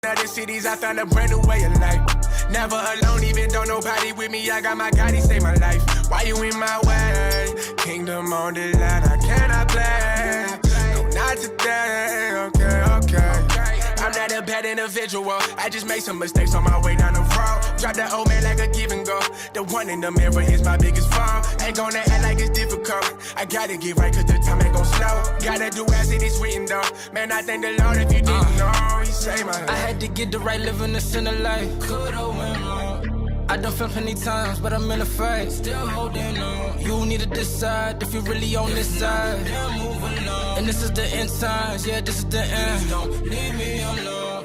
other cities, I found a brand new way of life. Never alone, even though nobody with me, I got my God, he saved my life. Why you in my way? Kingdom on the line, I cannot play. No, not today, okay. I'm not a bad individual, I just made some mistakes on my way down the road. Drop the old man like a give and go. The one in the mirror is my biggest fall. Ain't gonna act like it's difficult. I gotta get right cause the time ain't gon' slow. Gotta do as it is written though. Man, I thank the Lord if you didn't know, he saved my life. I had to get the right living the sinner life. Could've went wrong. I done felt plenty times, but I'm in a fight. Still holding on. You need to decide if you really on this side. Then move along. And this is the end times, yeah, this is the end. Don't leave me alone.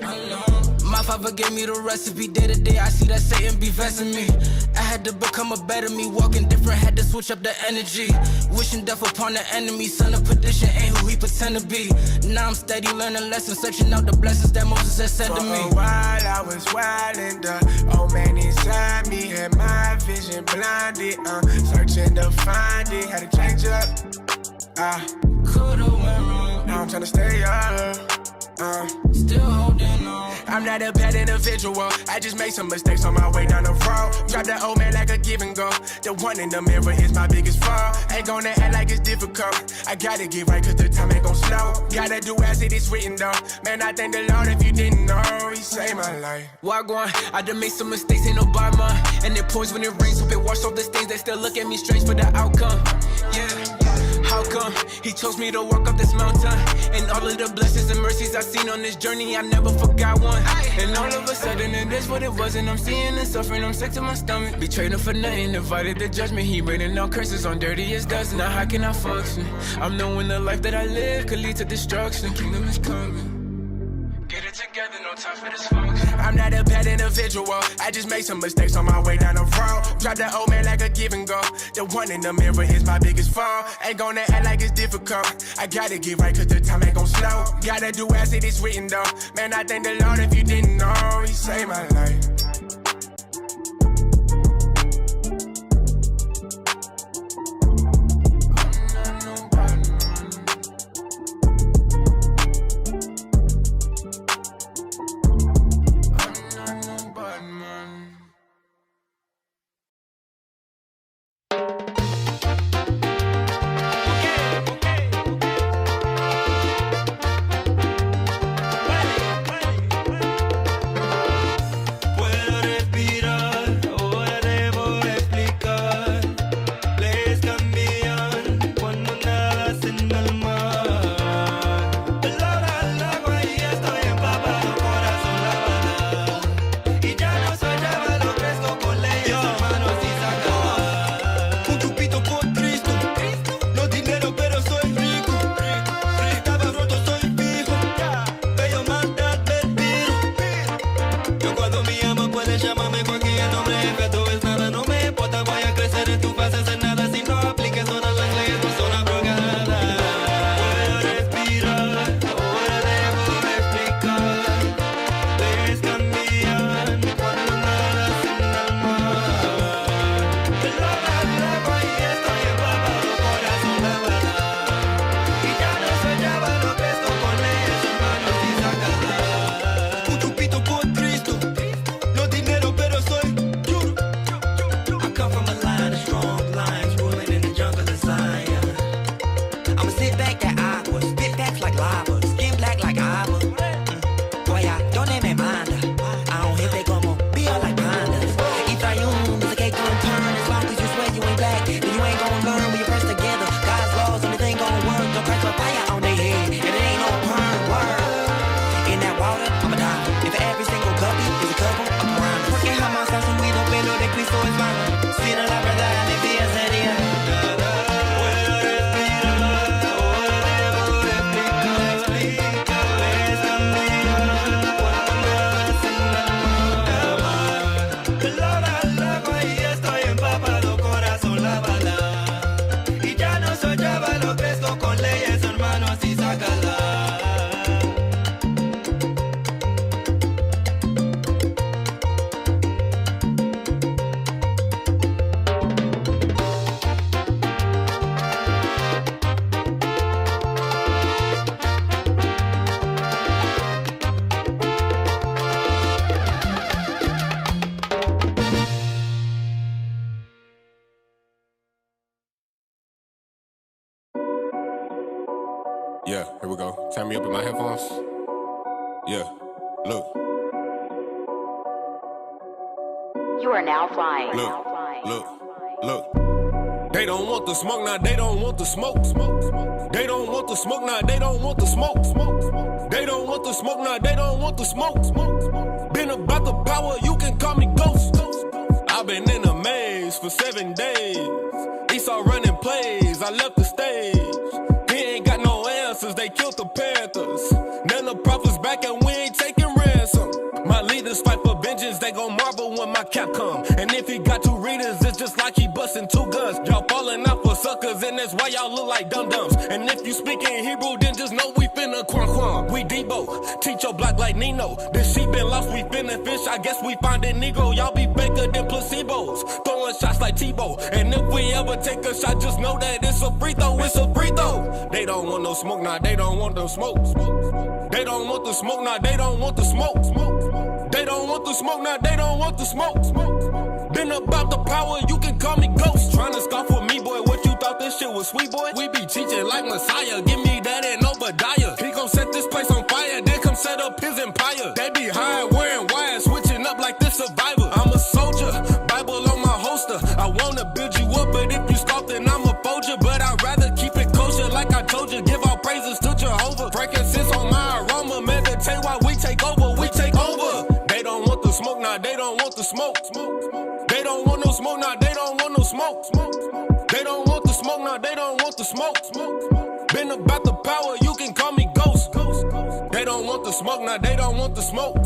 My father gave me the recipe, day to day I see that Satan be vesting me. I had to become a better me, walking different, had to switch up the energy. Wishing death upon the enemy, son of perdition ain't who he pretend to be. Now I'm steady learning lessons, searching out the blessings that Moses has said to me. For a while I was wild and the old man inside me had my vision blinded. Searching to find it, had to change up. Could've went wrong. Now I'm trying to stay up. Still holding on. I'm not a bad individual, I just made some mistakes on my way down the road. Drop the old man like a give and go. The one in the mirror is my biggest fall. Ain't gonna act like it's difficult. I gotta get right cause the time ain't gon' slow. Gotta do as it is written though. Man, I thank the Lord if you didn't know, he saved my life. Wagwan, I done made some mistakes, ain't no bar mine. And it pours when it rains, hope it washed off the stains. They still look at me strange for the outcome. Yeah. How come he chose me to walk up this mountain? And all of the blessings and mercies I've seen on this journey, I never forgot one. And all of a sudden it is what it was, and I'm seeing and suffering, I'm sick to my stomach. Betrayed him for nothing, divided the judgment. He raining out curses on dirty as dust. Now how can I function? I'm knowing the life that I live could lead to destruction. Kingdom is coming. Get it together, no time for dysfunction. I'm not a bad individual, I just made some mistakes on my way down the road. Drop the old man like a give and go. The one in the mirror is my biggest fall. Ain't gonna act like it's difficult. I gotta get right cause the time ain't gon' slow. Gotta do as it is written though. Man, I thank the Lord if you didn't know, he saved my life. If every my headphones? Yeah, look. You are now flying. Look. They don't want the smoke, now they don't want the smoke. They don't want the smoke, now they don't want the smoke. They don't want the smoke, now they don't want the smoke. Been about the power, you can call me Ghost. I've been in a maze for 7 days. Esau running plays, I left the stage. He ain't got no answers, they killed the Panthers. Then the prophets back and we ain't taking ransom. My leaders fight for vengeance, they gon' marvel when my cap come. And if he got 2 readers, it's just like he busting 2 guns. Y'all falling out for suckers, and that's why y'all look like dum-dums. And if you speak in Hebrew, then just know we finna quan. We Debo, teach your block like Nino. This sheep been lost, we finna fish, I guess we find it Negro. Y'all be faker than placebos, throwing shots like Tebow. And if we ever take a shot, just know that it's a free throw, it's a free throw. They don't want no smoke, nah, they don't want no smoke. They don't want the smoke, nah, they don't want the smoke. They don't want the smoke, now they don't want the smoke. Been about the power, you can call me Ghost. Tryna scoff with me, boy, what you thought this shit was sweet, boy? We be teaching like Messiah, give me that and Obadiah. He gon' set this place on fire, then come set up his empire. They be high, wearing wires, switching up like this Survivor. I'm a soldier, Bible on my holster. I wanna build you up, but if you scoff, then I'ma fold you. But I'd rather keep it kosher, like I told you. Give all praises to Jehovah. Frankincense on my aroma, meditate while we take over, we take over. They don't want the smoke, now they don't want the smoke. They don't want no smoke, now they don't want no smoke. They don't want the smoke, now they don't want the smoke. Been about the power, you can call me Ghost. They don't want the smoke, now they don't want the smoke.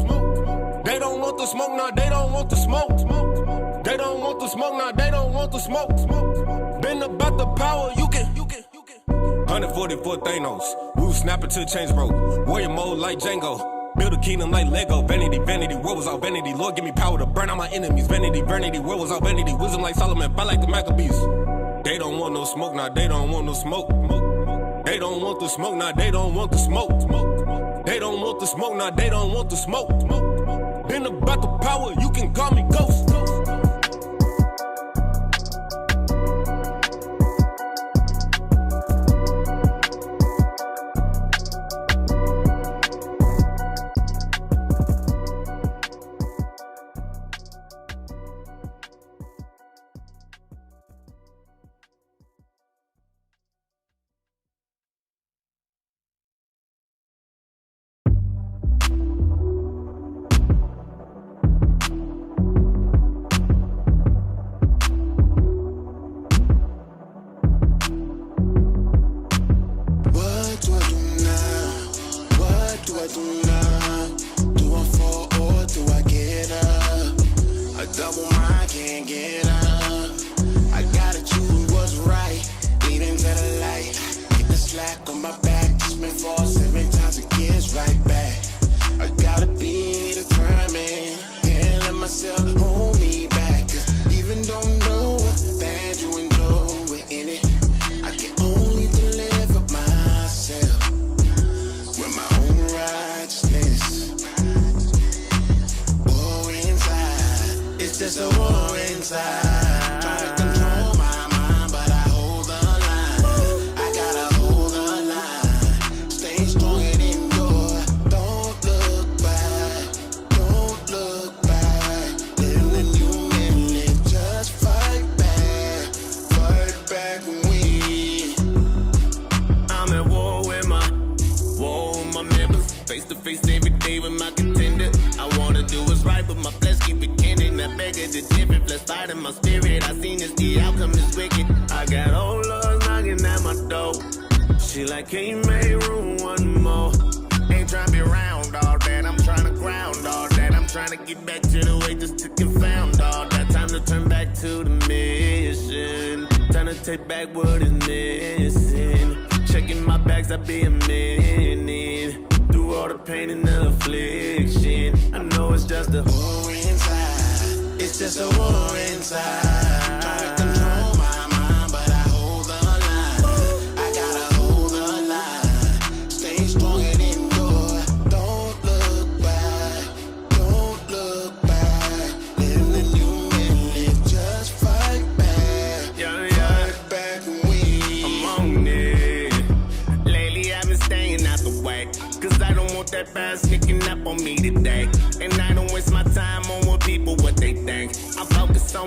They don't want the smoke, now they don't want the smoke. They don't want the smoke, now they don't want the smoke. Been about the power, you can. 144 Thanos, we was snapping till the chains broke. Warrior mode like Django. Build a kingdom like Lego. Vanity, vanity, world was all vanity. Lord, give me power to burn out my enemies. Vanity, vanity, world was all vanity. Wisdom like Solomon, fight like the Maccabees. They don't want no smoke, now they don't want no smoke. They don't want the smoke, now they don't want the smoke. They don't want the smoke, now they don't want the smoke. Been about the power, you can call me Ghost.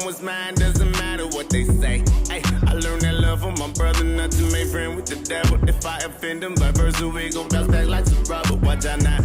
what's mine, doesn't matter what they say. Hey, I learned that love from my brother, not to make friends with the devil. If I offend him, by versa, we gon' bounce back like some rubber. Watch out, nah.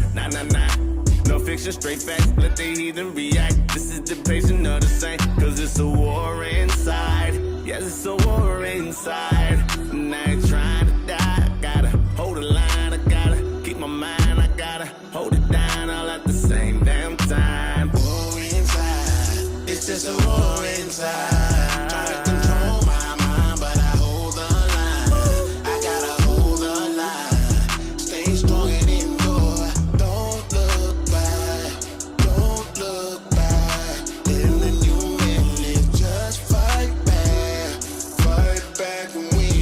No fiction, straight facts, let the heathen react. This is the patient of the saint, cause it's a war inside. Yes, it's a war inside. And I ain't trying to die, I gotta hold the line. I gotta keep my mind, I gotta hold it down all at the same damn time. War inside, it's just a war inside. Try to control my mind, but I hold the line. I gotta hold the line. Stay strong and endure. Don't look back, don't look back. In the new minute, just fight back and win.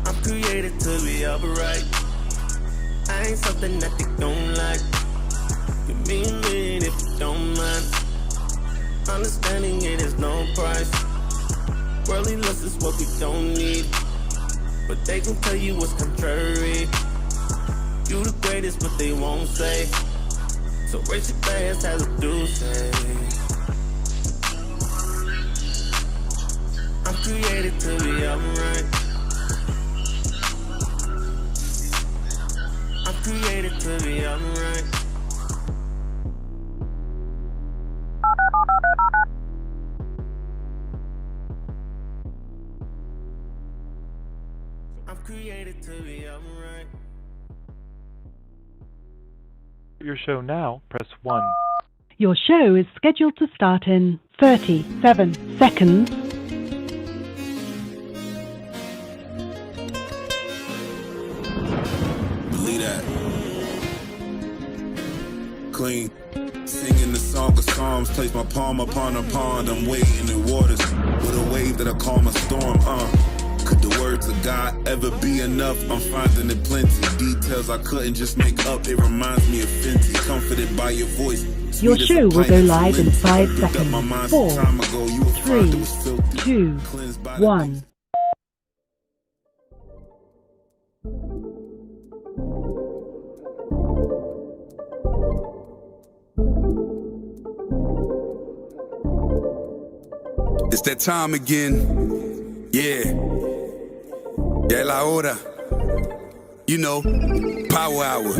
I'm created to be upright. I ain't something that they don't like. You mean if you don't mind. Understanding it is no price. Worldly lust is what we don't need, but they can tell you what's contrary. You the greatest, but they won't say. So raise your glass as I do say. I'm created to be upright. I'm created to be upright. I'm created to be upright. Your show now, press 1. Your show is scheduled to start in 37 seconds. Believe that. Clean. Singing the song of Psalms, place my palm upon a pond. I'm wading in waters with a wave that'll calm a storm. Could the words of God ever be enough? I'm finding it plenty. Details I couldn't just make up. It reminds me of Fenty. Comforted by your voice. Your show will go live in 5 seconds. 4, 3, 2, 1. It's that time again. Yeah. Ya la hora. You know, power hour.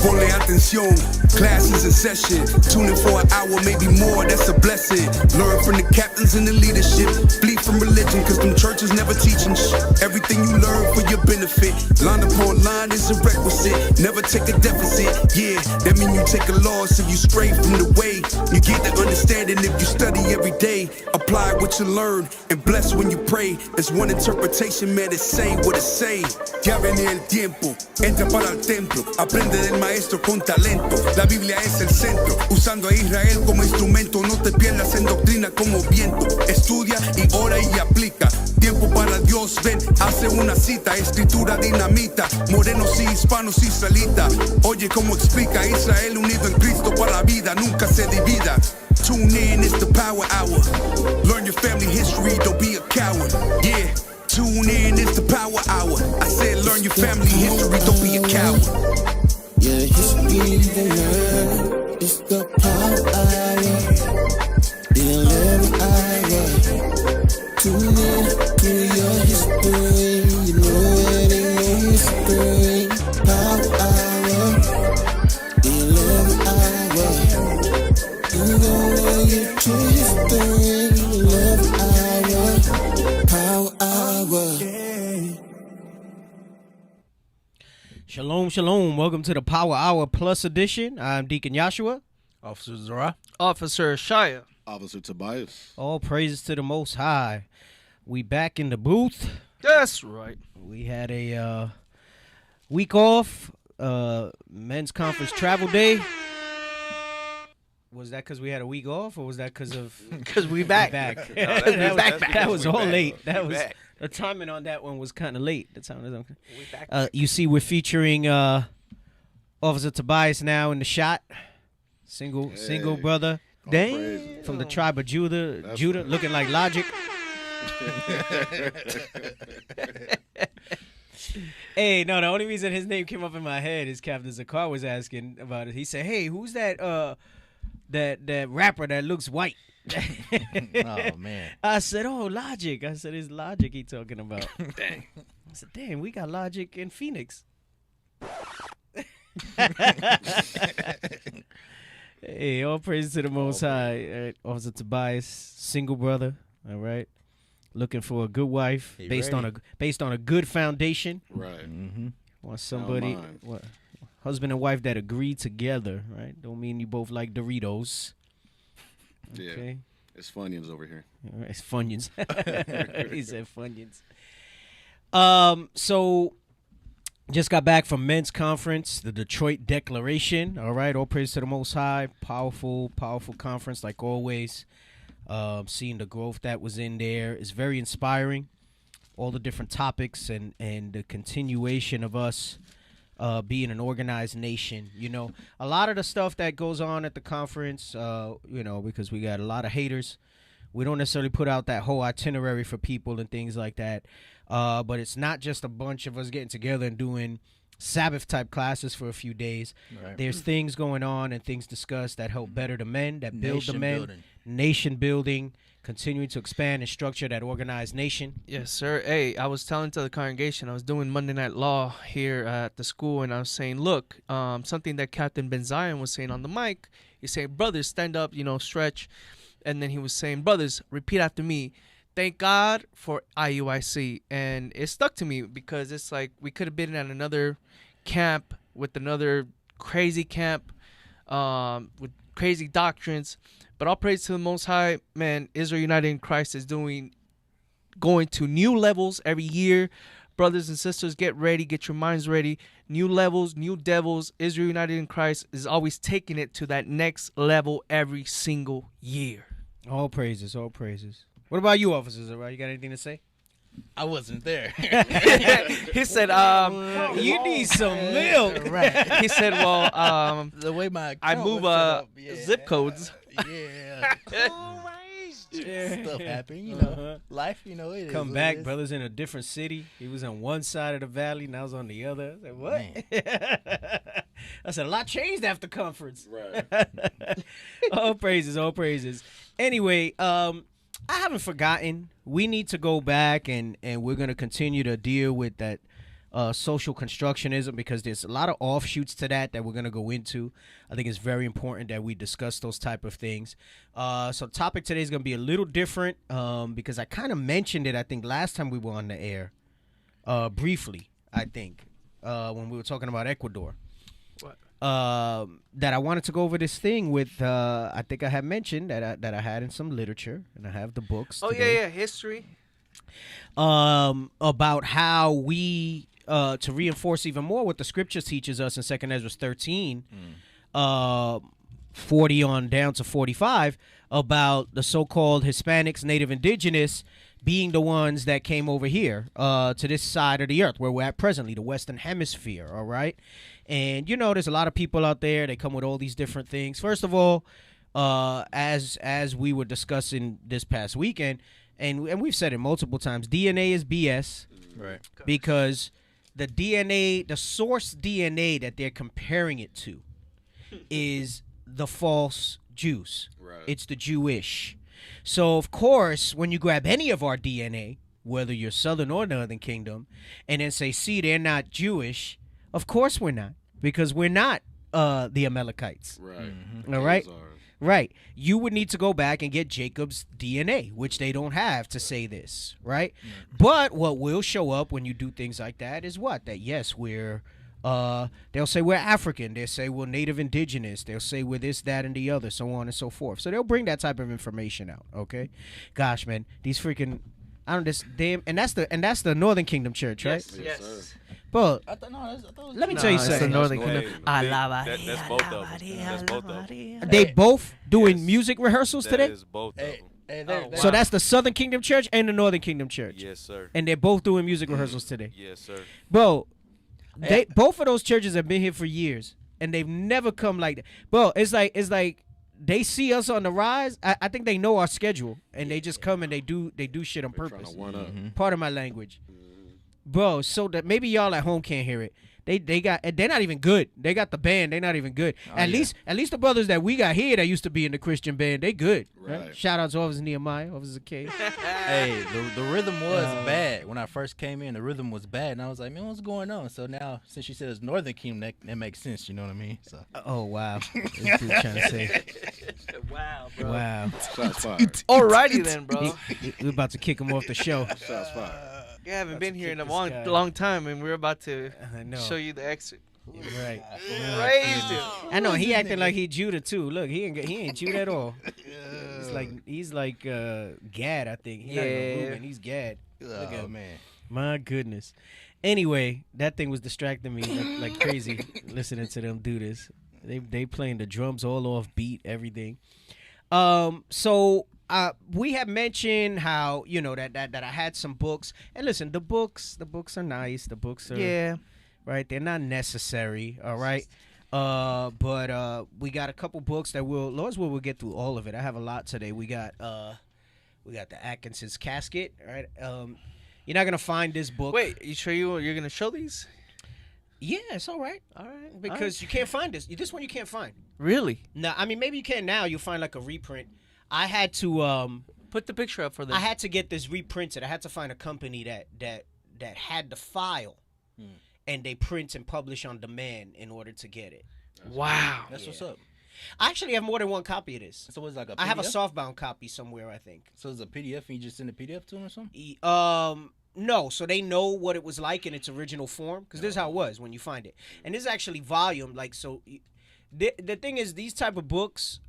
Ponle atención, class is in session. Tune in for an hour, maybe more, that's a blessing. Learn from the captains and the leadership. Flee from religion, cause them churches never teaching everything you learn for your benefit. Line upon line is a requisite. Never take a deficit, yeah. That mean you take a loss if you stray from the way. You get the understanding if you study every day. Apply what you learn and bless when you pray. There's one interpretation, man, it's say what it say. Ya viene el tiempo, entra para el templo. Aprende del maestro con talento. La Biblia es el centro, usando a Israel como instrumento. No te pierdas en doctrina como viento. Estudia y ora y aplica. Tiempo para Dios, ven, hace una cita. Escritura dinamita, morenos y hispanos israelitas. Oye cómo explica Israel unido en Cristo para la vida, nunca se divida. Tune in, it's the power hour. Learn your family history, don't be a coward. Yeah. Tune in, it's the power hour. I said learn your family history, don't be a coward. Yeah, history to learn. It's the power hour. The 11th hour. Tune in to your history. You know it ain't no mystery. Power hour. The 11th hour. You gon' learn your history. 11th hour. Power hour. Shalom, shalom. Welcome to the Power Hour Plus edition. I'm Deacon Joshua. Officer Zara. Officer Ishaiah. Officer Tobias. All praises to the Most High. We back in the booth. That's right. We had a week off, men's conference travel day. Was that because we had a week off, or was that because of... Because we back. That was all late. That was... The timing on that one was kind of late. The time you see, we're featuring Officer Tobias now in the shot. Single brother. Damn. From the tribe of Judah, looking like Logic. Hey, no, the only reason his name came up in my head is Captain Zakar was asking about it. He said, "Hey, who's that that rapper that looks white?" Oh man. I said, "Oh, Logic." I said, "It's Logic he talking about." Dang. I said, "Damn, we got Logic in Phoenix." Hey, all praise to the Most High. Officer Tobias, single brother, all right, looking for a good wife based on a good foundation. Right. Mm-hmm. Want somebody, husband and wife that agree together, right? Don't mean you both like Doritos. Okay. Yeah. It's Funyuns over here. All right, it's Funyuns. He said Funyuns. So just got back from men's conference, the Detroit Declaration. All right, all praise to the Most High. Powerful conference like always. Seeing the growth that was in there is very inspiring. All the different topics and the continuation of us being an organized nation. You know, a lot of the stuff that goes on at the conference, you know, because we got a lot of haters. We don't necessarily put out that whole itinerary for people and things like that. But it's not just a bunch of us getting together and doing Sabbath-type classes for a few days. Right. There's things going on and things discussed that help better the men, that build the men. Nation building, continuing to expand and structure that organized nation. Yes, sir. Hey, I was telling to the congregation, I was doing Monday Night Law here at the school, and I was saying, look, something that Captain Ben Zion was saying on the mic, he's saying, brothers, stand up, you know, stretch. And then he was saying, brothers, repeat after me. Thank God for IUIC. And it stuck to me because it's like we could have been at another camp with another crazy camp with crazy doctrines. But all praise to the Most High. Man, Israel United in Christ is going to new levels every year. Brothers and sisters, get ready. Get your minds ready. New levels, new devils. Israel United in Christ is always taking it to that next level every single year. All praises, all praises. What about you, officers? All right, you got anything to say? I wasn't there. He said, you need some milk. Right. He said, well, the way my I move zip codes. Yeah. Stuff happened, you know. Life, you know, it Come back, brother's in a different city. He was on one side of the valley, now he's on the other. I said, what? I said, a lot changed after conference. Right. All praises, all praises. Anyway, I haven't forgotten. We need to go back and we're going to continue to deal with that social constructionism because there's a lot of offshoots to that we're going to go into. I think it's very important that we discuss those type of things. So the topic today is going to be a little different because I kind of mentioned it, I think, last time we were on the air briefly, I think, when we were talking about Ecuador. What? That I wanted to go over this thing with, I think I had mentioned that I had in some literature, and I have the books. Oh, today. yeah, history. About how we, to reinforce even more what the scriptures teaches us in 2 Ezra 13, 40 on down to 45, about the so-called Hispanics, native indigenous, being the ones that came over here to this side of the earth where we're at presently, the Western Hemisphere, all right? And, you know, there's a lot of people out there. They come with all these different things. First of all, as we were discussing this past weekend, and we've said it multiple times, DNA is BS. Right. Because the DNA, the source DNA that they're comparing it to is the false Jews. Right. It's the Jewish. So, of course, when you grab any of our DNA, whether you're Southern or Northern Kingdom, and then say, see, they're not Jewish, of course we're not, because we're not the Amalekites. Right. Mm-hmm. All right? Right. You would need to go back and get Jacob's DNA, which they don't have to say this, right? But what will show up when you do things like that is what? That, yes, we're, they'll say we're African. They'll say we're native indigenous. They'll say we're this, that, and the other, so on and so forth. So they'll bring that type of information out, okay? Gosh, man, these freaking, I don't just, damn, and that's the Northern Kingdom Church, right? Yes. Sir. But let me tell you something. The Northern Kingdom. That's both of them. That's both of them. They both doing music rehearsals today? That is both of them. So that's the Southern Kingdom Church and the Northern Kingdom Church. Yes, sir. And they're both doing music rehearsals today. Yes, sir. Bro, both of those churches have been here for years, and they've never come like that. Bro, it's like they see us on the rise. I think they know our schedule, and they just come and they do shit on purpose. Part of my language, bro. So that maybe y'all at home can't hear it. They're not even good. They got the band. They're not even good. At least the brothers that we got here that used to be in the Christian band, they good. Right? Shout out to Officer Nehemiah, Officer K. Hey, the rhythm was bad when I first came in. The rhythm was bad, and I was like, man, what's going on? So now, since you said it's Northern Kingdom, that makes sense. You know what I mean? So. Oh wow, that's what you're trying to say. Wow, bro. Wow. Alrighty then, bro. We're about to kick him off the show. Shots fired. You haven't been here in a long time, and we're about to show you the exit. Right. Crazy. I know he acting like he Judah too. Look, he ain't Judah at all. He's like Gad, I think. He's not even Reuben, he's Gad. Look at him, man. My goodness. Anyway, that thing was distracting me like crazy listening to them do this. They playing the drums all off beat, everything. So we have mentioned how that I had some books, and listen, the books are nice. The books are right. They're not necessary. All right. But we got a couple books that Lord's will we'll get through all of it. I have a lot today. We got the Atkinson's Casket. All right. You're not gonna find this book. Wait, you sure you're gonna show these? Yeah, it's all right. All right. Because you can't find this. This one you can't find. Really? No, I mean maybe you can now. You'll find like a reprint. I had to put the picture up for them. I had to get this reprinted. I had to find a company that had the file, and they print and publish on demand in order to get it. Wow, that's what's up. I actually have more than one copy of this. So it's like a PDF? I have a softbound copy somewhere, I think. So it's a PDF, and you just send a PDF to them or something? No. So they know what it was like in its original form, because this is how it was when you find it, and this is actually volume. Like so, the thing is, these type of books.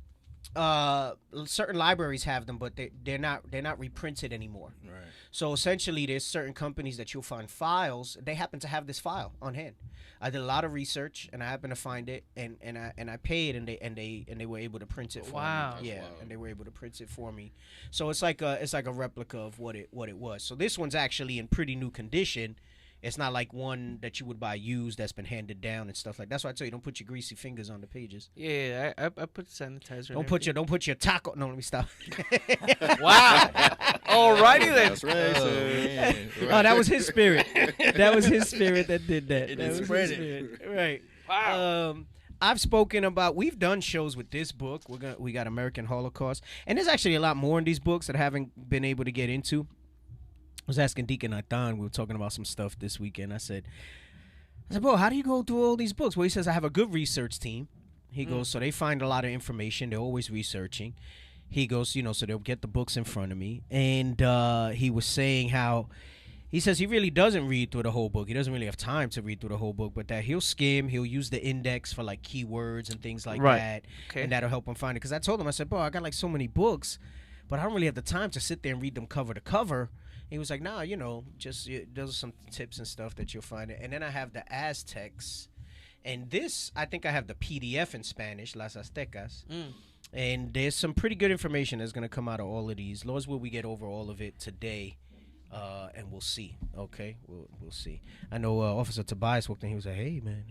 Certain libraries have them, but they're not reprinted anymore. Right. So essentially, there's certain companies that you'll find files. They happen to have this file on hand. I did a lot of research, and I happened to find it, and I paid, and they were able to print it for me. Yeah, and they were able to print it for me. So it's like a replica of what it was. So this one's actually in pretty new condition. It's not like one that you would buy used that's been handed down and stuff like that. That's why I tell you, don't put your greasy fingers on the pages. Yeah, I put sanitizer. Don't put your taco. No, let me stop. Wow. Alrighty then. That's right. Oh, that was his spirit. That was his spirit that did that. It that was spread his it. Spirit. Right. Wow. I've spoken about. We've done shows with this book. We got American Holocaust, and there's actually a lot more in these books that I haven't been able to get into. I was asking Deacon Nathan, we were talking about some stuff this weekend. I said, bro, how do you go through all these books? Well, he says, I have a good research team. He goes, so they find a lot of information. They're always researching. He goes, so they'll get the books in front of me. And he was saying how, he says he really doesn't read through the whole book. He doesn't really have time to read through the whole book, but that he'll skim, he'll use the index for like keywords and things like that. Okay. And that'll help him find it. Because I told him, I said, bro, I got like so many books, but I don't really have the time to sit there and read them cover to cover. He was like, nah, just those are some tips and stuff that you'll find. And then I have the Aztecs. And this, I think I have the PDF in Spanish, Las Aztecas. And there's some pretty good information that's going to come out of all of these. Lord's will we get over all of it today. And we'll see. Okay? We'll see. I know Officer Tobias walked in. He was like, hey, man,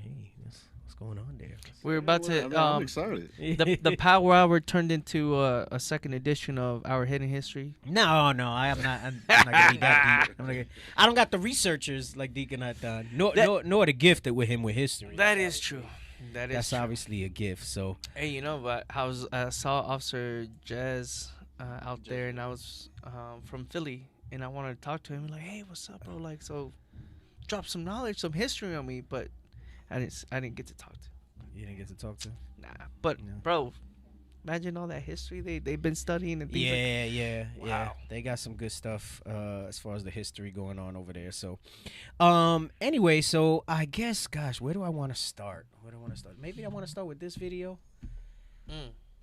what's going on there? We're about to. I'm excited. The Power Hour turned into a second edition of Our Hidden History. No, I'm not gonna be that deep. I don't got the researchers like Deacon Nathan, nor the gift that with him with history. That is true. That's true. Obviously a gift. So hey, but I saw Officer Jazz out there, and I was from Philly, and I wanted to talk to him. Like, hey, what's up, bro? Like, so drop some knowledge, some history on me, but I didn't get to talk to. You didn't get to talk to? Nah, but bro, imagine all that history they've been studying and things. Yeah. Wow. They got some good stuff as far as the history going on over there. So, anyway, so I guess, gosh, where do I want to start? Maybe I want to start with this video.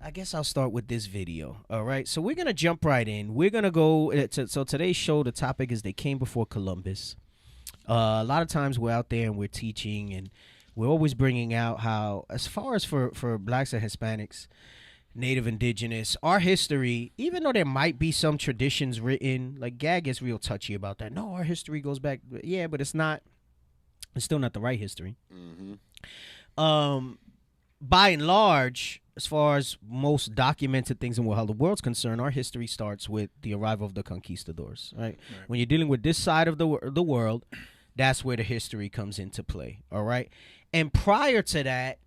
I guess I'll start with this video. All right. So we're gonna jump right in. We're gonna go. So today's show, the topic is they came before Columbus. A lot of times we're out there and we're teaching and we're always bringing out how, as far as for blacks and Hispanics, Native Indigenous, our history, even though there might be some traditions written, like Gag gets real touchy about that. No, our history goes back. Yeah, but it's still not the right history. By and large, as far as most documented things and how the world's concerned, our history starts with the arrival of the conquistadors, right? When you're dealing with this side of the world, that's where the history comes into play, all right? And prior to that,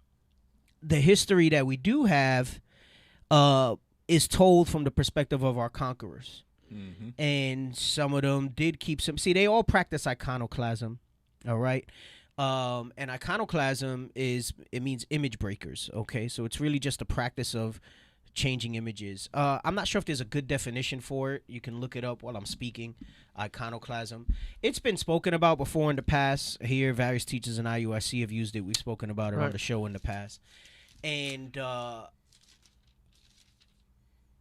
the history that we do have is told from the perspective of our conquerors. Mm-hmm. And some of them did keep some. See, they all practice iconoclasm, all right? And iconoclasm means image breakers, okay? So it's really just a practice of changing images. I'm not sure if there's a good definition for it. You can look it up while I'm speaking. Iconoclasm. It's been spoken about before in the past. Here, various teachers in IUIC have used it. We've spoken about it on the show in the past. And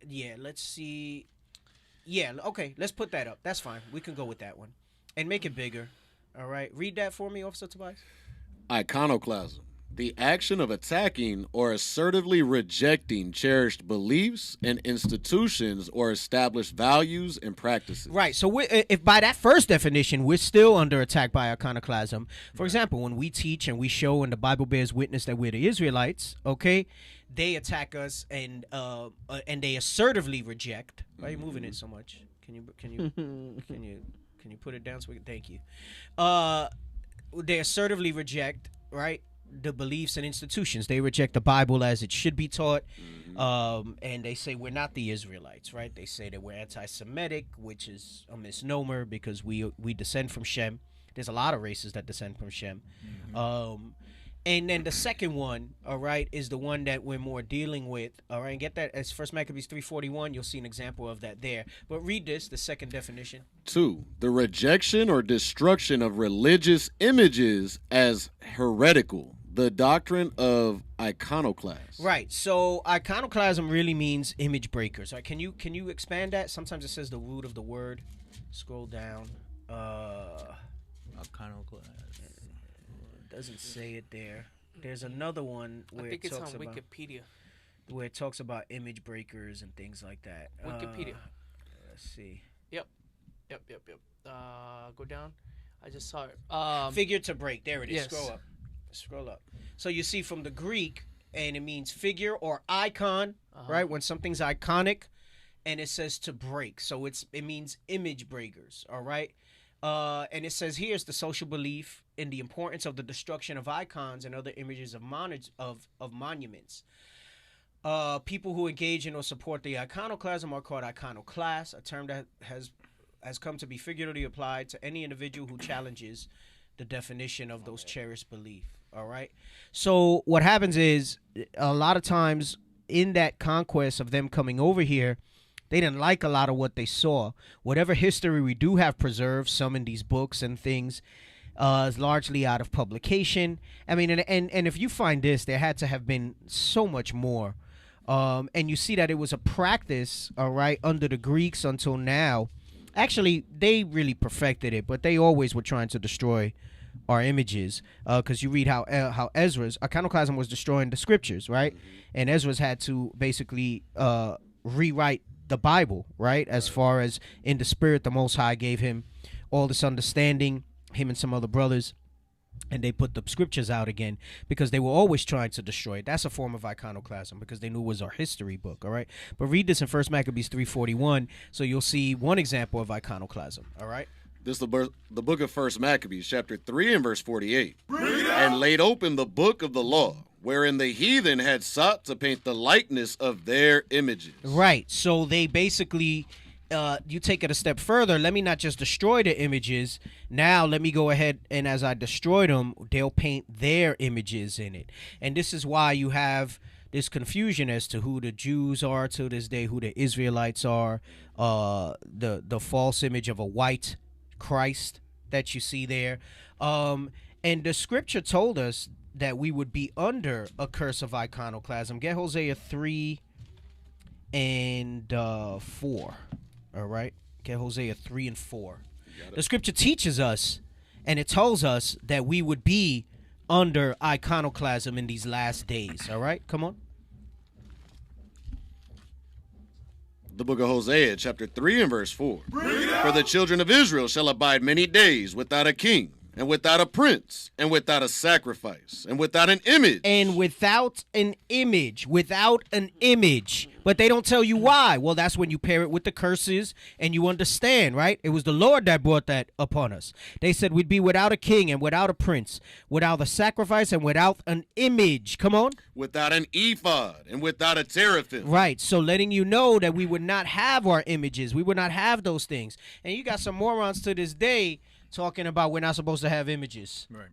yeah, let's see. Yeah, okay, let's put that up. That's fine. We can go with that one. And make it bigger. All right. Read that for me, Officer Tobias. Iconoclasm. The action of attacking or assertively rejecting cherished beliefs and institutions or established values and practices. Right. So if by that first definition, we're still under attack by iconoclasm. For example, when we teach and we show and the Bible bears witness that we're the Israelites, okay, they attack us and they assertively reject. Why are you moving it so much? Can you put it down so we can thank you? They assertively reject, right, the beliefs and institutions. They reject the Bible as it should be taught. And they say we're not the Israelites, right? They say that we're anti-Semitic, which is a misnomer because we descend from Shem. There's a lot of races that descend from Shem. And then the second one, all right, is the one that we're more dealing with, all right? And get that as 1 Maccabees 3:41. You'll see an example of that there. But read this, the second definition. 2. The rejection or destruction of religious images as heretical. The doctrine of iconoclasm. Right. So iconoclasm really means image breakers. Right? Can you expand that? Sometimes it says the root of the word. Scroll down. Iconoclasm. Doesn't say it there. There's another one where I think it talks it's on about Wikipedia. Where it talks about image breakers and things like that. Wikipedia. Let's see. Yep. Go down. I just saw it. Figure to break. There it is. Yes. Scroll up. So you see from the Greek, and it means figure or icon, right? When something's iconic, and it says to break. So it means image breakers, all right? And it says here's the social belief in the importance of the destruction of icons and other images of monuments. People who engage in or support the iconoclasm are called iconoclasts, a term that has come to be figuratively applied to any individual who challenges the definition of those cherished beliefs. All right. So what happens is a lot of times in that conquest of them coming over here, they didn't like a lot of what they saw. Whatever history we do have preserved, some in these books and things, is largely out of publication. I mean, and if you find this, there had to have been so much more. And you see that it was a practice, all right, under the Greeks until now. Actually, they really perfected it, but they always were trying to destroy our images, because you read how Ezra's iconoclasm was destroying the scriptures, right? And Ezra's had to basically rewrite the Bible, right? As far as in the spirit, the Most High gave him all this understanding, him and some other brothers, and they put the scriptures out again because they were always trying to destroy it. That's a form of iconoclasm because they knew it was our history book, all right? But read this in 1 Maccabees 3:41, so you'll see one example of iconoclasm, all right? This is the book of 1 Maccabees, chapter 3 and verse 48. And laid open the book of the law, wherein the heathen had sought to paint the likeness of their images. Right. So they basically, you take it a step further. Let me not just destroy the images. Now let me go ahead and as I destroy them, they'll paint their images in it. And this is why you have this confusion as to who the Jews are to this day, who the Israelites are, the false image of a white Christ that you see there. And the scripture told us that we would be under a curse of iconoclasm. Get Hosea 3 and 4. All right? Get Hosea 3 and 4. The scripture teaches us, and it tells us that we would be under iconoclasm in these last days. All right? Come on. The book of Hosea, chapter 3 and verse 4. For the children of Israel shall abide many days without a king, and without a prince, and without a sacrifice, and without an image. And without an image. But they don't tell you why. Well, that's when you pair it with the curses and you understand, right? It was the Lord that brought that upon us. They said we'd be without a king and without a prince, without a sacrifice and without an image. Come on. Without an ephod and without a teraphim. Right. So letting you know that we would not have our images. We would not have those things. And you got some morons to this day talking about we're not supposed to have images. Right.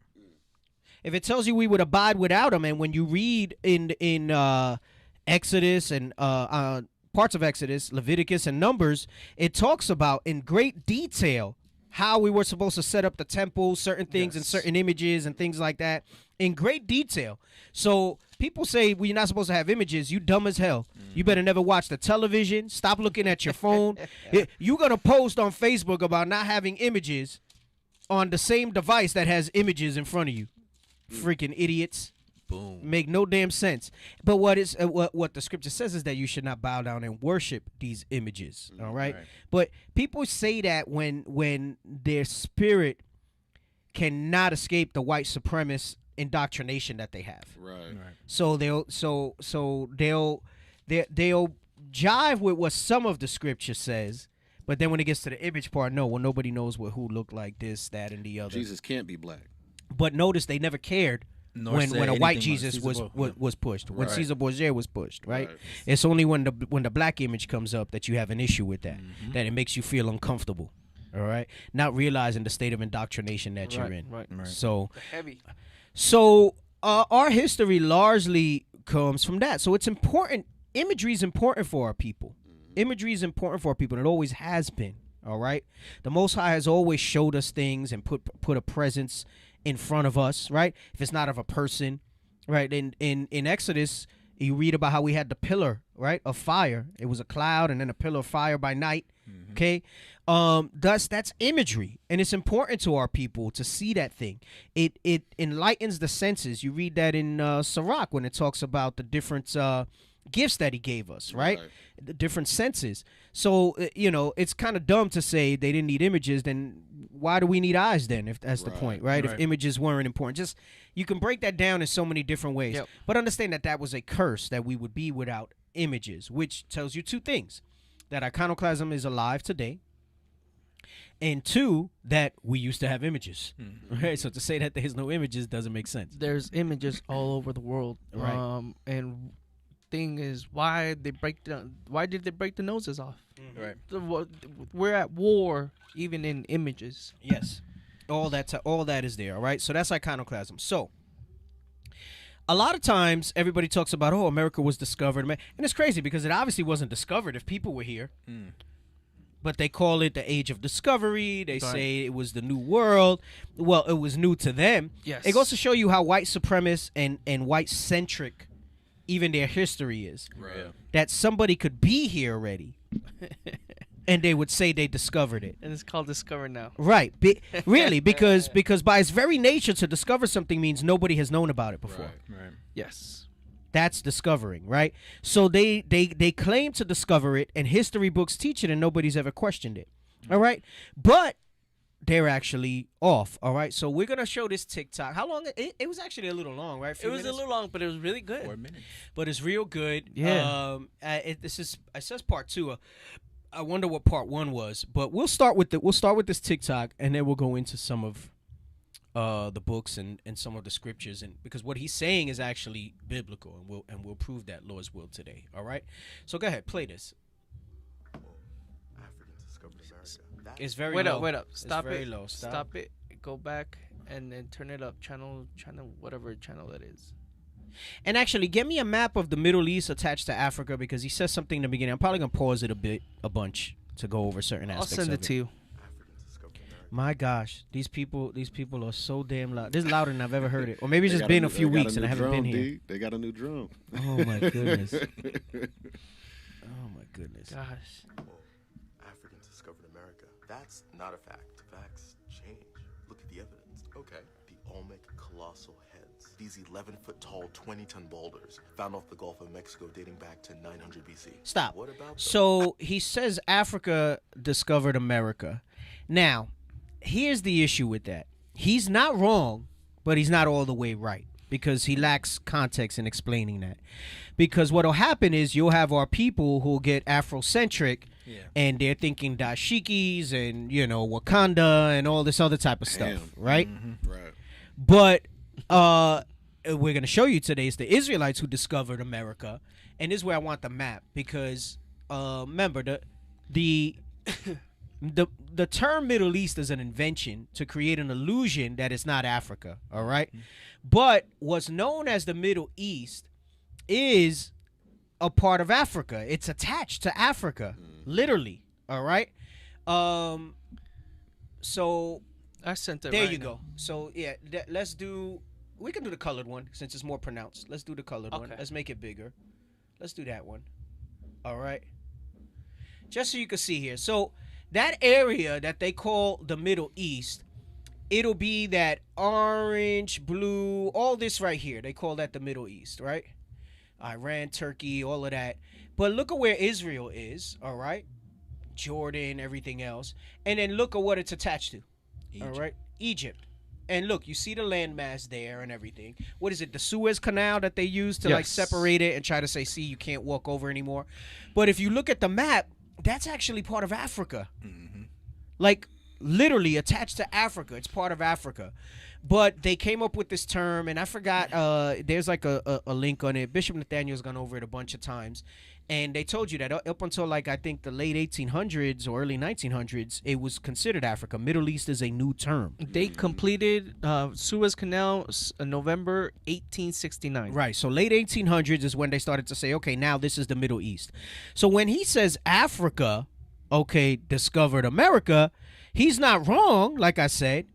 If it tells you we would abide without them, and when you read in Exodus and parts of Exodus, Leviticus and Numbers, it talks about in great detail how we were supposed to set up the temple, certain things and certain images and things like that in great detail. So people say we're not supposed to have images. You dumb as hell. You better never watch the television. Stop looking at your phone. You're going to post on Facebook about not having images on the same device that has images in front of you. Freaking idiots. Boom. Make no damn sense. But what the scripture says is that you should not bow down and worship these images. All right? But people say that when their spirit cannot escape the white supremacist indoctrination that they have. Right. So they'll jive with what some of the scripture says. But then when it gets to the image part, no, well, nobody knows who looked like this, that, and the other. Jesus can't be black. But notice they never cared when a white Jesus was pushed, when Caesar Borgia was pushed, right? It's only when the black image comes up that you have an issue with that, that it makes you feel uncomfortable, all right? Not realizing the state of indoctrination that you're in. Right. So, our history largely comes from that. So it's important. Imagery is important for our people. Imagery is important for our people. It always has been, all right? The Most High has always showed us things and put a presence in front of us, right? If it's not of a person, right? In Exodus, you read about how we had the pillar, right, of fire. It was a cloud and then a pillar of fire by night. Okay, that's imagery, and it's important to our people to see that thing. It enlightens the senses. You read that in Sirach when it talks about the different gifts that he gave us, right? The different senses. So it's kind of dumb to say they didn't need images. Then why do we need eyes then, if that's the point, right? If images weren't important, just you can break that down in so many different ways. But understand that was a curse, that we would be without images, which tells you two things: that iconoclasm is alive today, and two, that we used to have images. Right? So to say that there's no images doesn't make sense. There's images all over the world, right? And thing is, why did they break the noses off? Right. We're at war even in images. Yes, all that is there. All right, so that's iconoclasm. So a lot of times everybody talks about, America was discovered, and it's crazy because it obviously wasn't discovered if people were here. But they call it the age of discovery. They say it was the new world. Well, it was new to them. Yes. It goes to show you how white supremacist and white centric even their history is. Right. That somebody could be here already and they would say they discovered it. And it's called discover now. Right. Really, because by its very nature, to discover something means nobody has known about it before. Right. Yes. That's discovering, right? So they claim to discover it, and history books teach it, and nobody's ever questioned it. All right? But they're actually off. All right? So we're going to show this TikTok. How long? It was actually a little long, right? It was a little long, but it was really good. 4 minutes. But it's real good. Yeah. It says part 2. I wonder what part 1 was. But we'll start with this TikTok, and then we'll go into some of the books and some of the scriptures, and because what he's saying is actually biblical, and we'll prove that Lord's will today. All right, so go ahead, play this. Africans discovered America. It's very wait low. Wait up, stop it's very it, low. Stop it, go back, and then turn it up, channel whatever channel that is. And actually, get me a map of the Middle East attached to Africa, because he says something in the beginning. I'm probably gonna pause it a bunch to go over certain aspects. I'll send it to you. My gosh, these people are so damn loud. This is louder than I've ever heard it. Or maybe it's just been a few weeks and I haven't been here. They got a new drum. Oh my goodness. Oh my goodness. Gosh. Africans discovered America. That's not a fact. Facts change. Look at the evidence. Okay. The Olmec colossal heads. These 11-foot tall, 20-ton boulders found off the Gulf of Mexico dating back to 900 BC. Stop. What about so he says Africa discovered America. Now, here's the issue with that. he's not wrong, but he's not all the way right because he lacks context in explaining that. Because what'll happen is you'll have our people who'll get Afrocentric, and they're thinking dashikis and Wakanda and all this other type of stuff, right? Right. But we're gonna show you today is the Israelites who discovered America, and this is where I want the map because remember the term Middle East is an invention to create an illusion that it's not Africa, all right? But what's known as the Middle East is a part of Africa. It's attached to Africa, literally, all right? So I sent it. there right you now. go. So yeah, we can do the colored one since it's more pronounced. Let's do the colored one. Okay. Let's make it bigger. Let's do that one. All right. Just so you can see here. So that area that they call the Middle East, it'll be that orange, blue, all this right here. They call that the Middle East, right? Iran, Turkey, all of that. But look at where Israel is, all right? Jordan, everything else. And then look at what it's attached to. All right? Egypt. And look, you see the landmass there and everything. What is it? The Suez Canal that they use to like separate it and try to say, see, you can't walk over anymore. But if you look at the map, that's actually part of Africa. Like literally attached to Africa. It's part of Africa. But they came up with this term, and I forgot, there's like a link on it. Bishop Nathaniel's gone over it a bunch of times. And they told you that up until like I think the late 1800s or early 1900s, it was considered Africa. Middle East is a new term. They completed Suez Canal November 1869. Right. So late 1800s is when they started to say, okay, now this is the Middle East. So when he says Africa, okay, discovered America, he's not wrong, like I said,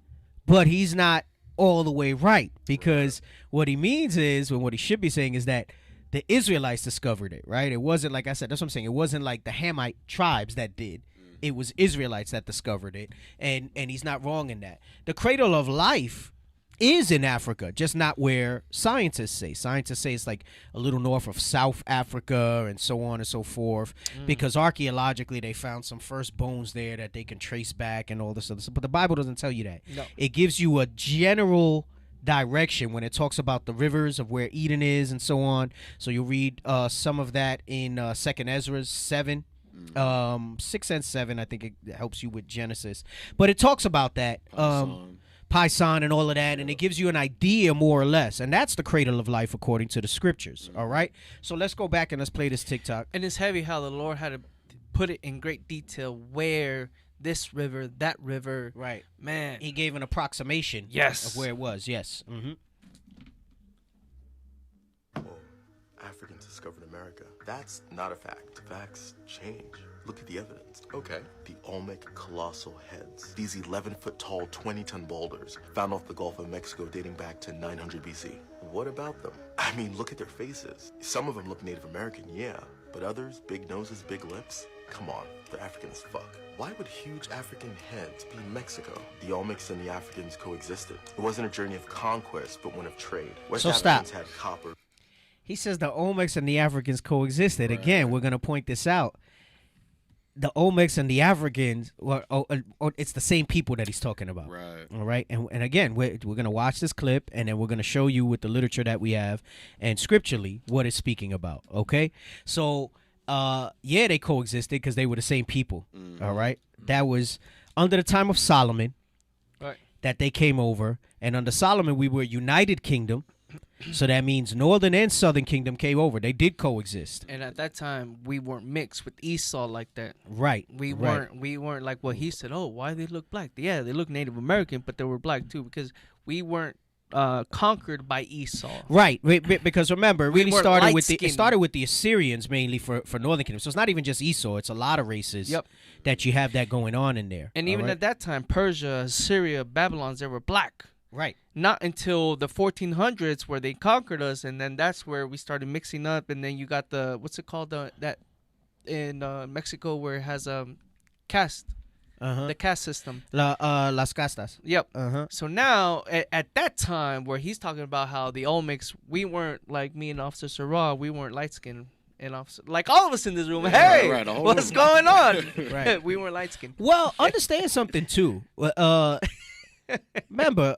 but he's not all the way right. Because what he means is, and what he should be saying is that the Israelites discovered it, right? It wasn't, like I said, that's what I'm saying. It wasn't like the Hamite tribes that did. It was Israelites that discovered it. And he's not wrong in that. The cradle of life is in Africa, just not where scientists say. Scientists say it's like a little north of South Africa and so on and so forth, because archaeologically they found some first bones there that they can trace back and all this other stuff. But the Bible doesn't tell you that. No. It gives you a general direction when it talks about the rivers of where Eden is and so on. So you'll read some of that in 2nd Ezra 7. 6 and 7, I think it helps you with Genesis. But it talks about that. Pison and all of that, and it gives you an idea more or less, and that's the cradle of life according to the scriptures. All right, so let's go back and let's play this TikTok. And it's heavy how the Lord had to put it in great detail where this river, that river, right? Man, he gave an approximation, of where it was. Yes. Africans discovered America. That's not a fact. Facts change. Look at the evidence. Okay. The Olmec colossal heads. These 11-foot tall, 20-ton boulders found off the Gulf of Mexico dating back to 900 BC. What about them? I mean, look at their faces. Some of them look Native American, yeah. But others, big noses, big lips? Come on, they're African as fuck. Why would huge African heads be in Mexico? The Olmecs and the Africans coexisted. It wasn't a journey of conquest, but one of trade. West Africans had copper. He says the Olmecs and the Africans coexisted. Right. Again, we're going to point this out. The Olmecs and the Africans, it's the same people that he's talking about. Right. All right. And again, we're going to watch this clip, and then we're going to show you with the literature that we have and scripturally what it's speaking about. Okay. So, yeah, they coexisted because they were the same people. All right. That was under the time of Solomon that they came over. And under Solomon, we were a united kingdom. So that means northern and southern kingdom came over. They did coexist. And at that time, we weren't mixed with Esau like that. Right. We weren't like what he said. Oh, why they look black? Yeah, they look Native American, but they were black too because we weren't conquered by Esau. Right. Because remember, it really started with the Assyrians mainly for northern kingdom. So it's not even just Esau. It's a lot of races that you have that going on in there. And even at that time, Persia, Assyria, Babylon, they were black. Right. Not until the 1400s where they conquered us, and then that's where we started mixing up. And then you got the what's it called that in Mexico where it has caste, the caste system. Las castas. Yep. So now at that time where he's talking about how the Olmecs, we weren't like me and Officer Sarah, we weren't light skinned. And officer, like all of us in this room, hey, what's going on? Right. We weren't light skinned. Well, understand something too. remember,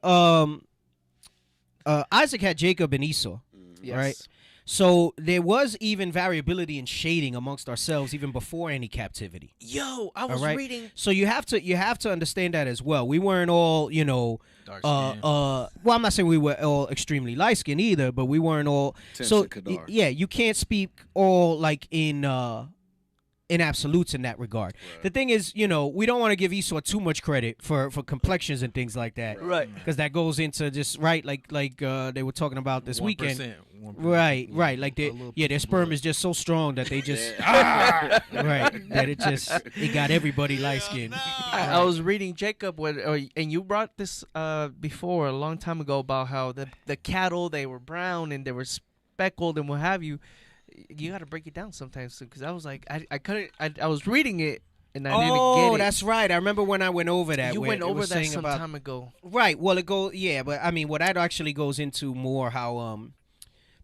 Isaac had Jacob and Esau, Yes. right? So there was even variability and shading amongst ourselves even before any captivity. Yo, I was reading. So you have to understand that as well. We weren't all, Dark skin. well, I'm not saying we were all extremely light skinned either, but we weren't all. So yeah, you can't speak all like in absolutes in that regard. Right. The thing is, we don't want to give Esau too much credit for complexions and things like that, right? Because that goes into just like they were talking about this 1%, weekend, 1%. right? Like their sperm is just so strong that they just right that it got everybody light skinned. I was reading Jacob and you brought this before a long time ago about how the cattle, they were brown and they were speckled and what have you. You got to break it down sometimes because I was like, I couldn't. I was reading it and I didn't get it. Oh, that's right. I remember when I went over that. You went over that some time ago, right? Well, but I mean, what that actually goes into more how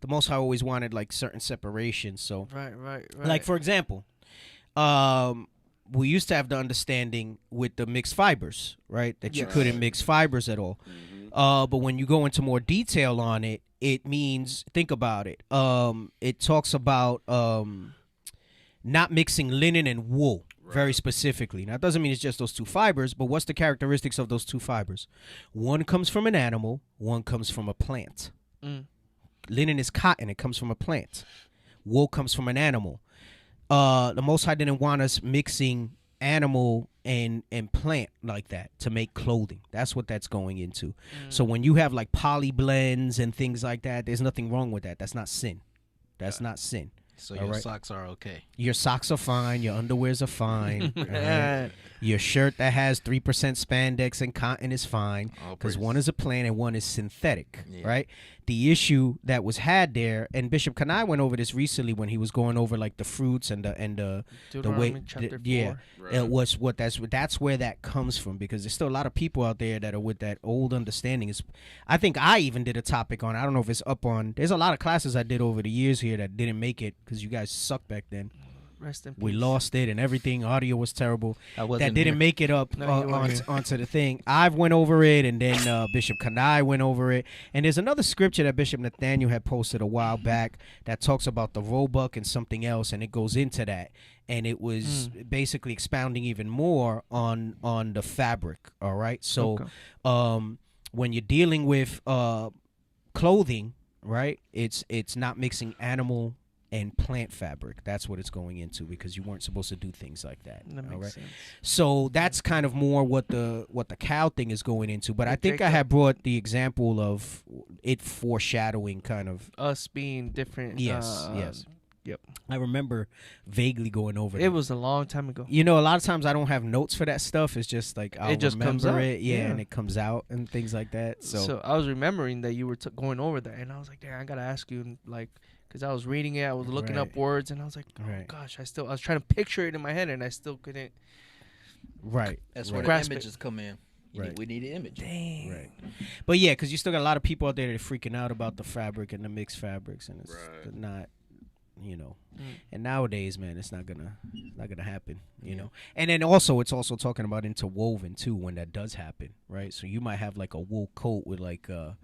the Most High always wanted like certain separations. So right. Like for example, we used to have the understanding with the mixed fibers, right? That you couldn't mix fibers at all. Mm-hmm. But when you go into more detail on it, it means, think about it. It talks about not mixing linen and wool very specifically. Now, it doesn't mean it's just those two fibers, but what's the characteristics of those two fibers? One comes from an animal, one comes from a plant. Linen is cotton. It comes from a plant. Wool comes from an animal. The Most High didn't want us mixing animal and plant like that to make clothing. That's what that's going into. So when you have like poly blends and things like that, there's nothing wrong with that. That's not sin. That's not sin. So your socks are okay. Your socks are fine. Your underwears are fine. Right? Your shirt that has 3% spandex and cotton is fine because one is a plant and one is synthetic, right? The issue that was had there, and Bishop Kanai went over this recently when he was going over like the fruits and the way, it was that's where that comes from, because there's still a lot of people out there that are with that old understanding. I think I even did a topic on. I don't know if it's up on. There's a lot of classes I did over the years here that didn't make it because you guys sucked back then. Rest in peace. We lost it and everything. Audio was terrible. That didn't make it up onto the thing. I went over it, and then Bishop Kanai went over it. And there's another scripture that Bishop Nathaniel had posted a while back that talks about the roebuck and something else, and it goes into that. And it was basically expounding even more on the fabric. All right. So when you're dealing with clothing, right, it's not mixing animal and plant fabric. That's what it's going into, because you weren't supposed to do things like that. That makes sense. So that's kind of more what the cow thing is going into. But I think I had brought the example of it foreshadowing kind of us being different. Yes. Yep. I remember vaguely going over that. It was a long time ago. A lot of times I don't have notes for that stuff. It's just like I'll comes out. and it comes out and things like that. So I was remembering that you were going over that, and I was like, "Damn, I gotta ask you," like, because I was reading it, I was looking up words, and I was like, "Oh gosh," I was trying to picture it in my head, and I still couldn't. Right. That's where the images come in. We need an image. Dang. Right. But yeah, because you still got a lot of people out there that are freaking out about the fabric and the mixed fabrics, and it's not. And nowadays, man, it's not gonna happen, you know. And then also, it's also talking about interwoven too when that does happen, right? So you might have like a wool coat with like a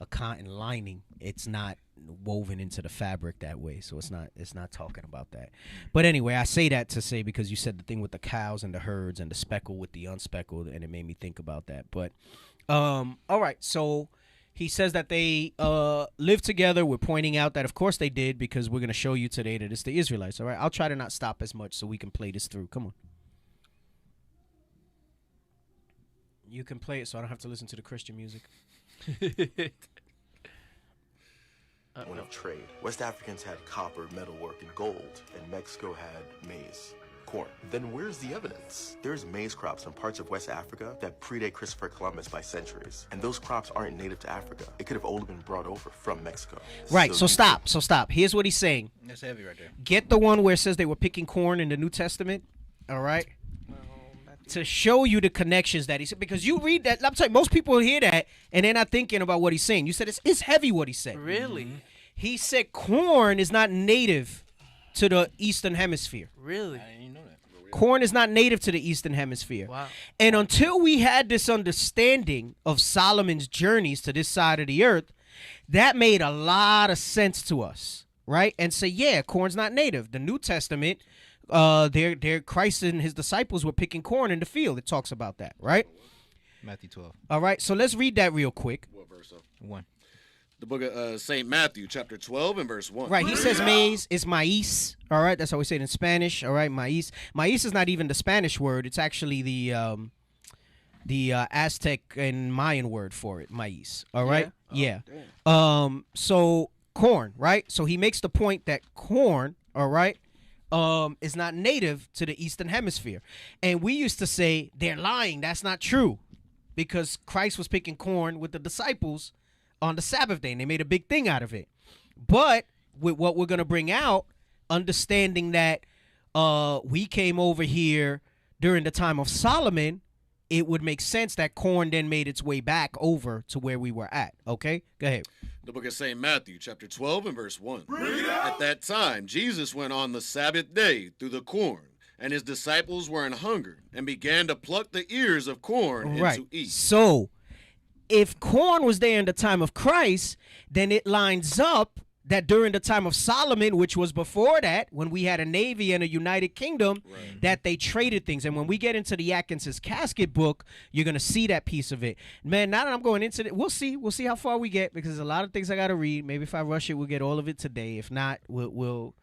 cotton lining. It's not woven into the fabric that way, so it's not talking about that. But anyway, I say that to say, because you said the thing with the cows and the herds and the speckled with the unspeckled, and it made me think about that. But all right, so he says that they lived together. We're pointing out that, of course, they did, because we're going to show you today that it's the Israelites. All right, I'll try to not stop as much so we can play this through. Come on. You can play it so I don't have to listen to the Christian music. Point of trade. West Africans had copper, metalwork, and gold, and Mexico had maize, corn. Then where's the evidence? There's maize crops in parts of West Africa that predate Christopher Columbus by centuries, and those crops aren't native to Africa. It could have only been brought over from Mexico. Right, so stop. Here's what he's saying. That's heavy right there. Get the one where it says they were picking corn in the New Testament, all right? To show you the connections that he said, because you read that, I'm sorry, most people hear that and they're not thinking about what he's saying. You said it's heavy what he said. Really? He said corn is not native to the Eastern Hemisphere. Really? I didn't know that. Corn is not native to the Eastern Hemisphere. Wow. And until we had this understanding of Solomon's journeys to this side of the earth, that made a lot of sense to us, right? And say, yeah, corn's not native. The New Testament, Christ and his disciples were picking corn in the field. It talks about that, right? Matthew 12. All right, so let's read that real quick. What verse? 1. The book of St. Matthew, chapter 12 and verse 1. Right, he says maize is maíz, all right? That's how we say it in Spanish, all right, maíz. Maíz is not even the Spanish word. It's actually the Aztec and Mayan word for it, maíz, all right? Yeah. So corn, right? So he makes the point that corn, all right, is not native to the Eastern Hemisphere. And we used to say, they're lying, that's not true, because Christ was picking corn with the disciples on the Sabbath day, and they made a big thing out of it. But with what we're going to bring out, understanding that we came over here during the time of Solomon, it would make sense that corn then made its way back over to where we were at. Okay? Go ahead. The book of St. Matthew, chapter 12 and verse 1. At that time, Jesus went on the Sabbath day through the corn, and his disciples were an hungered, and began to pluck the ears of corn and to eat. So, if corn was there in the time of Christ, then it lines up that during the time of Solomon, which was before that, when we had a navy and a united kingdom, that they traded things. And when we get into the Atkinson's casket book, you're going to see that piece of it. Man, now that I'm going into it, we'll see how far we get, because there's a lot of things I got to read. Maybe if I rush it, we'll get all of it today. If not, we'll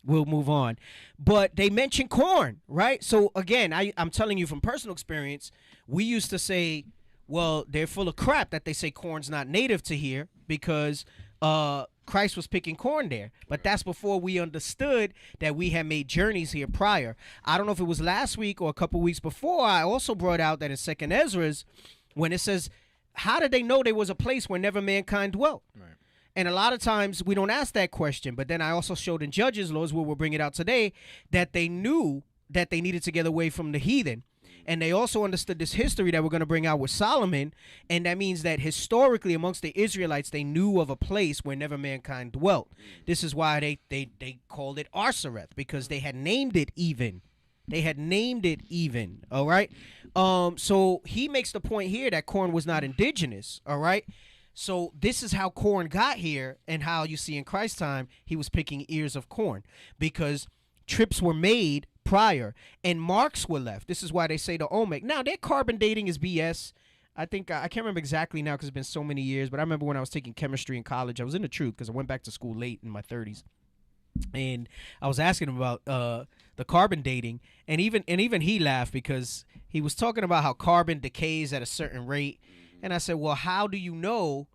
move on. But they mention corn, right? So again, I'm telling you from personal experience, we used to say, well, they're full of crap that they say corn's not native to here because Christ was picking corn there. But that's before we understood that we had made journeys here prior. I don't know if it was last week or a couple weeks before, I also brought out that in 2nd Ezra's, when it says, how did they know there was a place where never mankind dwelt? Right. And a lot of times we don't ask that question. But then I also showed in Judges laws, where we'll bring it out today, that they knew that they needed to get away from the heathen. And they also understood this history that we're going to bring out with Solomon. And that means that historically amongst the Israelites, they knew of a place where never mankind dwelt. This is why they called it Arsareth, because they had named it even. They had named it even. All right. So he makes the point here that corn was not indigenous. All right. So this is how corn got here, and how you see in Christ's time, he was picking ears of corn, because trips were made prior and marks were left. This is why they say the Olmec. Now, their carbon dating is BS. I think I can't remember exactly now because it's been so many years, but I remember when I was taking chemistry in college, I was in the truth because I went back to school late in my 30s. And I was asking him about the carbon dating, and even he laughed because he was talking about how carbon decays at a certain rate. And I said, well, how do you know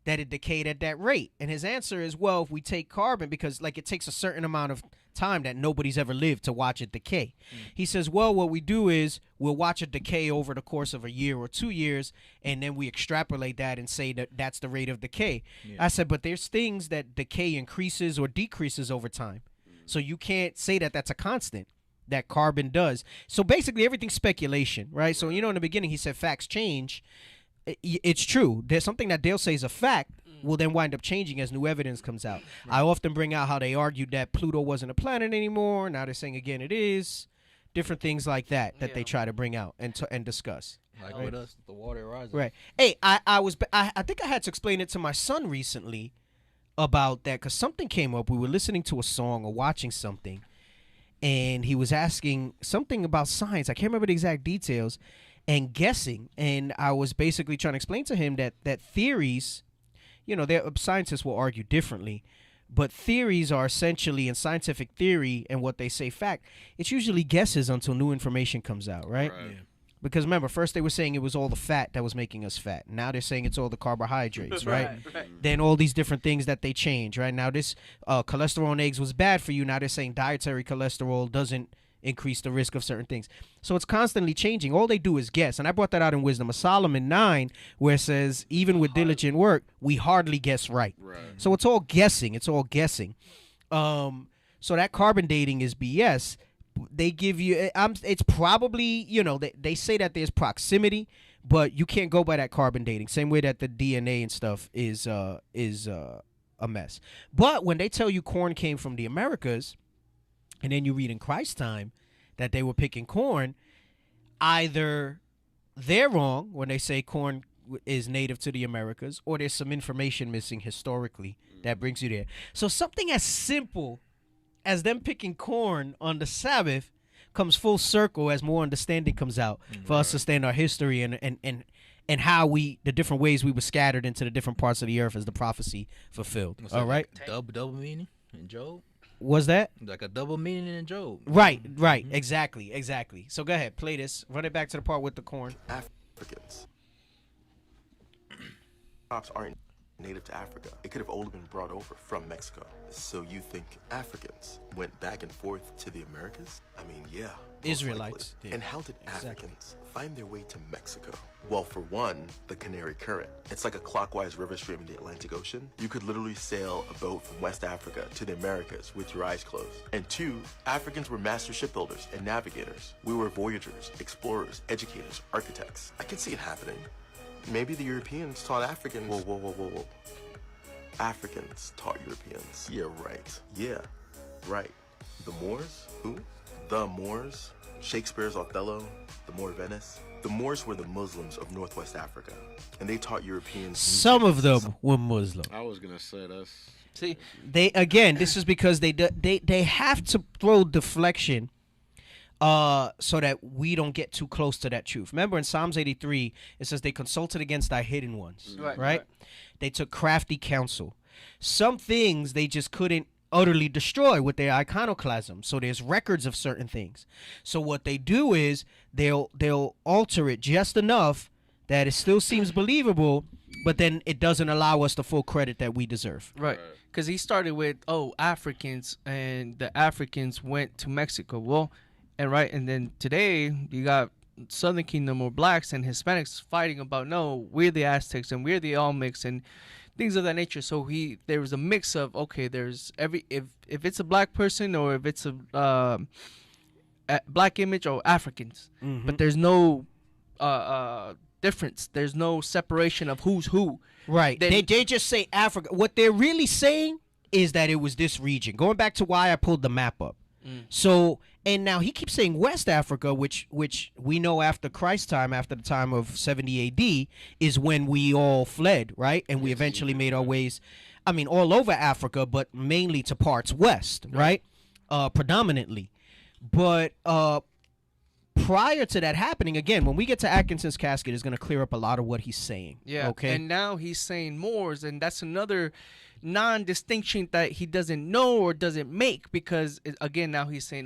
that it decayed at that rate? And his answer is, well, if we take carbon, because like it takes a certain amount of time that nobody's ever lived to watch it decay. He says, well, what we do is we'll watch it decay over the course of a year or 2 years, and then we extrapolate that and say that that's the rate of decay. I said, but there's things that decay increases or decreases over time. So you can't say that that's a constant, that carbon does. So basically everything's speculation, right? So, in the beginning he said facts change. It's true. There's something that they'll say is a fact will then wind up changing as new evidence comes out. I often bring out how they argued that Pluto wasn't a planet anymore. Now they're saying again it is. Different things like that they try to bring out and discuss. Like with us, the water rises. Right. Hey, I think I had to explain it to my son recently about that, because something came up. We were listening to a song or watching something, and he was asking something about science. I can't remember the exact details. And guessing, and I was basically trying to explain to him that theories, scientists will argue differently, but theories are essentially, in scientific theory and what they say fact, it's usually guesses until new information comes out, right? Yeah. Because remember, first they were saying it was all the fat that was making us fat. Now they're saying it's all the carbohydrates, right? Then all these different things that they change, right? Now this cholesterol in eggs was bad for you. Now they're saying dietary cholesterol doesn't increase the risk of certain things. So it's constantly changing. All they do is guess. And I brought that out in Wisdom of Solomon 9, where it says, even with diligent work, we hardly guess right. So it's all guessing. It's all guessing. So that carbon dating is BS. They give you, it's probably, they say that there's proximity, but you can't go by that carbon dating. Same way that the DNA and stuff is a mess. But when they tell you corn came from the Americas, and then you read in Christ's time that they were picking corn, either they're wrong when they say corn is native to the Americas, or there's some information missing historically that brings you there. So something as simple as them picking corn on the Sabbath comes full circle as more understanding comes out for us to understand our history and how the different ways we were scattered into the different parts of the earth as the prophecy fulfilled. All right? Like double meaning in Job? Was that? Like a double meaning in Job. Right. Exactly. So go ahead, play this. Run it back to the part with the corn. Africans. Crops aren't native to Africa. It could have only been brought over from Mexico. So you think Africans went back and forth to the Americas? I mean, yeah. Israelites did. And how did Africans find their way to Mexico? Well, for one, the Canary Current. It's like a clockwise river stream in the Atlantic Ocean. You could literally sail a boat from West Africa to the Americas with your eyes closed. And two, Africans were master shipbuilders and navigators. We were voyagers, explorers, educators, architects. I can see it happening. Maybe the Europeans taught Africans. Whoa. Africans taught Europeans. Yeah, right. Yeah, right. The Moors? Who? The Moors? Shakespeare's Othello? The Moor Venice? The Moors were the Muslims of Northwest Africa, and they taught Europeans. Some of them were Muslim. I was gonna say that's. See, this is because they have to throw deflection. So that we don't get too close to that truth. Remember in Psalms 83, it says they consulted against thy hidden ones, right? They took crafty counsel. Some things they just couldn't utterly destroy with their iconoclasm. So there's records of certain things. So what they do is they'll alter it just enough that it still seems believable, but then it doesn't allow us the full credit that we deserve. Right. Because he started with, Africans, and the Africans went to Mexico. Well, and then today you got Southern Kingdom or blacks and Hispanics fighting about, no, we're the Aztecs and we're the Olmecs and things of that nature. So there was a mix of, there's if it's a black person or if it's a black image or Africans, but there's no difference. There's no separation of who's who. Right. They just say Africa. What they're really saying is that it was this region. Going back to why I pulled the map up. So, and now he keeps saying West Africa, which we know after Christ's time, after the time of 70 AD, is when we all fled, right? And we eventually made our ways, all over Africa, but mainly to parts west, right? Predominantly. But prior to that happening, again, when we get to Atkinson's casket, it's going to clear up a lot of what he's saying. Yeah, okay? And now he's saying Moors, and that's another non-distinction that he doesn't know or doesn't make, because again now he's saying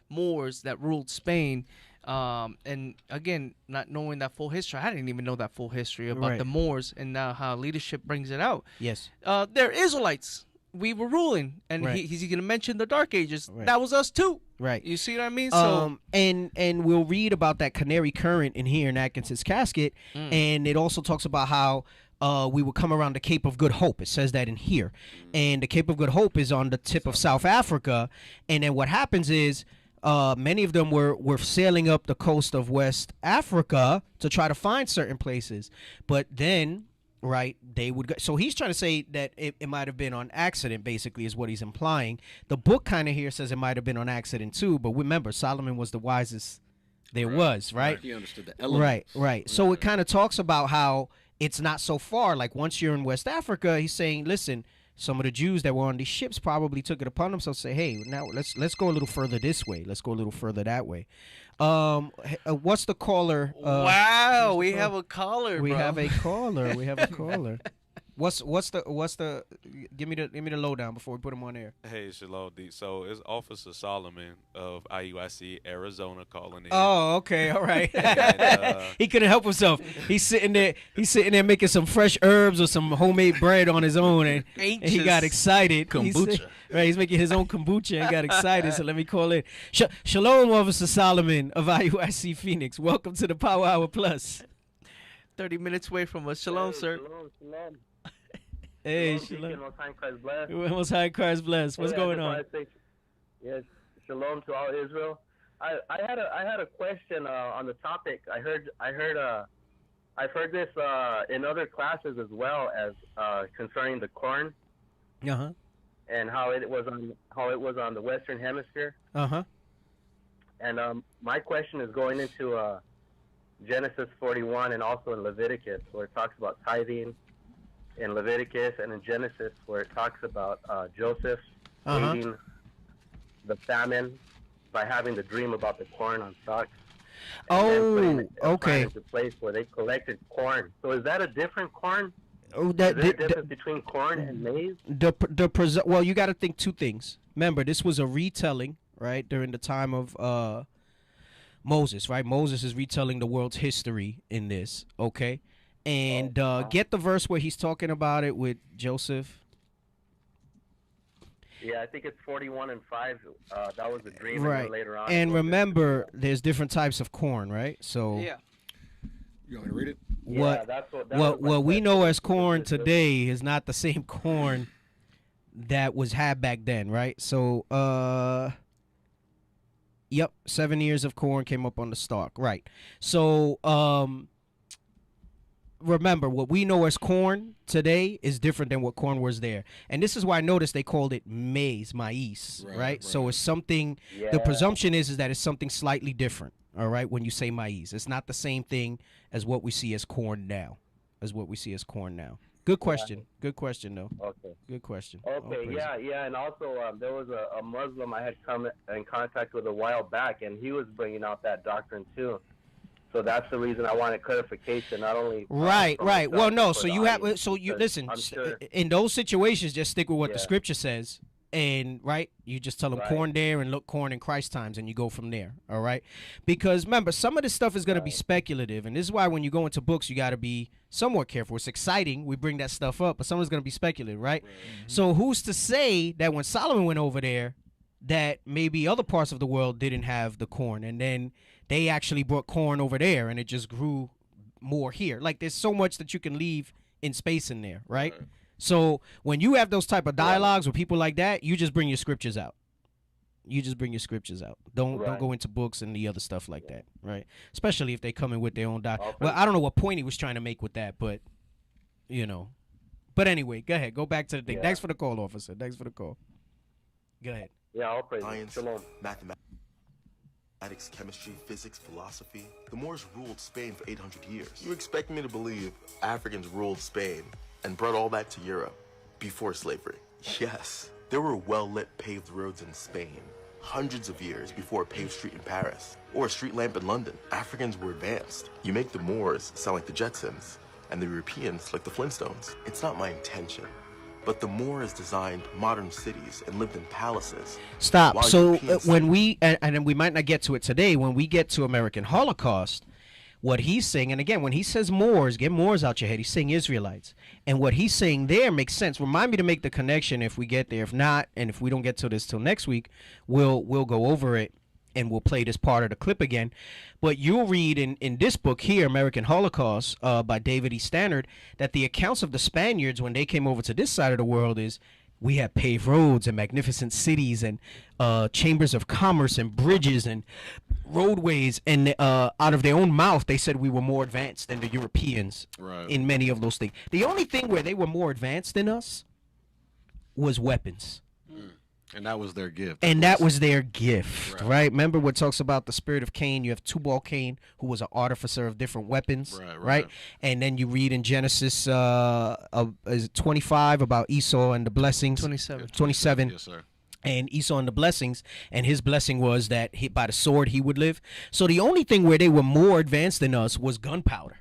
Moors that ruled Spain, and again not knowing that full history. I didn't even know that full history about the Moors, and now how leadership brings it out. Yes, they're Israelites. We were ruling, and he's going to mention the Dark Ages. That was us too. Right. You see what I mean? So and we'll read about that Canary Current in here in Atkinson's casket, and it also talks about how we would come around the Cape of Good Hope. It says that in here. And the Cape of Good Hope is on the tip of South Africa. And then what happens is many of them were sailing up the coast of West Africa to try to find certain places. But then, they would go. So he's trying to say that it might have been on accident, basically, is what he's implying. The book kind of here says it might have been on accident, too. But remember, Solomon was the wisest there was, right? He understood the elements. Right. So it kind of talks about how it's not so far. Like once you're in West Africa, he's saying, listen, some of the Jews that were on these ships probably took it upon themselves to say, hey, now let's go a little further this way. Let's go a little further that way. What's the caller? Wow, we have a caller. We have a caller. What's the give me the lowdown before we put him on air. Hey, Shalom D. So it's Officer Solomon of IUIC Arizona calling in. Oh, okay, all right. And, he couldn't help himself. He's sitting there making some fresh herbs or some homemade bread on his own, and he got excited. Kombucha. He's making his own kombucha and got excited. So let me call in. Shalom, Officer Solomon of IUIC Phoenix. Welcome to the Power Hour Plus. 30 minutes away from us. Shalom, sir. Shalom. Hey, Shalom. Most High Christ bless. Most High Christ bless. What's going on? Yes, Shalom to all Israel. I had a question on the topic. I've heard this in other classes as well as concerning the corn. Uh-huh. And how it was on the Western Hemisphere. Uh-huh. And my question is going into Genesis 41 and also in Leviticus, where it talks about tithing in Leviticus, and in Genesis, where it talks about Joseph aiding the famine by having the dream about the corn on stalks. Okay. Into place where they collected corn. So is that a different corn? Oh, Is there a difference between corn and maize? Well, you got to think two things. Remember, this was a retelling, right, during the time of Moses, right? Moses is retelling the world's history in this, okay? And get the verse where he's talking about it with Joseph. Yeah, I think it's 41 and 5. That was the dream, Right. and then later on. And remember, there's different types of corn, right? So Yeah. You want me to read it? what Yeah, that's what what we know as corn today is not the same corn that was had back then, right? So yep, 7 years of corn came up on the stalk, right? So remember, what we know as corn today is different than what corn was there. And this is why I noticed they called it maize, right? So it's something, the presumption is that it's something slightly different, all right, when you say maize. It's not the same thing as what we see as corn now, Good question. Good question, though. Okay. Good question. Okay, yeah, and also there was a Muslim I had come in contact with a while back, and he was bringing out that doctrine too. So that's the reason I wanted clarification, not only Right. Well, no. So you have. audience, So you because listen. I'm sure. In those situations, just stick with what the scripture says, and right, you just tell them corn there and look corn in Christ times, and you go from there. All right, because remember, some of this stuff is going to be speculative, and this is why when you go into books, you got to be somewhat careful. It's exciting, we bring that stuff up, but some is going to be speculative, right? So who's to say that when Solomon went over there, that maybe other parts of the world didn't have the corn, and then they actually brought corn over there and it just grew more here. Like there's so much that you can leave in space in there, right? So when you have those type of dialogues with people like that, you just bring your scriptures out. Don't go into books and the other stuff like that, right? Especially if they come in with their own Well, I don't know what point he was trying to make with that, but you know. But anyway, go ahead. Go back to the thing. Thanks for the call, officer. Thanks for the call. Go ahead. Yeah, I'll praise Science, Shalom. Mathematics, chemistry, physics, philosophy. The Moors ruled Spain for 800 years. You expect me to believe Africans ruled Spain and brought all that to Europe before slavery? Yes. There were well-lit paved roads in Spain hundreds of years before a paved street in Paris or a street lamp in London. Africans were advanced. You make the Moors sound like the Jetsons and the Europeans like the Flintstones. It's not my intention. But the Moors designed modern cities and lived in palaces. Stop. So when we, and we might not get to it today, when we get to American Holocaust, what he's saying, and again, when he says Moors, get Moors out your head, he's saying Israelites. And what he's saying there makes sense. Remind me to make the connection if we get there. If not, and if we don't get to this till next week, we'll go over it and we'll play this part of the clip again. But you'll read in this book here, American Holocaust, by David E. Stannard, that the accounts of the Spaniards when they came over to this side of the world is we had paved roads and magnificent cities and chambers of commerce and bridges and roadways. And out of their own mouth, they said we were more advanced than the Europeans in many of those things. The only thing where they were more advanced than us was weapons. And that was their gift. Right? Remember what talks about the spirit of Cain? You have Tubal Cain, who was an artificer of different weapons, right? And then you read in Genesis is it 25 about Esau and the blessings. 27. Yes, sir. And Esau and the blessings, and his blessing was that by the sword he would live. So the only thing where they were more advanced than us was gunpowder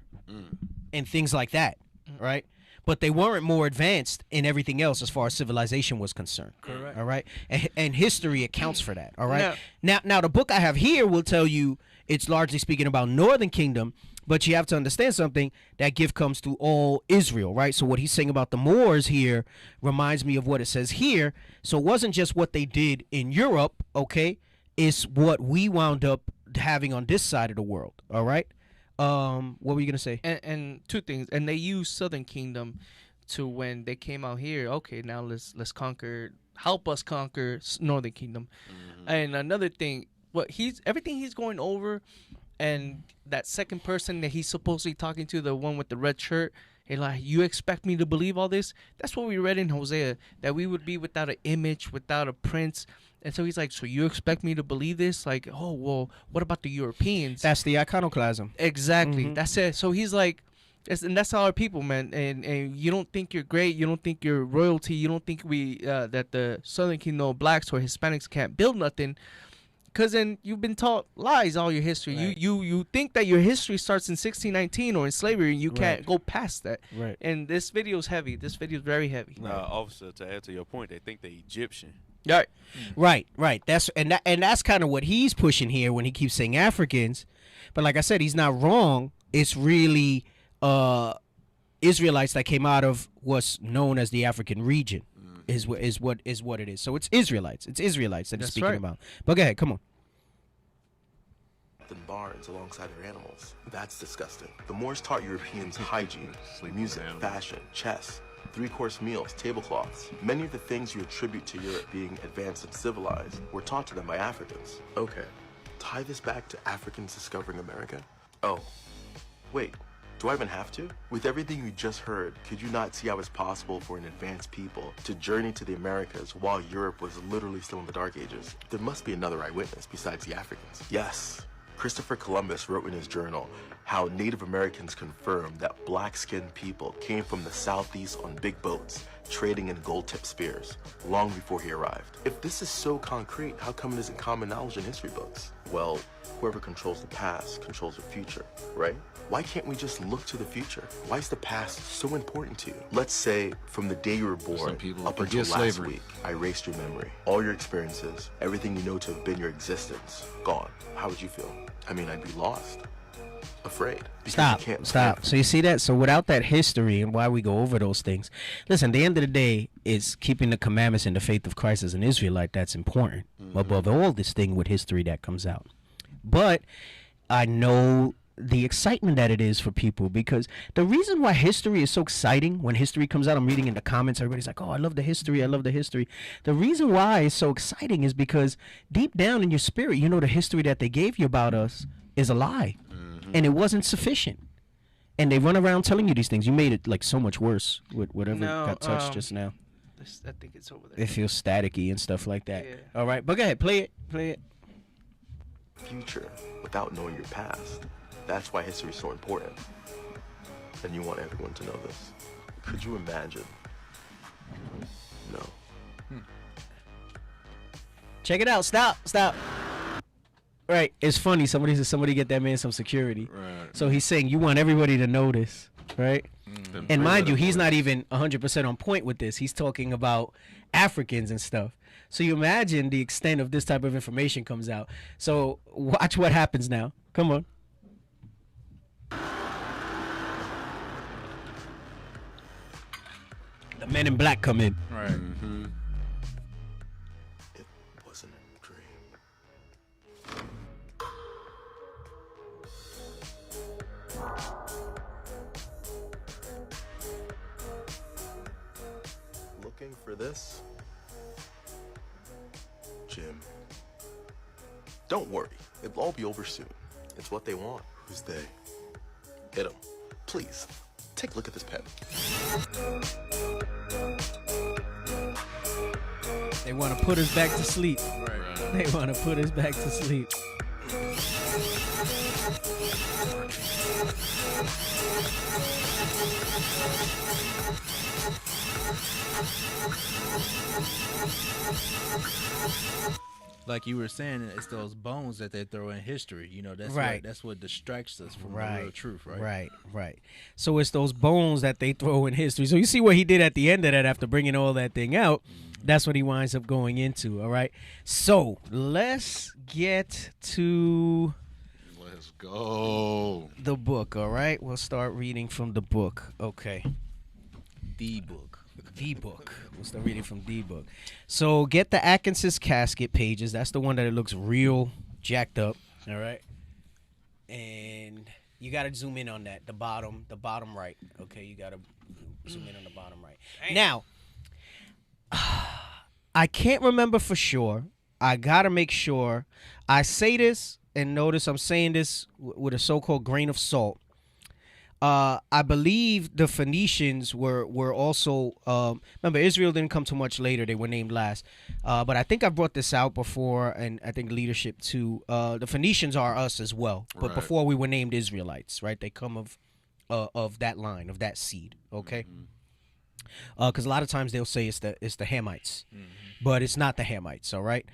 and things like that, right? But they weren't more advanced in everything else as far as civilization was concerned. Correct. All right. And history accounts for that. All right. Now, the book I have here will tell you it's largely speaking about Northern Kingdom, but you have to understand something. That gift comes to all Israel, right? So what he's saying about the Moors here reminds me of what it says here. So it wasn't just what they did in Europe, okay? It's what we wound up having on this side of the world. All right. What were you gonna say? And two things. And they used Southern Kingdom to when they came out here. Okay, now let's conquer. Help us conquer Northern Kingdom. And another thing, everything he's going over, and that second person that he's supposedly talking to, the one with the red shirt. Hey, like, you expect me to believe all this? That's what we read in Hosea, that we would be without an image, without a prince, And so he's like, so you expect me to believe this? Like, oh, well, what about the Europeans? That's the iconoclasm. Exactly. That's it. So he's like, and that's all our people, man. And you don't think you're great. You don't think you're royalty. You don't think that the Southern Kingdom blacks or Hispanics can't build nothing. Because then you've been taught lies all your history. Right. You think that your history starts in 1619 or in slavery, and you can't go past that. Right. And this video is heavy. This video is very heavy. Officer, to add to your point, they think they're Egyptian. Right. That's kind of what he's pushing here when he keeps saying Africans. But like I said, he's not wrong. It's really Israelites that came out of what's known as the African region. Is what it is. So it's Israelites. It's Israelites that he's speaking about. But go ahead, come on. In barns alongside their animals. That's disgusting. The Moors taught Europeans hygiene, music, fashion, chess, three-course meals, tablecloths. Many of the things you attribute to Europe being advanced and civilized were taught to them by Africans. Okay, tie this back to Africans discovering America? Oh, wait. Do I even have to? With everything you just heard, could you not see how it's possible for an advanced people to journey to the Americas while Europe was literally still in the Dark Ages? There must be another eyewitness besides the Africans. Yes, Christopher Columbus wrote in his journal how Native Americans confirmed that black-skinned people came from the southeast on big boats, trading in gold-tipped spears, long before he arrived. If this is so concrete, how come it isn't common knowledge in history books? Well, whoever controls the past controls the future, right? Why can't we just look to the future? Why is the past so important to you? Let's say from the day you were born up until last week, I erased your memory. All your experiences, everything you know to have been your existence, gone. How would you feel? I mean, I'd be lost. Afraid. Stop. So you see that? So without that history and why we go over those things, listen, at the end of the day, it's keeping the commandments and the faith of Christ as an Israelite that's important. Above all this thing with history that comes out. But I know the excitement that it is for people, because the reason why history is so exciting when history comes out, I'm reading in the comments, everybody's like, oh, I love the history. The reason why it's so exciting is because deep down in your spirit, you know the history that they gave you about us is a lie. And it wasn't sufficient. And they run around telling you these things. You made it like so much worse with whatever got touched just now. I think it's over there. It feels staticky and stuff like that. All right, but go ahead, play it. Future without knowing your past. That's why history is so important. And you want everyone to know this. Could you imagine? No. Check it out. Stop. Right, it's funny. Somebody get that man some security. Right. So he's saying you want everybody to notice, right? And mind you, he's not even 100% on point with this. He's talking about Africans and stuff. So you imagine the extent of this type of information comes out. So watch what happens now. Come on. The men in black come in. Right. It wasn't a dream. Looking for this? Jim. Don't worry, it'll all be over soon. It's what they want. Who's they? Hit them. Please, take a look at this pen. They want to put us back to sleep. Right. They want to put us back to sleep. Like you were saying, it's those bones that they throw in history. You know, that's right. That's what distracts us from the real truth, right? Right. So it's those bones that they throw in history. So you see what he did at the end of that after bringing all that thing out. That's what he winds up going into, all right? So let's get to... Let's go. The book, all right? We'll start reading from the book. Okay. The book. The book. We'll start reading from the book. So get the Atkinson's casket pages. That's the one that it looks real jacked up, all right? And you got to zoom in on that, the bottom right. Okay, you got to zoom in on the bottom right. Now, I can't remember for sure. I got to make sure. I say this, and notice I'm saying this with a so-called grain of salt. I believe the Phoenicians were also remember Israel didn't come too much later. They were named last. But I think I brought this out before, and I think leadership too. The Phoenicians are us as well, but before we were named Israelites, right? They come of that line, of that seed. Okay. Because a lot of times they'll say it's the Hamites, but it's not the Hamites. All right.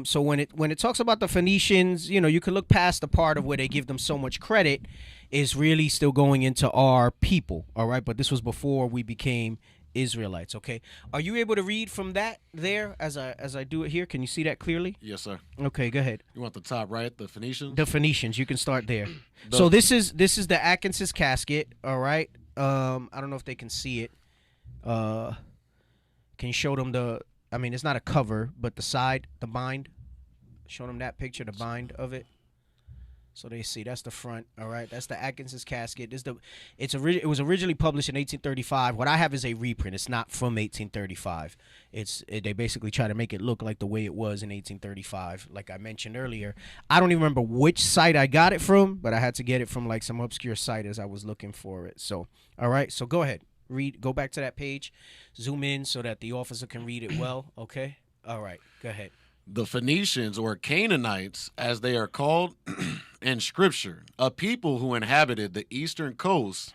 So when it talks about the Phoenicians, you can look past the part of where they give them so much credit. Is really still going into our people. All right. But this was before we became Israelites. Okay. Are you able to read from that there as I do it here? Can you see that clearly? Yes, sir. Okay. Go ahead. You want the top right, the Phoenicians? The Phoenicians. You can start there. So this is the Atkinson's casket. All right. I don't know if they can see it. Can you show them it's not a cover, but the side, the bind. Show them that picture, the bind of it. So they see that's the front. All right, that's the Atkinson's casket. It was originally published in 1835. What I have is a reprint. It's not from 1835. They basically try to make it look like the way it was in 1835. Like I mentioned earlier, I don't even remember which site I got it from, but I had to get it from like some obscure site as I was looking for it. So all right, so go ahead. Go back to that page, zoom in so that the officer can read it well. Okay. All right. Go ahead. The Phoenicians, or Canaanites, as they are called in Scripture, a people who inhabited the eastern coast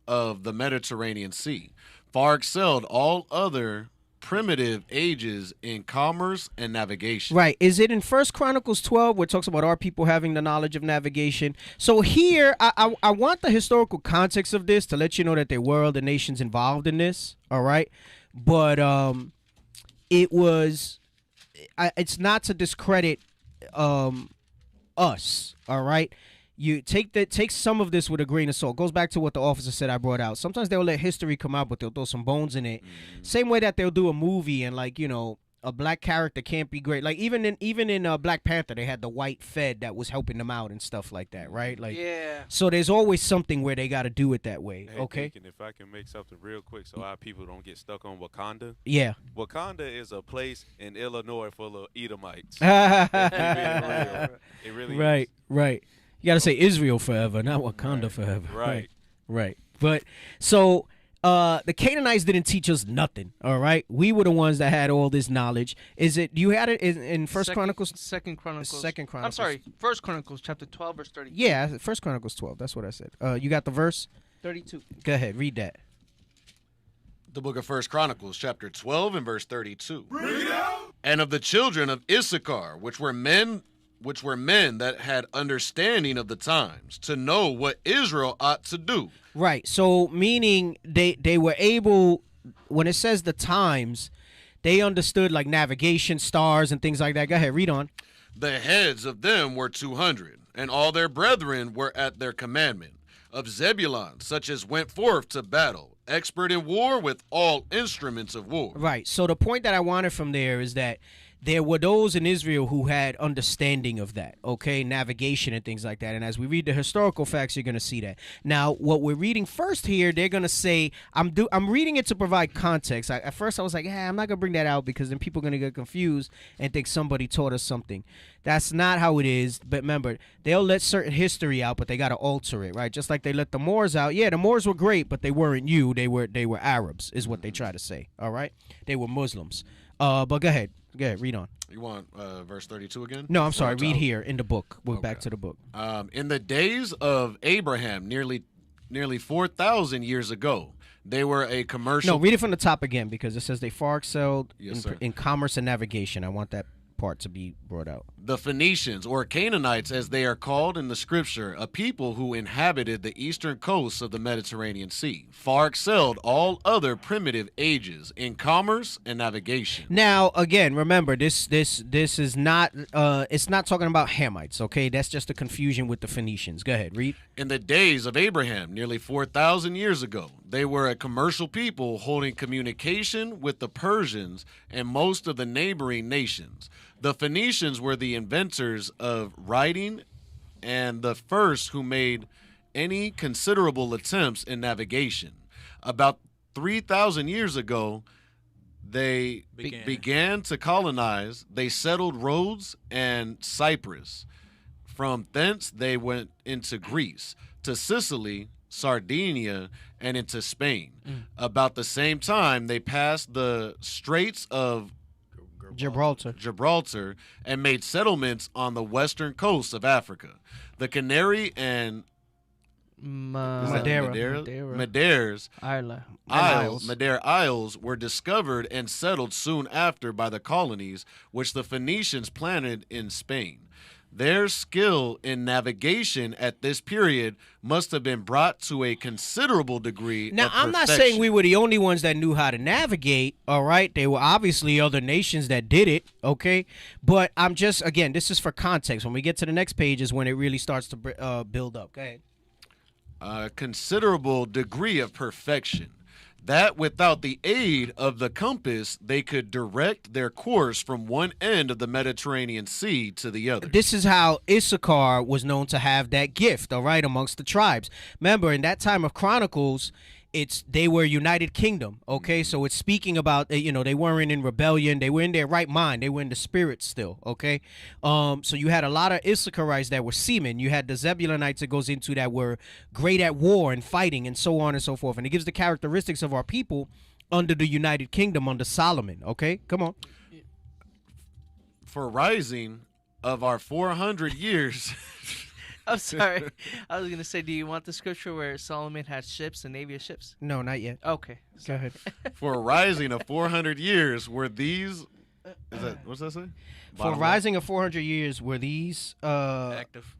of the Mediterranean Sea, far excelled all other primitive ages in commerce and navigation. Right. Is it in 1 Chronicles 12 where it talks about our people having the knowledge of navigation? So here, I want the historical context of this to let you know that there were other nations involved in this. All right. But it was... it's not to discredit us, all right? You take some of this with a grain of salt. Goes back to what the officer said I brought out. Sometimes they'll let history come out, but they'll throw some bones in it. Same way that they'll do a movie and a black character can't be great. Like even in Black Panther, they had the white Fed that was helping them out and stuff like that, right? Like yeah. So there's always something where they got to do it that way. Hey, okay. Deacon, if I can make something real quick, so our people don't get stuck on Wakanda. Yeah. Wakanda is a place in Illinois full of Edomites. It really right, is. Right. You got to say Israel forever, not Wakanda forever. Right. But so the Canaanites didn't teach us nothing. All right, we were the ones that had all this knowledge. Is it you had it in First Chronicles? Second Chronicles. Second Chronicles. I'm sorry, First Chronicles, chapter 12, verse 32. Yeah, First Chronicles 12. That's what I said. You got the verse? 32. Go ahead, read that. The book of 1 Chronicles, chapter 12 and verse 32. Read out. And of the children of Issachar, which were men that had understanding of the times, to know what Israel ought to do. Right. So meaning they were able, when it says the times, they understood like navigation, stars, and things like that. Go ahead, read on. The heads of them were 200, and all their brethren were at their commandment. Of Zebulun, such as went forth to battle, expert in war with all instruments of war. Right. So the point that I wanted from there is that there were those in Israel who had understanding of that, okay, navigation and things like that. And as we read the historical facts, you're going to see that. Now, what we're reading first here, they're going to say, I'm reading it to provide context. At first, I was like, I'm not going to bring that out because then people are going to get confused and think somebody taught us something. That's not how it is. But remember, they'll let certain history out, but they got to alter it, right? Just like they let the Moors out. Yeah, the Moors were great, but they weren't you. They were Arabs, is what they try to say, all right? They were Muslims. But go ahead. Go ahead, read on. You want verse 32 again? No, I'm sorry. Read here in the book. We're back to the book. In the days of Abraham, nearly 4,000 years ago, they were a commercial... No, read it from the top again because it says they far excelled Yes, in commerce and navigation. I want that part to be brought out. The Phoenicians, or Canaanites as they are called in the scripture, a people who inhabited the eastern coasts of the Mediterranean Sea, far excelled all other primitive ages in commerce and navigation. Now, again, remember, this is not, it's not talking about Hamites, okay? That's just a confusion with the Phoenicians. Go ahead, read. In the days of Abraham, nearly 4,000 years ago, they were a commercial people holding communication with the Persians and most of the neighboring nations. The Phoenicians were the inventors of writing and the first who made any considerable attempts in navigation. About 3,000 years ago, they began to colonize. They settled Rhodes and Cyprus. From thence, they went into Greece, to Sicily, Sardinia, and into Spain. About the same time, they passed the Straits of Gibraltar and made settlements on the western coast of Africa. The Canary and Madeiras Madeira Isles were discovered and settled soon after by the colonies, which the Phoenicians planted in Spain. Their skill in navigation at this period must have been brought to a considerable degree Now, of I'm not perfection. saying we were the only ones that knew how to navigate, all right? There were obviously other nations that did it, okay? But I'm just, again, this is for context. When we get to the next page is when it really starts to build up. Go ahead. A considerable degree of perfection, that without the aid of the compass, they could direct their course from one end of the Mediterranean Sea to the other. This is how Issachar was known to have that gift, all right, amongst the tribes. Remember, in that time of Chronicles, they were a united kingdom, okay? So it's speaking about, they weren't in rebellion. They were in their right mind. They were in the spirit still, okay? So you had a lot of Issacharites that were seamen. You had the Zebulonites that goes into that were great at war and fighting and so on and so forth. And it gives the characteristics of our people under the united kingdom under Solomon, okay? Come on. For rising of our 400 years... I'm sorry. I was going to say, do you want the scripture where Solomon had ships, a navy of ships? No, not yet. Okay. Go ahead. For a rising of 400 years were these... what's that say? For a rising of 400 years were these... Active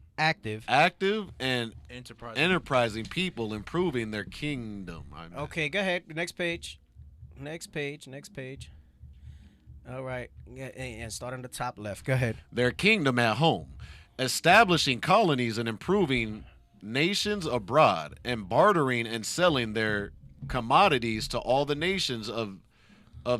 and enterprising people improving their kingdom. Okay, go ahead. Next page. Next page. All right. And start on the top left. Go ahead. Their kingdom at home. Establishing colonies and improving nations abroad, and bartering and selling their commodities to all the nations of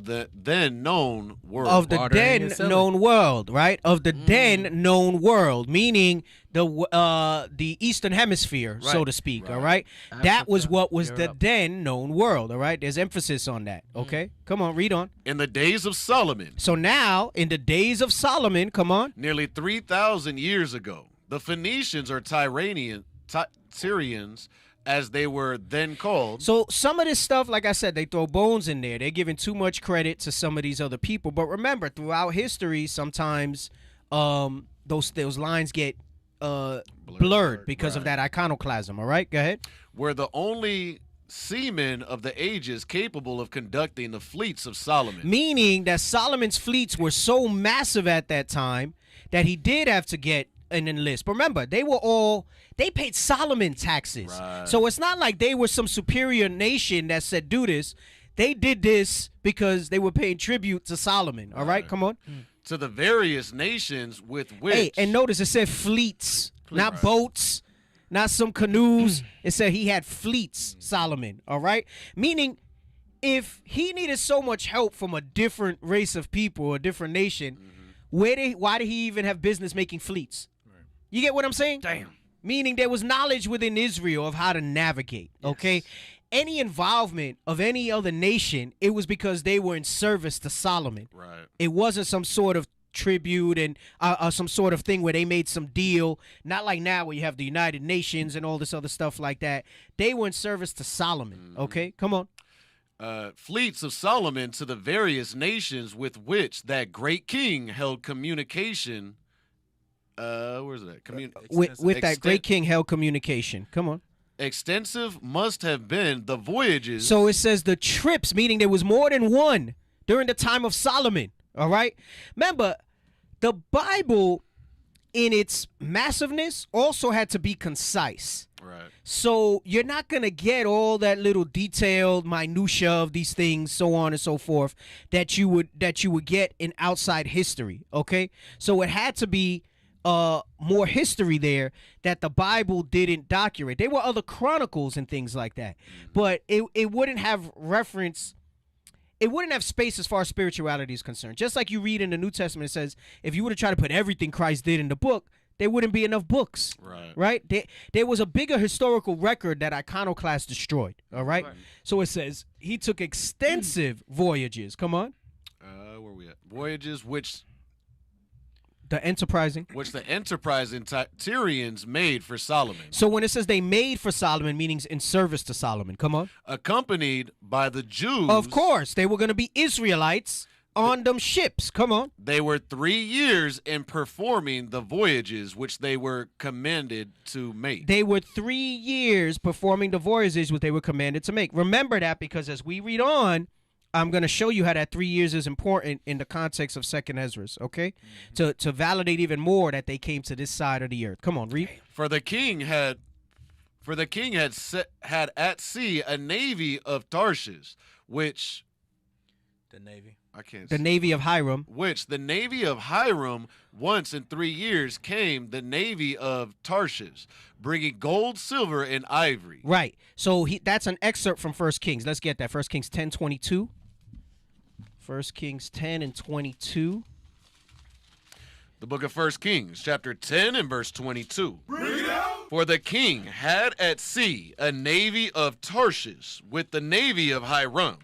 the then known world. Of the then known world, right? Of the then known world, meaning the Eastern Hemisphere, so to speak, all right? That was what was the then known world, all right? There's emphasis on that, okay? Come on, read on. In the days of Solomon. So now, in the days of Solomon, come on. Nearly 3,000 years ago, the Phoenicians or Tyrians, as they were then called. So some of this stuff, like I said, they throw bones in there. They're giving too much credit to some of these other people. But remember, throughout history, sometimes those lines get blurred because of that iconoclasm. All right, go ahead. Were the only seamen of the ages capable of conducting the fleets of Solomon. Meaning that Solomon's fleets were so massive at that time that he did have to get an enlist. But remember, they paid Solomon taxes. Right. So it's not like they were some superior nation that said do this. They did this because they were paying tribute to Solomon. All right, come on. To the various nations with which. Hey, and notice it said fleets, not boats, not some canoes. It said he had fleets, Solomon. All right, meaning if he needed so much help from a different race of people, a different nation, why did he even have business making fleets? You get what I'm saying? Damn. Meaning there was knowledge within Israel of how to navigate, okay? Any involvement of any other nation, it was because they were in service to Solomon. Right. It wasn't some sort of tribute and some sort of thing where they made some deal. Not like now where you have the United Nations and all this other stuff like that. They were in service to Solomon, okay? Come on. Fleets of Solomon to the various nations with which that great king held communication. Where's that? With that great king held communication. Come on. Extensive must have been the voyages. So it says the trips, meaning there was more than one during the time of Solomon. All right. Remember, the Bible in its massiveness also had to be concise. Right. So you're not going to get all that little detailed minutia of these things, so on and so forth, that you would get in outside history. Okay. So it had to be more history there that the Bible didn't document. There were other chronicles and things like that, but it wouldn't have reference. It wouldn't have space as far as spirituality is concerned. Just like you read in the New Testament, it says if you were to try to put everything Christ did in the book, there wouldn't be enough books. Right? There was a bigger historical record that iconoclasts destroyed. All right? So it says he took extensive voyages. Come on. Where we at? Voyages which The enterprising. Which the enterprising Tyrians made for Solomon. So when it says they made for Solomon, meaning in service to Solomon. Come on. Accompanied by the Jews. Of course. They were going to be Israelites on them ships. Come on. They were 3 years in performing the voyages which they were commanded to make. They were 3 years performing the voyages which they were commanded to make. Remember that, because as we read on, I'm going to show you how that 3 years is important in the context of 2nd Ezra, okay? To validate even more that they came to this side of the earth. Come on, read. For the king had at sea a navy of Tarshish, which the navy. I can't. The navy of Hiram. Which the navy of Hiram once in 3 years came the navy of Tarshish, bringing gold, silver, and ivory. Right. So that's an excerpt from 1 Kings. Let's get that. 1 Kings 10:22. 1 Kings 10 and 22. The book of 1 Kings, chapter 10 and verse 22. For the king had at sea a navy of Tarshish with the navy of Hiram.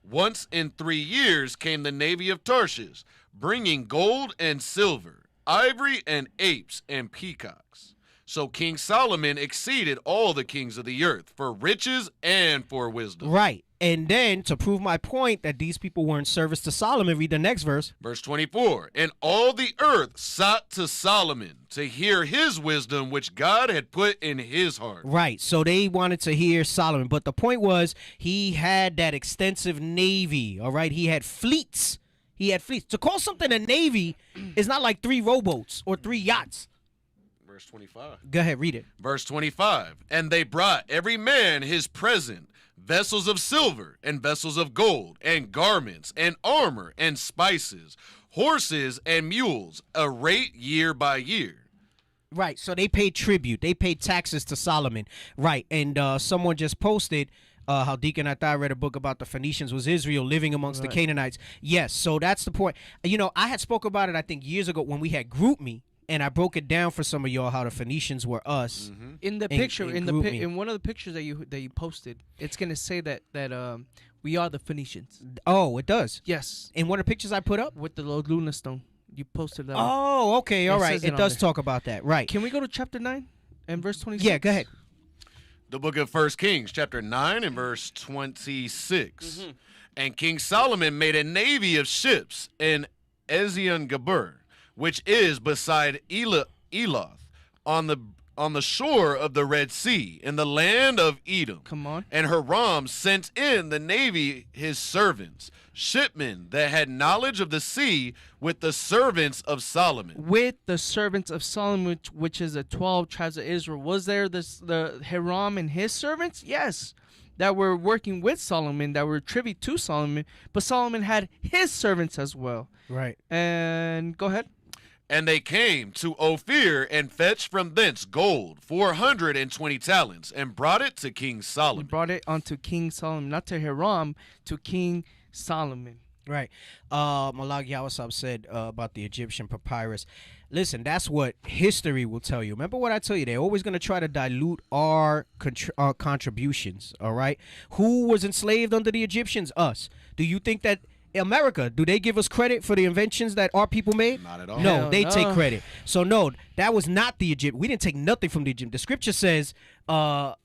Once in 3 years came the navy of Tarshish, bringing gold and silver, ivory and apes and peacocks. So King Solomon exceeded all the kings of the earth for riches and for wisdom. Right. And then to prove my point that these people were in service to Solomon, read the next verse. Verse 24. And all the earth sought to Solomon to hear his wisdom, which God had put in his heart. Right. So they wanted to hear Solomon. But the point was he had that extensive navy. All right. He had fleets. To call something a navy is not like 3 rowboats or 3 yachts. Verse 25. Go ahead, read it. Verse 25. And they brought every man his present, vessels of silver and vessels of gold, and garments and armor and spices, horses and mules, a rate year by year. Right, so they paid tribute. They paid taxes to Solomon. Right, and someone just posted how Deacon I read a book about the Phoenicians was Israel living amongst the Canaanites. Yes, so that's the point. You know, I had spoke about it, I think, years ago when we had GroupMe. And I broke it down for some of y'all how the Phoenicians were us. Mm-hmm. In the picture, in one of the pictures that you posted, it's gonna say that we are the Phoenicians. Oh, it does. Yes. In one of the pictures I put up with the Luna stone, you posted that. Oh, okay, all right. It does talk about that, right? Can we go to chapter 9 and verse 26? Yeah, go ahead. The book of 1 Kings, chapter 9 and verse 26. Mm-hmm. And King Solomon made a navy of ships in Ezion-Geber, which is beside Eloth, on the shore of the Red Sea, in the land of Edom. Come on. And Hiram sent in the navy his servants, shipmen that had knowledge of the sea, with the servants of Solomon. With the servants of Solomon, which is the 12 tribes of Israel. Was there the Hiram and his servants? Yes. That were working with Solomon, that were tribute to Solomon, but Solomon had his servants as well. Right. And go ahead. And they came to Ophir and fetched from thence gold, 420 talents, and brought it to King Solomon. He brought it unto King Solomon, not to Hiram, to King Solomon. Right. Malag Yawasab said about the Egyptian papyrus. Listen, that's what history will tell you. Remember what I tell you? They're always going to try to dilute our contributions, all right? Who was enslaved under the Egyptians? Us. Do you think that America, do they give us credit for the inventions that our people made? Not at all. No, they take credit. So, no, that was not the Egypt. We didn't take nothing from the Egypt. The scripture says, what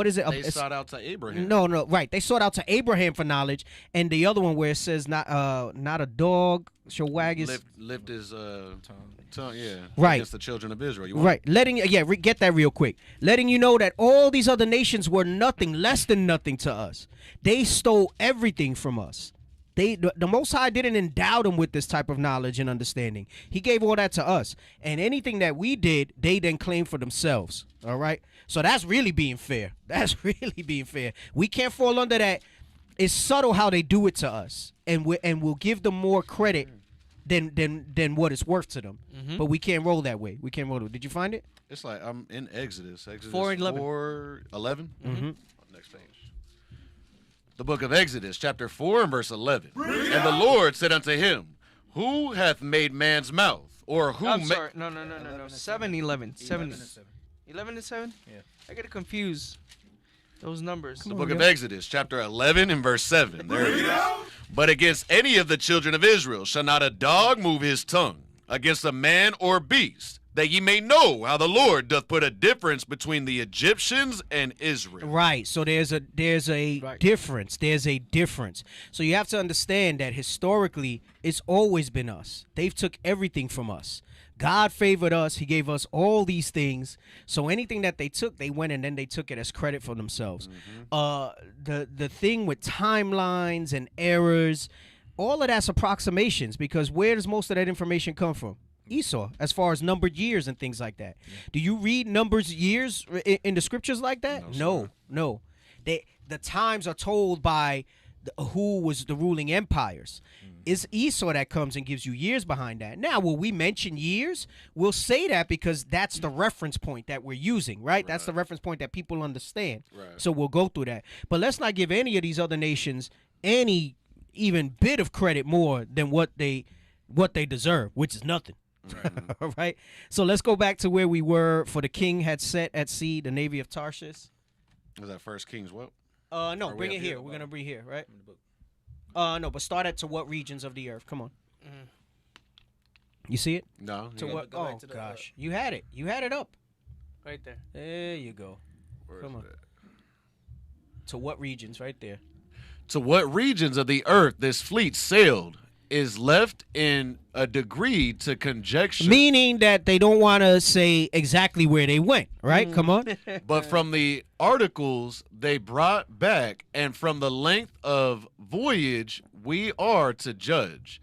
is it? They sought out to Abraham. No, right. They sought out to Abraham for knowledge. And the other one where it says, not a dog shall wag his... Lift his tongue, yeah. Right. Against the children of Israel. Right. Get that real quick. Letting you know that all these other nations were nothing, less than nothing to us. They stole everything from us. The Most High didn't endow them with this type of knowledge and understanding. He gave all that to us. And anything that we did, they then claimed for themselves. All right? So that's really being fair. That's really being fair. We can't fall under that. It's subtle how they do it to us. And we'll give them more credit than what it's worth to them. Mm-hmm. But we can't roll that way. We can't roll it. Did you find it? It's like I'm in Exodus. 4:11. 4:11? Mm-hmm. Next page. The book of Exodus, chapter 4 and verse 11. And the Lord said unto him, who hath made man's mouth? Or who... I'm sorry. No. 7:11. 11 and 7? Yeah. I get confused. Those numbers. The book of Exodus, chapter 11 and verse 7. There it is. But against any of the children of Israel shall not a dog move his tongue, against a man or beast, that ye may know how the Lord doth put a difference between the Egyptians and Israel. Right. So there's a difference. There's a difference. So you have to understand that historically, it's always been us. They've took everything from us. God favored us. He gave us all these things. So anything that they took, they went and then they took it as credit for themselves. The thing with timelines and errors, all of that's approximations, because where does most of that information come from? Esau, as far as numbered years and things like that. Do you read numbers years in the scriptures like that? No. The times are told by who was the ruling empires. It's Esau that comes and gives you years behind that. Now, will we mention years? We'll say that because that's the reference point that we're using, right? That's the reference point that people understand. So we'll go through that. But let's not give any of these other nations any even bit of credit more than what they deserve, which is nothing. All right. So let's go back to where we were. For the king had set at sea the navy of Tarshish. Was that First Kings what? No, bring it here. We're gonna bring here, right? No, but start at to what regions of the earth? Come on. You see it? No. To what? Oh gosh, you had it. You had it up. Right there. There you go. Come on. To what regions? Right there. To what regions of the earth this fleet sailed is left in a degree to conjecture. Meaning that they don't want to say exactly where they went, right? Come on. But from the articles they brought back and from the length of voyage we are to judge.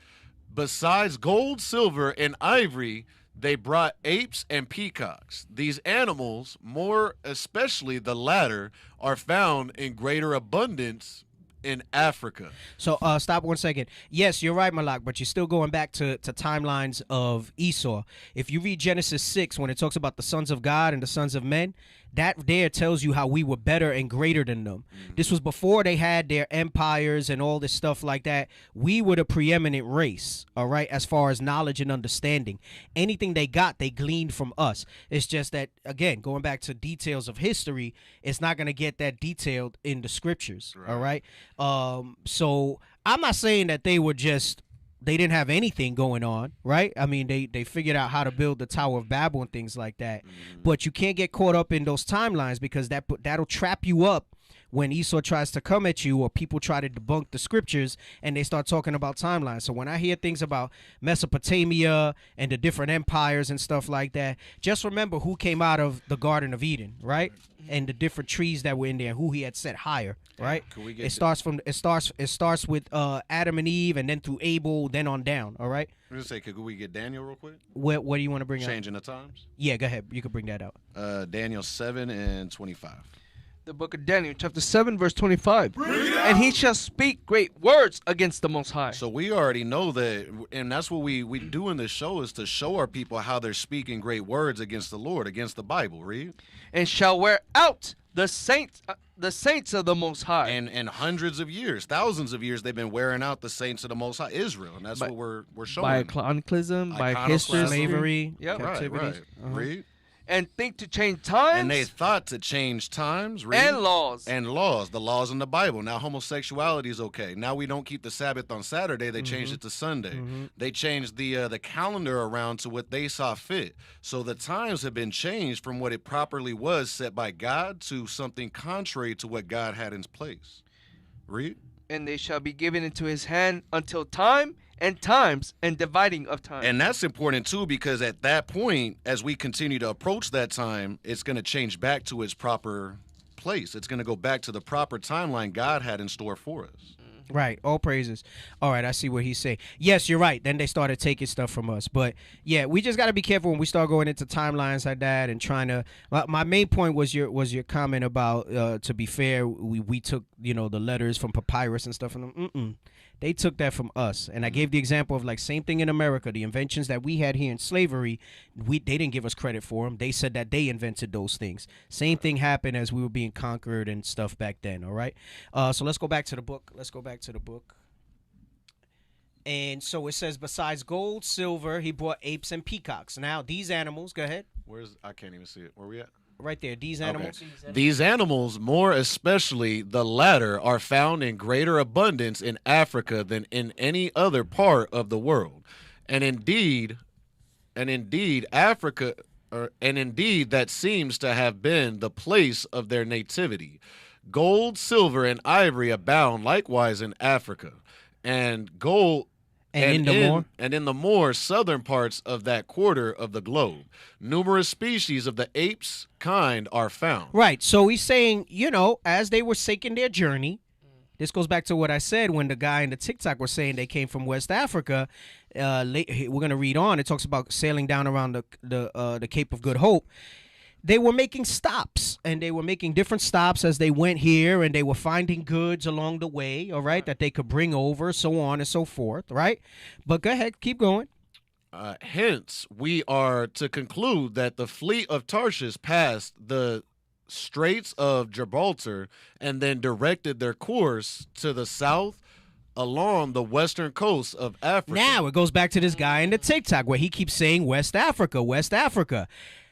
Besides gold, silver, and ivory, they brought apes and peacocks. These animals, more especially the latter, are found in greater abundance in Africa. So stop 1 second. Yes, you're right, Malak, but you're still going back to timelines of Esau. If you read Genesis 6, when it talks about the sons of God and the sons of men, that there tells you how we were better and greater than them. This was before they had their empires and all this stuff like that. We were the preeminent race, all right, as far as knowledge and understanding. Anything they got, they gleaned from us. It's just that, again, going back to details of history, it's not going to get that detailed in the scriptures, all right? So I'm not saying that they didn't have anything going on, right? I mean, they figured out how to build the Tower of Babel and things like that. But you can't get caught up in those timelines because that'll trap you up when Esau tries to come at you or people try to debunk the scriptures and they start talking about timelines. So when I hear things about Mesopotamia and the different empires and stuff like that, just remember who came out of the Garden of Eden, right? And the different trees that were in there, who he had set higher, right? It starts with Adam and Eve, and then through Abel, then on down. All right. I'm gonna say, could we get Daniel real quick? What do you want to bring out? Changing the times. Yeah, go ahead. You can bring that out. Daniel 7:25. The book of Daniel, chapter 7, verse 25. And he shall speak great words against the Most High. So we already know that, and that's what we do in this show, is to show our people how they're speaking great words against the Lord, against the Bible. Read. And shall wear out the saints of the Most High. And hundreds of years, thousands of years, they've been wearing out the saints of the Most High, Israel, and that's what we're showing. By iconoclasm, by history, slavery, captivity. Right. Read. And think to change times. And they thought to change times. Read. And laws. And laws. The laws in the Bible. Now homosexuality is okay. Now we don't keep the Sabbath on Saturday. They changed it to Sunday. They changed the calendar around to what they saw fit. So the times have been changed from what it properly was set by God to something contrary to what God had in place. Read. And they shall be given into his hand until time and times and dividing of time. And that's important too, because at that point, as we continue to approach that time, it's going to change back to its proper place. It's going to go back to the proper timeline God had in store for us. Right. All praises. All right. I see what he's saying. Yes, you're right. Then they started taking stuff from us. But yeah, we just got to be careful when we start going into timelines like that and trying to. My main point was your comment about. To be fair, we took the letters from papyrus and stuff, and they took that from us. And I gave the example of like same thing in America. The inventions that we had here in slavery, they didn't give us credit for them. They said that they invented those things. Same thing happened as we were being conquered and stuff back then. All right. So let's go back to the book. And so it says, besides gold, silver, he brought apes and peacocks. Now these animals, go ahead. I can't even see it. Where we at? Right there, these animals. Okay. These animals, more especially the latter, are found in greater abundance in Africa than in any other part of the world. And indeed, and indeed that seems to have been the place of their nativity. Gold, silver, and ivory abound likewise in Africa, and gold. And in the more southern parts of that quarter of the globe, numerous species of the apes kind are found. Right. So he's saying, as they were taking their journey, this goes back to what I said when the guy in the TikTok was saying they came from West Africa. We're going to read on. It talks about sailing down around the Cape of Good Hope. They were making stops, and they were making different stops as they went here, and they were finding goods along the way, all right, that they could bring over, so on and so forth, right? But go ahead, keep going. Hence, we are to conclude that the fleet of Tarshish passed the Straits of Gibraltar and then directed their course to the south along the western coast of Africa. Now, it goes back to this guy in the TikTok where he keeps saying West Africa, West Africa.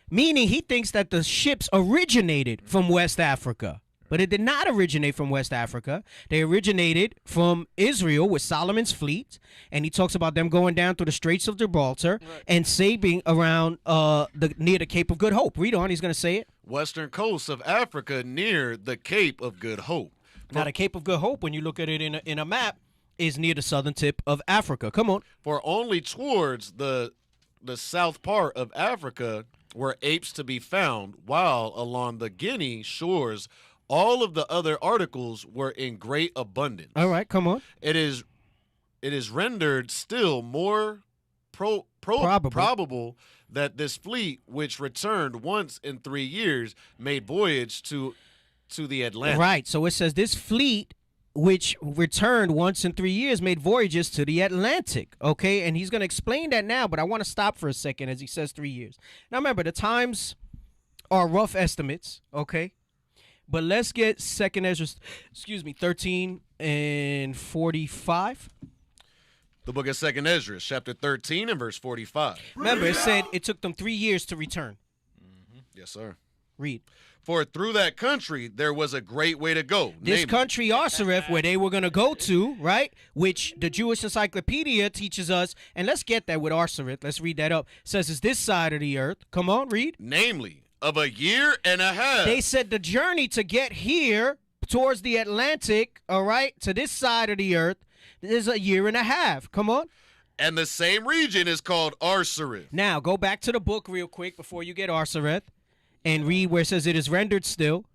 Meaning he thinks that the ships originated from West Africa. But it did not originate from West Africa. They originated from Israel with Solomon's fleet. And he talks about them going down through the Straits of Gibraltar and sailing around near the Cape of Good Hope. Read on. He's going to say it. Western coast of Africa near the Cape of Good Hope. Now, the Cape of Good Hope, when you look at it in a map, is near the southern tip of Africa. Come on. For only towards the south part of Africa were apes to be found, while along the Guinea shores all of the other articles were in great abundance. All right, come on. It is rendered still more probable that this fleet, which returned once in 3 years, made voyage to the Atlantic. Right, so it says this fleet, which returned once in 3 years, made voyages to the Atlantic, okay? And he's going to explain that now, but I want to stop for a second as he says 3 years. Now, remember, the times are rough estimates, okay? But let's get 2nd Ezra, 13 and 45. The book of 2nd Ezra, chapter 13 and verse 45. Remember, it said it took them 3 years to return. Yes, sir. Read. For through that country there was a great way to go. This country, Arsareth, where they were going to go to, right, which the Jewish Encyclopedia teaches us, and let's get that with Arsareth. Let's read that up. It says it's this side of the earth. Come on, read. Namely, of a year and a half. They said the journey to get here towards the Atlantic, all right, to this side of the earth, is a year and a half. Come on. And the same region is called Arsareth. Now, go back to the book real quick before you get Arsareth. And read where it says it is rendered still.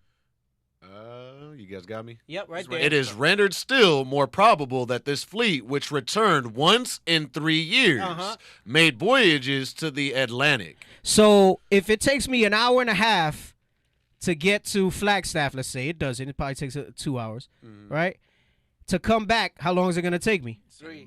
You guys got me? Yep, right there. It is rendered still more probable that this fleet, which returned once in 3 years, made voyages to the Atlantic. So if it takes me an hour and a half to get to Flagstaff, let's say, it doesn't. It probably takes 2 hours, right? To come back, how long is it going to take me? 3.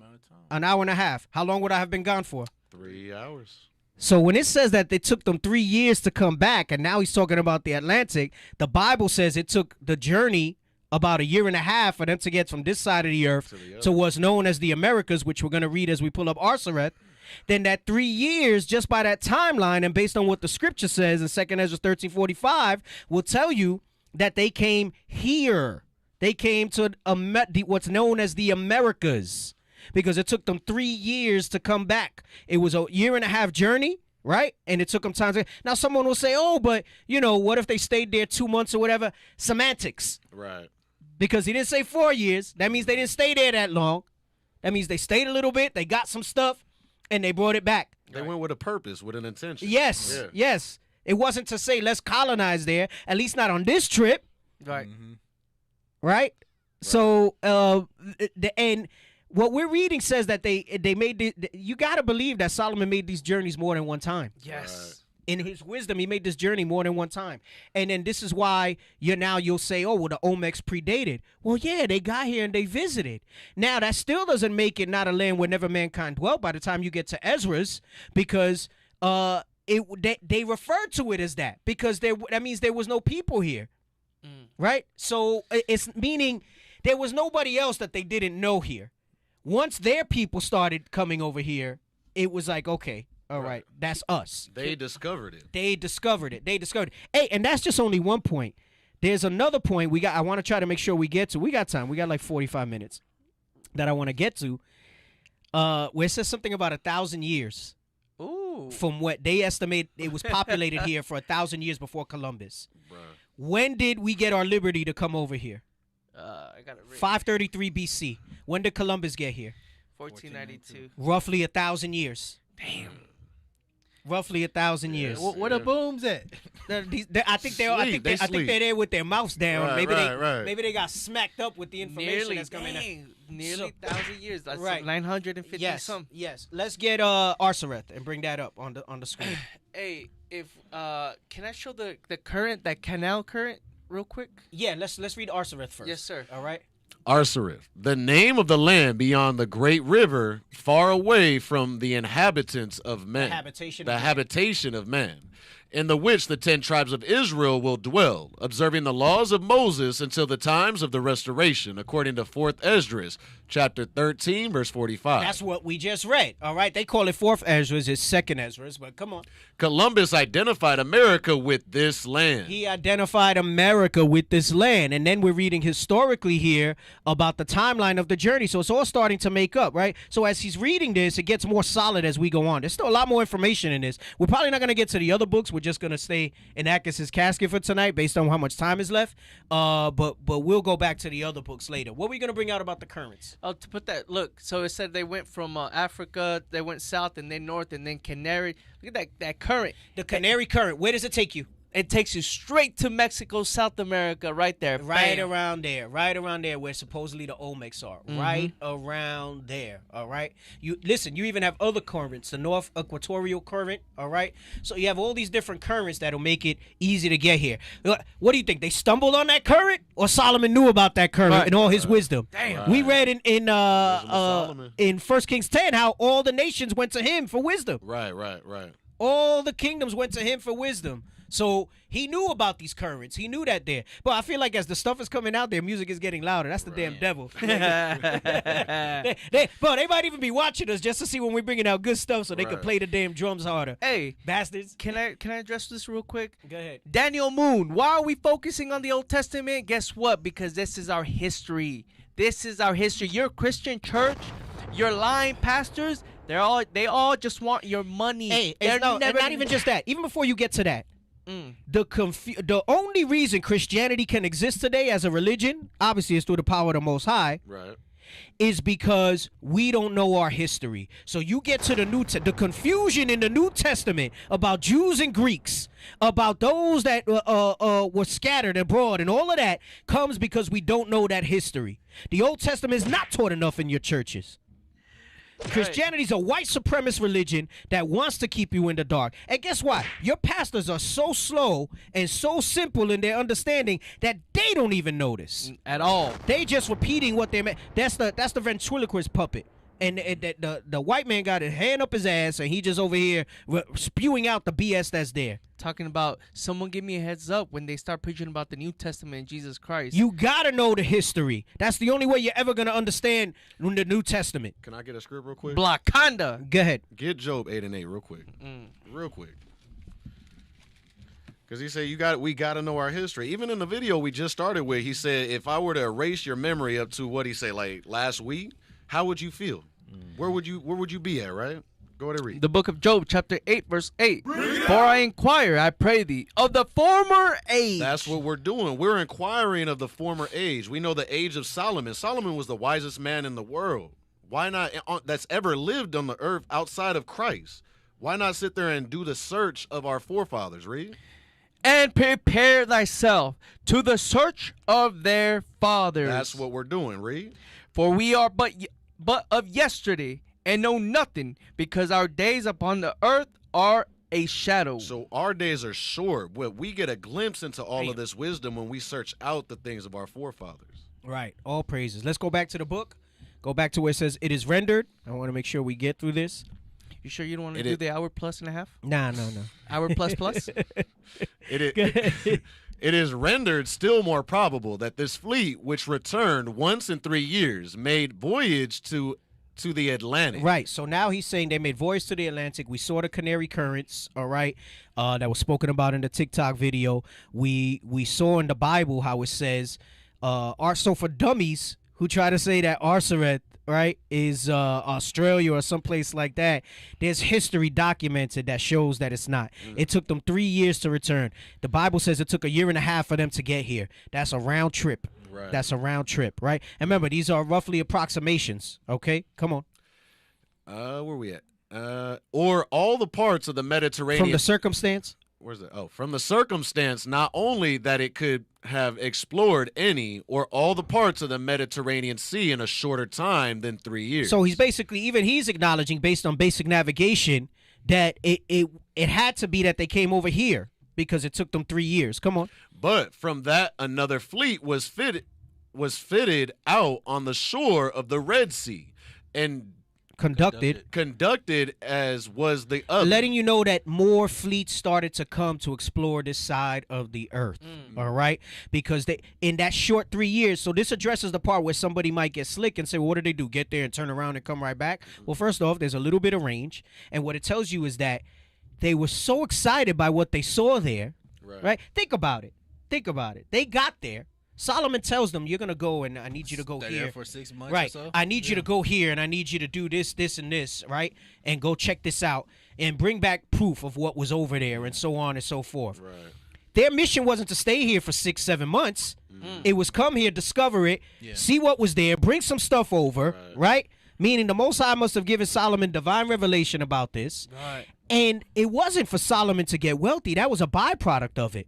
An hour and a half. How long would I have been gone for? 3 hours. So when it says that it took them 3 years to come back, and now he's talking about the Atlantic, the Bible says it took the journey about a year and a half for them to get from this side of the earth to what's known as the Americas, which we're going to read as we pull up Arsareth. Then that 3 years, just by that timeline and based on what the scripture says in 2nd Ezra 13:45, will tell you that they came here. They came to what's known as the Americas, because it took them 3 years to come back. It was a year and a half journey, right? And it took them time to... Now, someone will say, oh, but, what if they stayed there 2 months or whatever? Semantics. Right. Because he didn't say 4 years. That means they didn't stay there that long. That means they stayed a little bit, they got some stuff, and they brought it back. They went with a purpose, with an intention. Yes, yes. It wasn't to say, let's colonize there, at least not on this trip. Right. Right? So, and... what we're reading says that they made you got to believe that Solomon made these journeys more than one time. Yes. In his wisdom, he made this journey more than one time. And then this is why you'll say, oh, well, the Olmecs predated. Well, yeah, they got here and they visited. Now, that still doesn't make it not a land where never mankind dwelt by the time you get to Ezra's, because they referred to it as that, because that means there was no people here. Right? So it's meaning there was nobody else that they didn't know here. Once their people started coming over here, it was like, okay, all right, that's us. They discovered it. They discovered it. Hey, and that's just only one point. There's another point I want to try to make sure we get to. We got time. We got like 45 minutes that I want to get to. Where it says something about 1,000 years. Ooh. from what they estimate it was populated here for 1,000 years before Columbus. Bruh. When did we get our liberty to come over here? I got it written. 533 BC. When did Columbus get here? 1492. Roughly 1,000 years. Damn. Roughly 1,000 years. Where the booms at? I think they're there with their mouths down. Right, Maybe they got smacked up with the information that's coming out. Nearly 1,000 years. That's Right. 950 something. Yes. Let's get Arsareth and bring that up on the screen. Hey, if can I show the current, that canal current, real quick? Yeah, let's read Arsareth first. Yes, sir. All right. Arsareth, the name of the land beyond the great river, far away from the inhabitants of men. The habitation of man, in the which the 10 tribes of Israel will dwell, observing the laws of Moses until the times of the restoration, according to 4th Esdras, chapter 13, verse 45. That's what we just read. All right. They call it 4th Esdras. It's 2nd Esdras, but come on. Columbus identified America with this land. He identified America with this land. And then we're reading historically here about the timeline of the journey. So it's all starting to make up, right? So as he's reading this, it gets more solid as we go on. There's still a lot more information in this. We're probably not going to get to the other books. We're just going to stay in Akis's casket for tonight based on how much time is left. But we'll go back to the other books later. What are we going to bring out about the currents? Oh, to put that, look, so it said they went from Africa, they went south, and then north, and then Canary. Look at that current. The Canary Current. Where does it take you? It takes you straight to Mexico, South America, right there. Right Bam. around there where supposedly the Olmecs are. Mm-hmm. Right around there, all right? You listen, you even have other currents, the North Equatorial Current, all right? So you have all these different currents that'll make it easy to get here. What do you think? They stumbled on that current, or Solomon knew about that current in all his wisdom? Damn. We read in 1 Kings 10 how all the nations went to him for wisdom. Right. All the kingdoms went to him for wisdom. So he knew about these currents. He knew that there. But I feel like as the stuff is coming out, their music is getting louder. That's the damn devil. They might even be watching us just to see when we're bringing out good stuff so they can play the damn drums harder. Hey, bastards. Can I address this real quick? Go ahead. Daniel Moon, why are we focusing on the Old Testament? Guess what? Because this is our history. This is our history. Your Christian church, your lying pastors, they all just want your money. Hey, not even just that. Even before you get to that, the only reason Christianity can exist today as a religion, obviously, is through the power of the Most High. Right. Is because we don't know our history. So you get to the confusion in the New Testament about Jews and Greeks, about those that were scattered abroad, and all of that comes because we don't know that history. The Old Testament is not taught enough in your churches. Christianity is a white supremacist religion that wants to keep you in the dark. And guess what? Your pastors are so slow and so simple in their understanding that they don't even notice at all. They just repeating what they meant. That's the ventriloquist puppet. And the white man got his hand up his ass, and he just over here spewing out the BS that's there. Talking about someone give me a heads up when they start preaching about the New Testament and Jesus Christ. You gotta know the history. That's the only way you're ever gonna understand the New Testament. Can I get a script real quick? Blakanda. Go ahead. Get Job 8 and 8 real quick. Real quick. Because he said we gotta know our history. Even in the video we just started with, he said if I were to erase your memory up to what he say like last week, how would you feel? Where would you be at, right? Go ahead and read. The book of Job, chapter 8, verse 8. For I inquire, I pray thee, of the former age. That's what we're doing. We're inquiring of the former age. We know the age of Solomon. Solomon was the wisest man in the world. Why not that's ever lived on the earth outside of Christ? Why not sit there and do the search of our forefathers, read? And prepare thyself to the search of their fathers. That's what we're doing, read. For we are but of yesterday, and know nothing, because our days upon the earth are a shadow. So our days are short. We get a glimpse into all of this wisdom when we search out the things of our forefathers. Right. All praises. Let's go back to the book. Go back to where it says it is rendered. I want to make sure we get through this. You sure you don't want to do the hour plus and a half? Nah. Hour plus plus? It is rendered still more probable that this fleet, which returned once in 3 years, made voyage to the Atlantic. Right. So now he's saying they made voyage to the Atlantic. We saw the Canary Currents, all right, that was spoken about in the TikTok video. We saw in the Bible how it says, so for dummies who try to say that Arsareth right, is Australia or someplace like that, there's history documented that shows that it's not. It took them 3 years to return. The Bible says it took 1.5 years for them to get here. That's a round trip. Right. That's a round trip, right? And remember, these are roughly approximations, okay? Come on. Where we at? Or all the parts of the Mediterranean. From the circumstance? Where's it? Oh, from the circumstance, not only that it could have explored any or all the parts of the Mediterranean Sea in a shorter time than 3 years. So he's basically, even he's acknowledging, based on basic navigation, that it had to be that they came over here because it took them 3 years. Come on. But from that, another fleet was fitted out on the shore of the Red Sea and conducted as was the other. Letting you know that more fleets started to come to explore this side of the earth. All right? Because they, in that short 3 years, so this addresses the part where somebody might get slick and say, well, what did they do? Get there and turn around and come right back? Well, first off, there's a little bit of range. And what it tells you is that they were so excited by what they saw there. Right? Think about it. They got there. Solomon tells them, you're going to go and I need you to go Stay here. there for 6 months right. or so? I need you to go here and I need you to do this, this, and this, right? And go check this out and bring back proof of what was over there and so on and so forth. Right. Their mission wasn't to stay here for 6-7 months. It was come here, discover it, see what was there, bring some stuff over, right? Meaning the Most High must have given Solomon divine revelation about this. Right. And it wasn't for Solomon to get wealthy. That was a byproduct of it.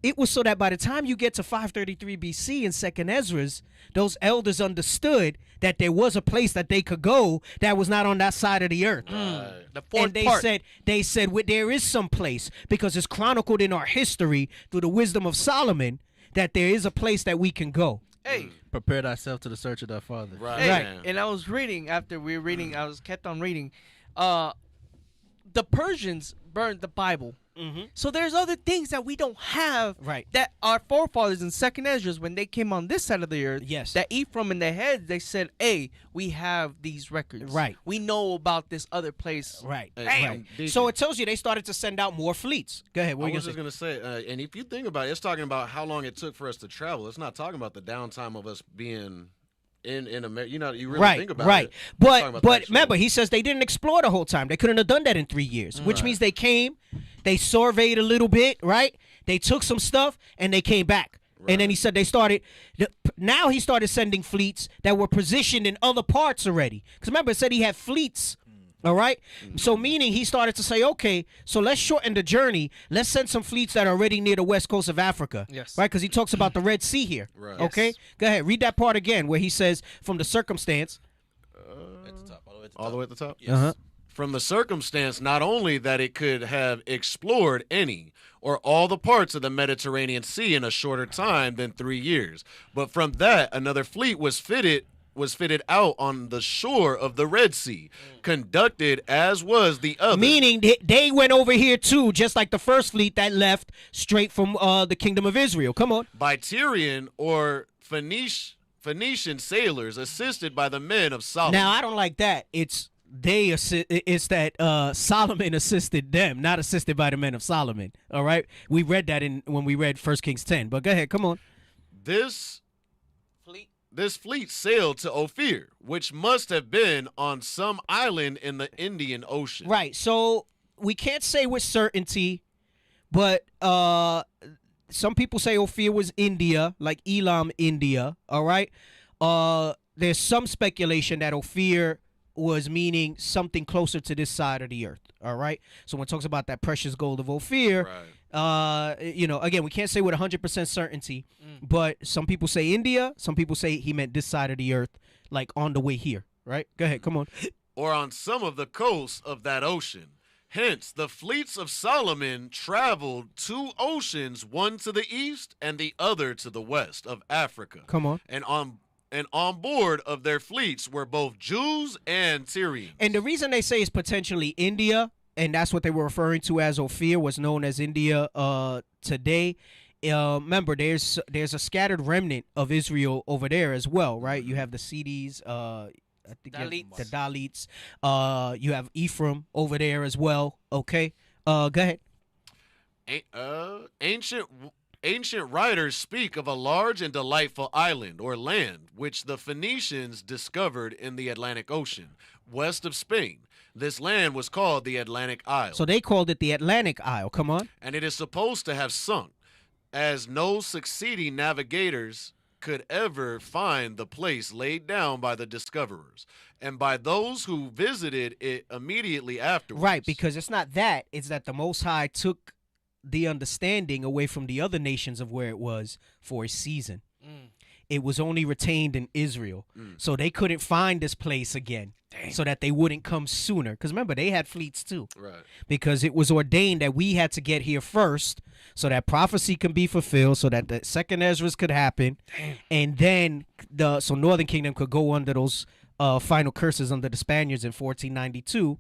It was so that by the time you get to 533 BC in 2nd Ezra's, those elders understood that there was a place that they could go that was not on that side of the earth. The fourth and part. they said well, there is some place, because it's chronicled in our history through the wisdom of Solomon that there is a place that we can go. Hey. Prepare thyself to the search of thy father. Hey, and I was reading, after we were reading, I was kept on reading. The Persians burned the Bible. So there's other things that we don't have that our forefathers in 2nd Ezra's, when they came on this side of the earth, that Ephraim in their heads, they said, hey, we have these records. We know about this other place. So it tells you they started to send out more fleets. Go ahead. What I was just going to say, and if you think about it, it's talking about how long it took for us to travel. It's not talking about the downtime of us being in America. You know, you really think about it. But remember, he says they didn't explore the whole time. They couldn't have done that in 3 years, which means they came, they surveyed a little bit, right? They took some stuff and they came back. And then he said they started, now he started sending fleets that were positioned in other parts already. Because remember, it said he had fleets. All right. So meaning he started to say, okay, so let's shorten the journey. Let's send some fleets that are already near the west coast of Africa. Right. Because he talks about the Red Sea here. Okay. Go ahead. Read that part again where he says from the circumstance. At the top, all the way at the top? Yes. From the circumstance, not only that it could have explored any or all the parts of the Mediterranean Sea in a shorter time than 3 years, but from that another fleet was fitted out on the shore of the Red Sea, conducted as was the other. Meaning they went over here too, just like the first fleet that left straight from the kingdom of Israel. Come on. By Tyrian or Phoenician sailors assisted by the men of Solomon. Now, I don't like that. It's that Solomon assisted them, not assisted by the men of Solomon. All right? We read that when we read 1 Kings 10. But go ahead. Come on. This fleet sailed to Ophir, which must have been on some island in the Indian Ocean. Right. So we can't say with certainty, but some people say Ophir was India, like Elam, India. All right. There's some speculation that Ophir was meaning something closer to this side of the earth. All right. So when it talks about that precious gold of Ophir, again, we can't say with 100% certainty, but some people say India. Some people say he meant this side of the earth, like on the way here. Right. Go ahead. Come on. Or on some of the coasts of that ocean. Hence, the fleets of Solomon traveled 2 oceans, one to the east and the other to the west of Africa. Come on. And on board of their fleets were both Jews and Tyrians. And the reason they say it's potentially India, and that's what they were referring to as Ophir, was known as India today. Remember, there's a scattered remnant of Israel over there as well, right? You have the Sidis, I think the Dalits. You have Ephraim over there as well. Okay, go ahead. ancient writers speak of a large and delightful island or land which the Phoenicians discovered in the Atlantic Ocean, west of Spain. This land was called the Atlantic Isle. So they called it the Atlantic Isle. Come on. And it is supposed to have sunk, as no succeeding navigators could ever find the place laid down by the discoverers and by those who visited it immediately afterwards. Right, because it's not that. It's that the Most High took the understanding away from the other nations of where it was for a season. It was only retained in Israel. So they couldn't find this place again. So that they wouldn't come sooner. Because remember, they had fleets too. Right. Because it was ordained that we had to get here first so that prophecy can be fulfilled, so that the second Ezra's could happen. And then so Northern Kingdom could go under those final curses under the Spaniards in 1492.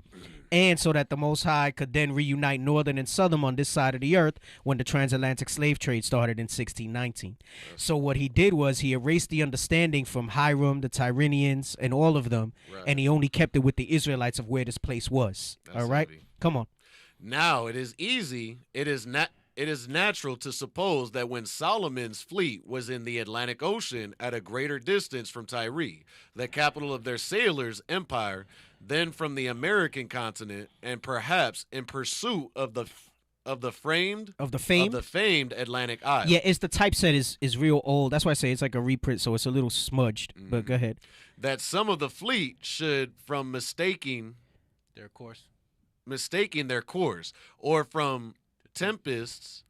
And so that the Most High could then reunite Northern and Southern on this side of the earth when the transatlantic slave trade started in 1619. So what he did was he erased the understanding from Hiram, the Tyrrhenians, and all of them, and he only kept it with the Israelites of where this place was. All right? Come on. Now, it is natural to suppose that when Solomon's fleet was in the Atlantic Ocean at a greater distance from Tyre, the capital of their sailors' empire, than from the American continent, and perhaps in pursuit of the famed Atlantic Isle. Yeah, it's the typeset is real old. That's why I say it's like a reprint, so it's a little smudged. But go ahead. That some of the fleet should, from mistaking their course, or from tempests,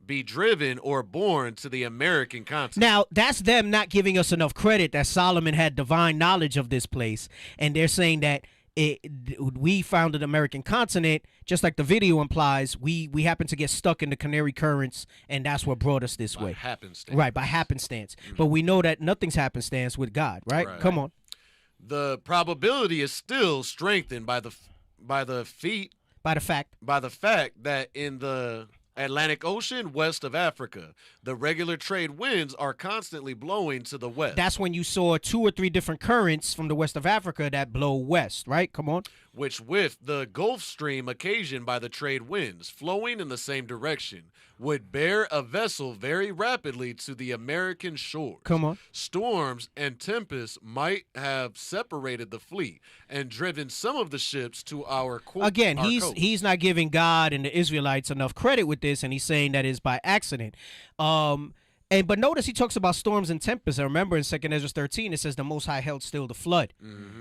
be driven or borne to the American continent. Now, that's them not giving us enough credit that Solomon had divine knowledge of this place. And they're saying that we founded the American continent, just like the video implies, we happen to get stuck in the Canary Currents, and that's what brought us this way. Happenstance. Right, by happenstance. But we know that nothing's happenstance with God, right? Come on. The probability is still strengthened by the fact that in the Atlantic Ocean, west of Africa, the regular trade winds are constantly blowing to the west. That's when you saw 2 or 3 different currents from the west of Africa that blow west, right? Come on. Which, with the Gulf Stream occasioned by the trade winds flowing in the same direction, would bear a vessel very rapidly to the American shores. Come on. Storms and tempests might have separated the fleet and driven some of the ships to our coast. Again, he's not giving God and the Israelites enough credit with this, and he's saying that it's by accident. But notice he talks about storms and tempests. I remember in 2 Ezra 13, it says the Most High held still the flood.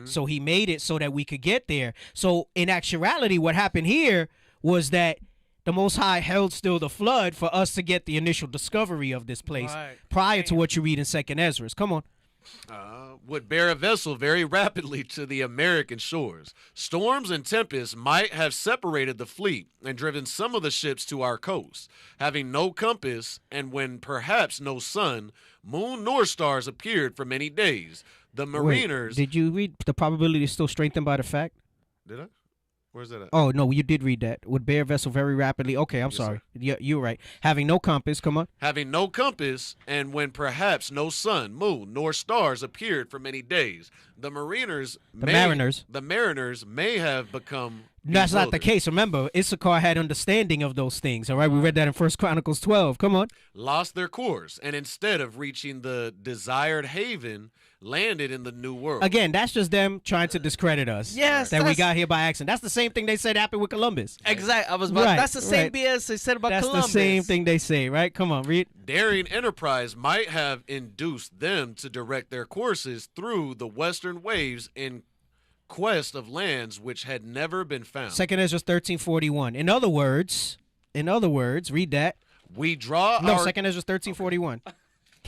So he made it so that we could get there. So in actuality, what happened here was that the Most High held still the flood for us to get the initial discovery of this place prior to what you read in 2 Ezra. Come on. Would bear a vessel very rapidly to the American shores. Storms and tempests might have separated the fleet and driven some of the ships to our coast. Having no compass, and when perhaps no sun, moon, nor stars appeared for many days, the mariners... Wait, did you read the probability is still strengthened by the fact? Did I? Where's that at? Oh, no, you did read that. Would bear vessel very rapidly. Okay, I'm sorry. You're right. Having no compass, come on. Having no compass, and when perhaps no sun, moon, nor stars appeared for many days, the mariners may have become... That's not the case. Remember, Issachar had understanding of those things. All right, we read that in 1 Chronicles 12. Come on. Lost their course, and instead of reaching the desired haven, landed in the New World. Again, that's just them trying to discredit us. Yes, that we got here by accident. That's the same thing they said happened with Columbus. Exactly. That's the same BS they said about Columbus. That's the same thing they say, right? Come on, read. Daring enterprise might have induced them to direct their courses through the western waves in quest of lands which had never been found. 2 Ezra 13:41. In other words, read that. We draw No, 2 Ezra 13:41.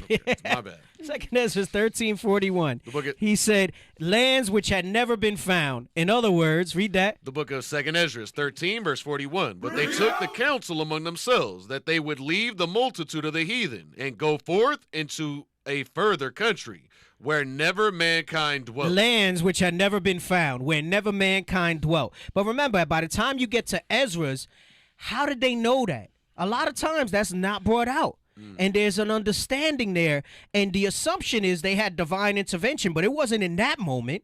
Okay, my bad. 2 Ezra 13:41. He said, lands which had never been found. In other words, read that. The book of 2 Ezra 13, verse 41. But they took the counsel among themselves that they would leave the multitude of the heathen and go forth into a further country where never mankind dwelt. Lands which had never been found, where never mankind dwelt. But remember, by the time you get to Ezra's, how did they know that? A lot of times that's not brought out. And there's an understanding there. And the assumption is they had divine intervention, but it wasn't in that moment.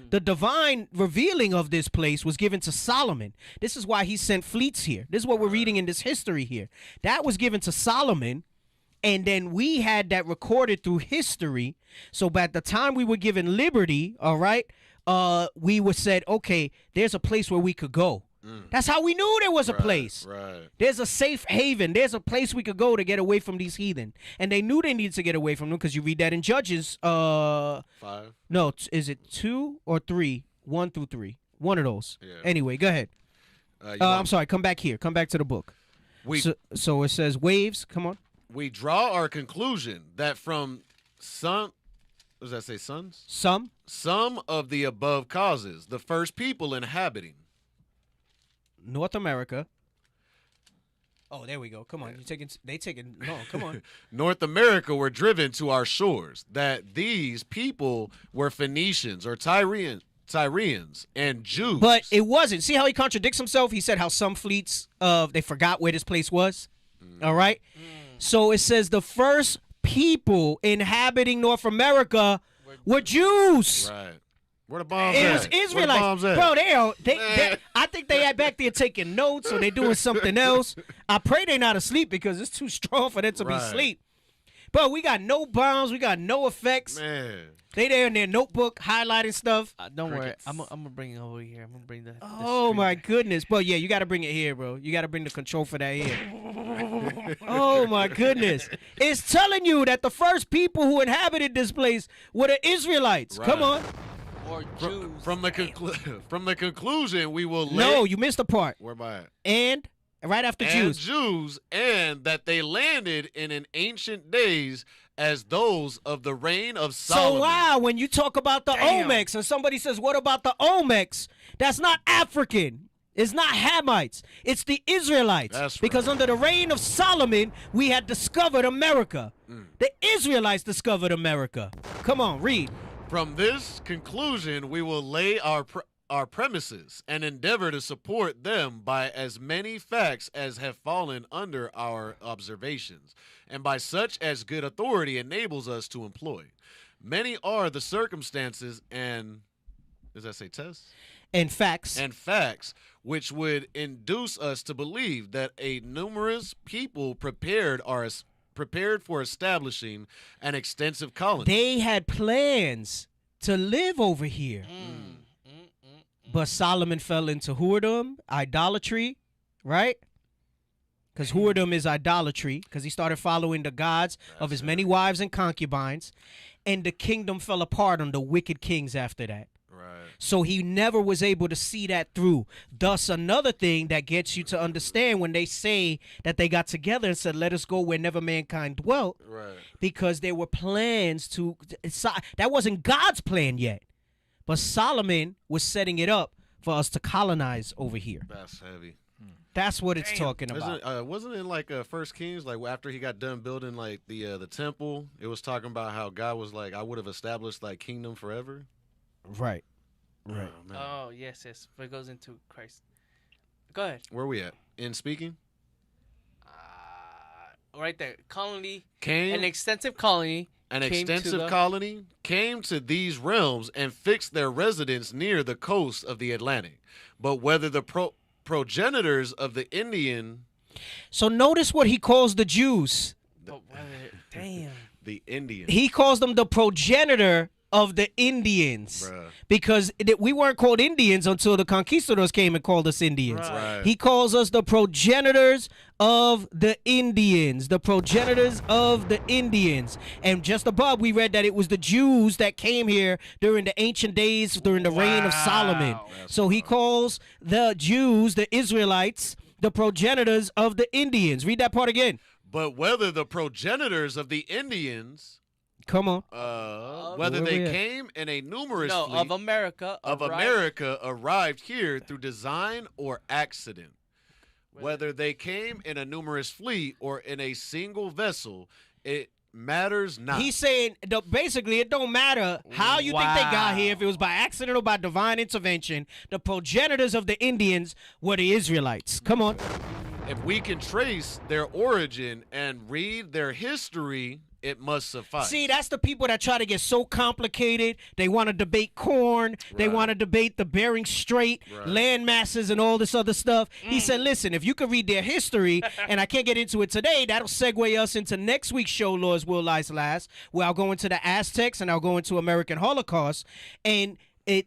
The divine revealing of this place was given to Solomon. This is why he sent fleets here. This is what we're reading in this history here. That was given to Solomon And then we had that recorded through history. So by the time we were given liberty, all right, we were said, okay, there's a place where we could go. That's how we knew there was a place. Right. There's a safe haven. There's a place we could go to get away from these heathen. And they knew they needed to get away from them because you read that in Judges. 5. No, is it 2 or 3? 1 through 3. One of those. Yeah. Anyway, go ahead. I'm sorry. Come back here. Come back to the book. So it says waves. Come on. We draw our conclusion that from some, what does that say, sons? Some of the above causes, the first people inhabiting North America. Oh, there we go. Come on. No, come on. North America were driven to our shores, that these people were Phoenicians or Tyrians and Jews. But it wasn't. See how he contradicts himself? He said how some fleets they forgot where this place was. All right? So it says the first people inhabiting North America were Jews. Right. Where the bombs It at? was Israelites. Bro, I think they are back there taking notes or they doing something else. I pray they not asleep because it's too strong for them to be asleep. Bro, we got no bombs. We got no effects. Man. They there in their notebook highlighting stuff. Don't worry. I'm going to bring it over here. I'm going to bring the Oh, my goodness. Bro, yeah, you got to bring it here, bro. You got to bring the control for that here. Oh, my goodness. It's telling you that the first people who inhabited this place were the Israelites. Right. Come on. Or Jews. From the conclusion, we will No, you missed the part. Where am I at? And right after Jews, and that they landed in ancient days as those of the reign of Solomon. So wow, when you talk about the Olmecs and somebody says, what about the Olmecs? That's not African. It's not Hamites. It's the Israelites. That's right. Because under the reign of Solomon, we had discovered America. The Israelites discovered America. Come on, read. From this conclusion, we will lay our premises and endeavor to support them by as many facts as have fallen under our observations, and by such as good authority enables us to employ. Many are the circumstances and, does that say tests? And facts. And facts which would induce us to believe that a numerous people prepared for establishing an extensive colony. They had plans to live over here. But Solomon fell into whoredom, idolatry, right? Because whoredom is idolatry, because he started following the gods of his many wives and concubines, and the kingdom fell apart under wicked kings after that. So he never was able to see that through. Thus, another thing that gets you to understand when they say that they got together and said, let us go where never mankind dwelt. Right. Because there were plans to... That wasn't God's plan yet. But Solomon was setting it up for us to colonize over here. That's heavy. That's what it's talking about. Wasn't it like First Kings, like after he got done building like the temple, it was talking about how God was like, I would have established like kingdom forever. Right. Right. Oh, yes. But it goes into Christ. Go ahead. Where are we at? In speaking? Right there. Colony. An extensive colony. An extensive colony came to these realms and fixed their residence near the coast of the Atlantic. But whether the progenitors of the Indian... So notice what he calls the Jews. Damn. The Indian. He calls them the progenitor of the Indians. Bruh. Because we weren't called Indians until the conquistadors came and called us Indians. Right. He calls us the progenitors of the Indians. The progenitors of the Indians. And just above, we read that it was the Jews that came here during the ancient days, during the reign of Solomon. So he calls the Jews, the Israelites, the progenitors of the Indians. Read that part again. But whether the progenitors of the Indians... Come on. Whether they came in a numerous fleet of America arrived here through design or accident. Whether they came in a numerous fleet or in a single vessel, it matters not. He's saying basically it don't matter how you think they got here, if it was by accident or by divine intervention. The progenitors of the Indians were the Israelites. Come on. If we can trace their origin and read their history it must suffice. See, that's the people that try to get so complicated. They want to debate corn. They want to debate the Bering Strait, land masses, and all this other stuff. He said, listen, if you could read their history, and I can't get into it today, that'll segue us into next week's show, Laws Will Lies Last, where I'll go into the Aztecs and I'll go into American Holocaust. And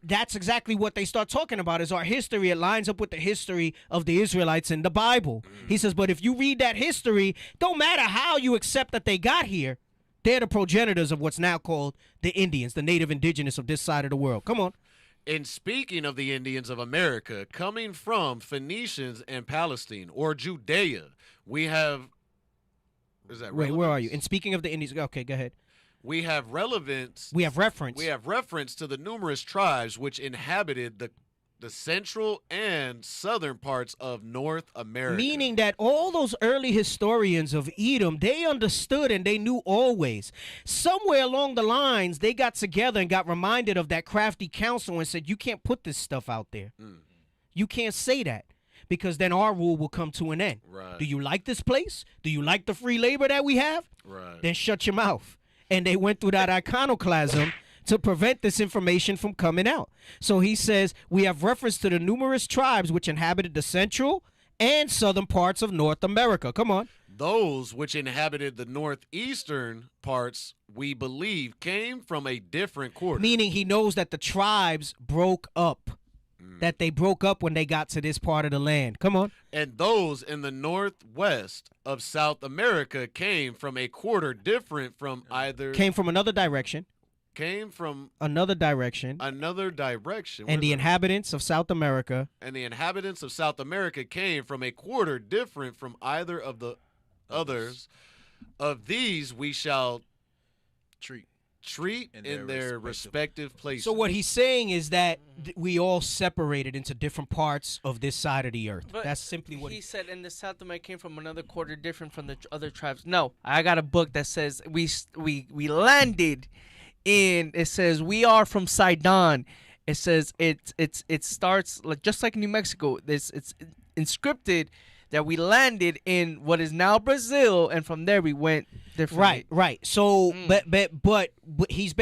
that's exactly what they start talking about is our history. It lines up with the history of the Israelites in the Bible. He says, but if you read that history, don't matter how you accept that they got here, they're the progenitors of what's now called the Indians, the native indigenous of this side of the world. Come on. And speaking of the Indians of America, coming from Phoenicians and Palestine or Judea, we have. Is that Wait, where are you? And speaking of the Indians, okay, go ahead. We have relevance. We have reference. We have reference to the numerous tribes which inhabited the central and southern parts of North America. Meaning that all those early historians of Edom, they understood and they knew always. Somewhere along the lines, they got together and got reminded of that crafty council and said, you can't put this stuff out there. You can't say that. Because then our rule will come to an end. Right. Do you like this place? Do you like the free labor that we have? Right. Then shut your mouth. And they went through that iconoclasm to prevent this information from coming out. So he says, we have reference to the numerous tribes which inhabited the central and southern parts of North America. Come on. Those which inhabited the northeastern parts, we believe, came from a different quarter. Meaning he knows that the tribes broke up. That they broke up when they got to this part of the land. Come on. And those in the northwest of South America came from a quarter different from either. Came from another direction. Came from another direction. Another direction. And the inhabitants of South America. And the inhabitants of South America came from a quarter different from either of the others. Of these we shall treat in their respective places. So what he's saying is that we all separated into different parts of this side of the earth. But that's simply what he said. And the South America came from another quarter different from the other tribes. No, I got a book that says we landed in. It says we are from Sidon. It says it starts like just like New Mexico. It's inscripted that we landed in what is now Brazil, and from there we went differently. Right. So, but he's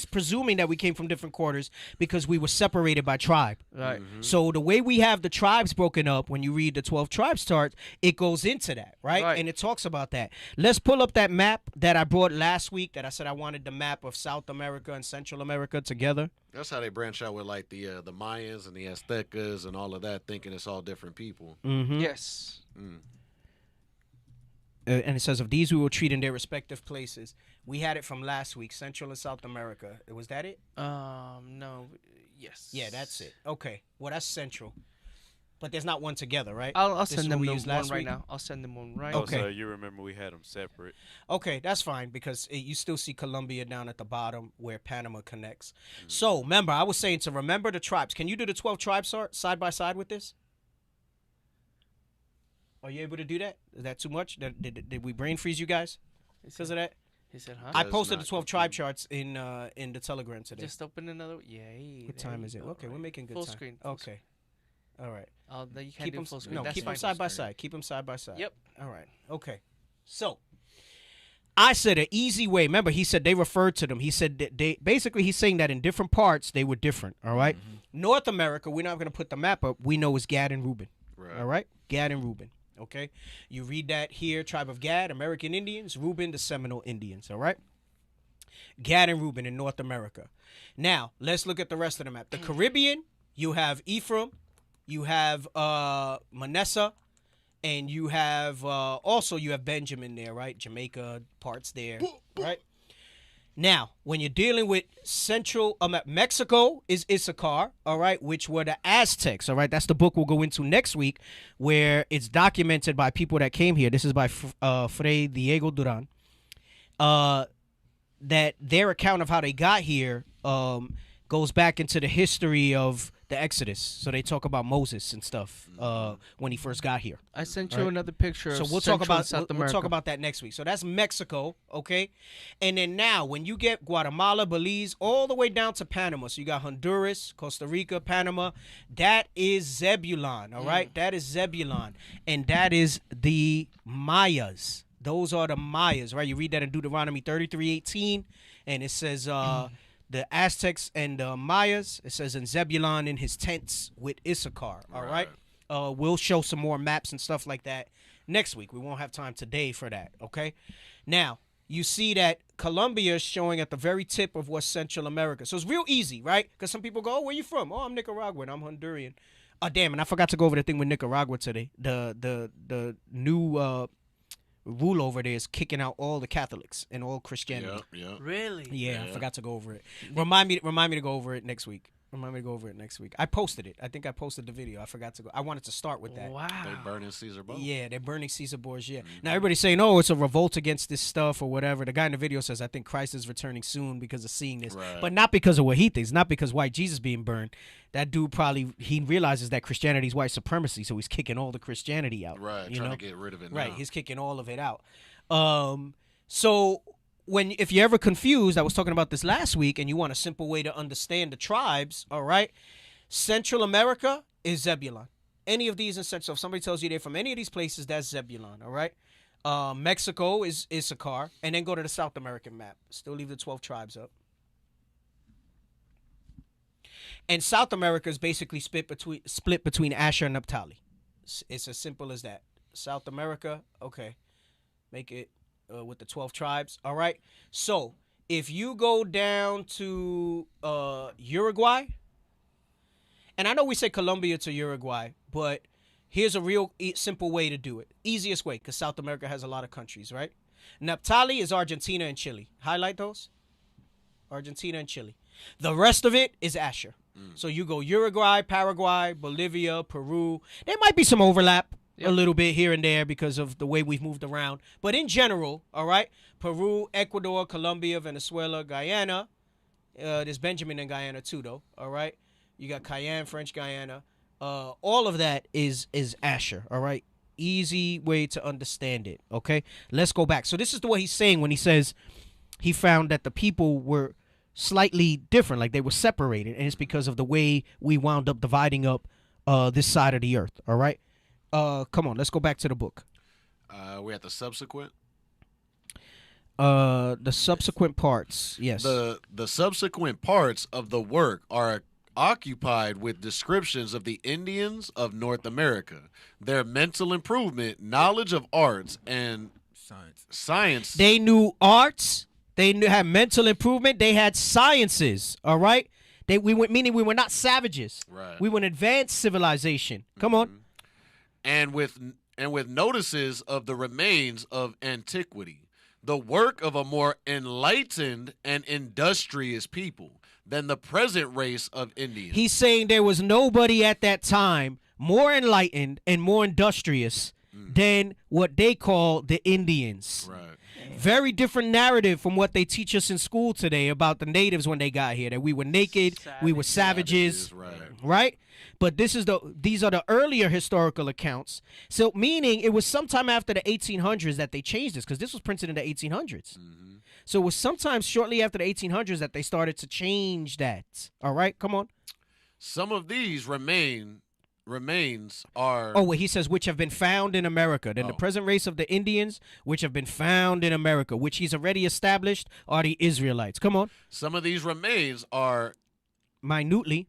presuming that we came from different quarters because we were separated by tribe. Right. So the way we have the tribes broken up, when you read the 12 tribes chart, it goes into that, right? And it talks about that. Let's pull up that map that I brought last week that I said I wanted the map of South America and Central America together. That's how they branch out with like the Mayas and the Aztecas and all of that, thinking it's all different people. Yes. And it says, of these we will treat in their respective places. We had it from last week, Central and South America. Was that it? No. Yes. Yeah, that's it. Okay. Well, that's Central. But there's not one together, right? I'll send them one right now. I'll send them one right now. Okay. So you remember we had them separate. Okay, that's fine because you still see Colombia down at the bottom where Panama connects. So, remember, I was saying to remember the tribes. Can you do the 12 tribes side by side with this? Are you able to do that? Is that too much? Did we brain freeze you guys because of that? He said, huh? I posted the 12 tribe charts in the Telegram today. Just open another. Yay. What time is it? Okay, we're making good full time. Screen. Okay. All right. You can't do full screen. No, That's keep them fine. side by side. Keep them side by side. Yep. All right. Okay. So, I said an easy way. Remember, he said they referred to them. He said that he's saying that in different parts they were different. All right. North America, we're not going to put the map up. We know is Gad and Reuben. Right. All right. Gad and Reuben. Okay. You read that here: tribe of Gad, American Indians. Reuben, the Seminole Indians. All right. Gad and Reuben in North America. Now let's look at the rest of the map. The Caribbean, you have Ephraim. You have Manasseh, and you have also you have Benjamin there, right? Jamaica parts there, right? Now, when you're dealing with Central Mexico is Issachar, all right, which were the Aztecs, all right? That's the book we'll go into next week, where it's documented by people that came here. This is by Fray Diego Duran. That their account of how they got here goes back into the history of the Exodus. So they talk about Moses and stuff when he first got here. I sent you another picture. So of we'll Central talk about and South we'll America. talk about that next week. So that's Mexico, okay? And then now when you get Guatemala, Belize, all the way down to Panama. So you got Honduras, Costa Rica, Panama. That is Zebulon, all right? That is Zebulon. And that is the Mayas. Those are the Mayas, right? You read that in Deuteronomy 33:18, and it says the Aztecs and the Mayas. It says in Zebulon in his tents with Issachar. All right. We'll show some more maps and stuff like that next week. We won't have time today for that. Okay. Now you see that Colombia is showing at the very tip of West Central America. So it's real easy, right? Because some people go, "Oh, where you from?" "Oh, I'm Nicaraguan. I'm Honduran." Damn, and I forgot to go over the thing with Nicaragua today. The new rule over there is kicking out all the Catholics and all Christianity. Yeah. Really? Yeah, I forgot to go over it. Remind me to go over it next week. I posted it. I think I posted the video. I forgot to go. I wanted to start with that. Wow. They burning Caesar Borgia. Yeah, they're burning Caesar Borgia. Now everybody's saying, "Oh, it's a revolt against this stuff or whatever." The guy in the video says, "I think Christ is returning soon because of seeing this," but not because of what he thinks. Not because white Jesus being burned. That dude he realizes that Christianity is white supremacy, so he's kicking all the Christianity out. Right, trying to get rid of it. Right, now. he's kicking all of it out. So if you're ever confused, I was talking about this last week, and you want a simple way to understand the tribes, all right? Central America is Zebulon. Any of these in Central, so if somebody tells you they're from any of these places, that's Zebulon, all right? Mexico is Issachar, and then go to the South American map. Still leave the 12 tribes up. And South America is basically split between Asher and Naphtali. It's as simple as that. South America, okay. Make it with the 12 tribes, all right? So if you go down to Uruguay, and I know we say Colombia to Uruguay, but here's a real simple way to do it. Easiest way, because South America has a lot of countries, right? Naphtali is Argentina and Chile. Highlight those. Argentina and Chile. The rest of it is Asher. So you go Uruguay, Paraguay, Bolivia, Peru. There might be some overlap a little bit here and there because of the way we've moved around. But in general, all right, Peru, Ecuador, Colombia, Venezuela, Guyana. There's Benjamin in Guyana too, though, all right? You got Cayenne, French Guyana. All of that is Asher, all right? Easy way to understand it, okay? Let's go back. So this is the way he's saying when he says he found that the people were slightly different, like they were separated, and it's because of the way we wound up dividing up this side of the earth, all right? Come on, let's go back to the book. We're at the subsequent. The subsequent parts, yes. The subsequent parts of the work are occupied with descriptions of the Indians of North America, their mental improvement, knowledge of arts, and science. They knew arts. They had mental improvement. They had sciences. All right. Meaning we were not savages. Right. We were an advanced civilization. Come on. And with notices of the remains of antiquity, the work of a more enlightened and industrious people than the present race of Indians. He's saying there was nobody at that time more enlightened and more industrious than what they call the Indians. Right. Very different narrative from what they teach us in school today about the natives when they got here, that we were naked, we were savages, right? But these are the earlier historical accounts. So meaning it was sometime after the 1800s that they changed this, because this was printed in the 1800s. So it was sometimes shortly after the 1800s that they started to change that. All right, come on. Some of these remains are... Oh, wait, he says, which have been found in America. Then the present race of the Indians, which have been found in America, which he's already established, are the Israelites. Come on. Some of these remains are... Minutely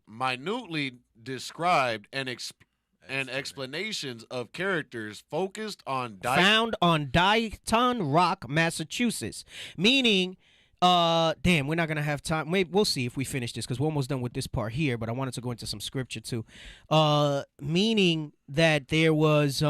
described and explanations of characters focused on... Found on Dighton Rock, Massachusetts. Meaning... damn, we're not gonna have time. Maybe we'll see if we finish this because we're almost done with this part here. But I wanted to go into some scripture too, meaning that there was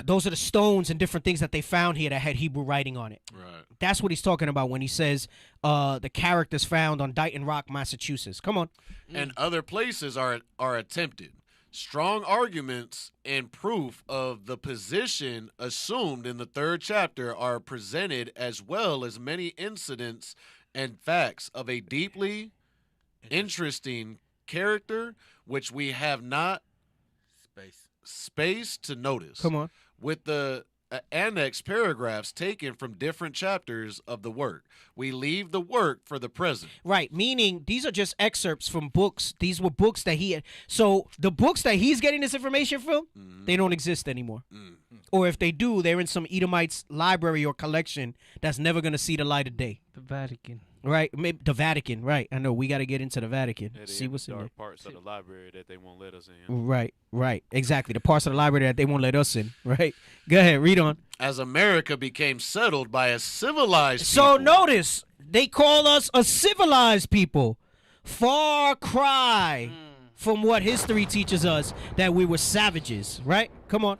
those are the stones and different things that they found here that had Hebrew writing on it. Right. That's what he's talking about when he says the characters found on Dighton Rock, Massachusetts. Come on. And other places are attempted. Strong arguments and proof of the position assumed in the 3rd chapter are presented, as well as many incidents and facts of a deeply interesting character which we have not space to notice. Come on. With the annex paragraphs taken from different chapters of the work. We leave the work for the present. Right, meaning these are just excerpts from books. These were books that he had. So the books that he's getting this information from, they don't exist anymore. Or if they do, they're in some Edomite's library or collection that's never going to see the light of day. The Vatican. Right, maybe the Vatican. Right, I know we got to get into the Vatican. Yeah, See what's in there. Parts of the library that they won't let us in. Right, exactly. The parts of the library that they won't let us in. Right. Go ahead, read on. As America became settled by a civilized So people. notice they call us a civilized people. Far cry from what history teaches us that we were savages. Right. Come on.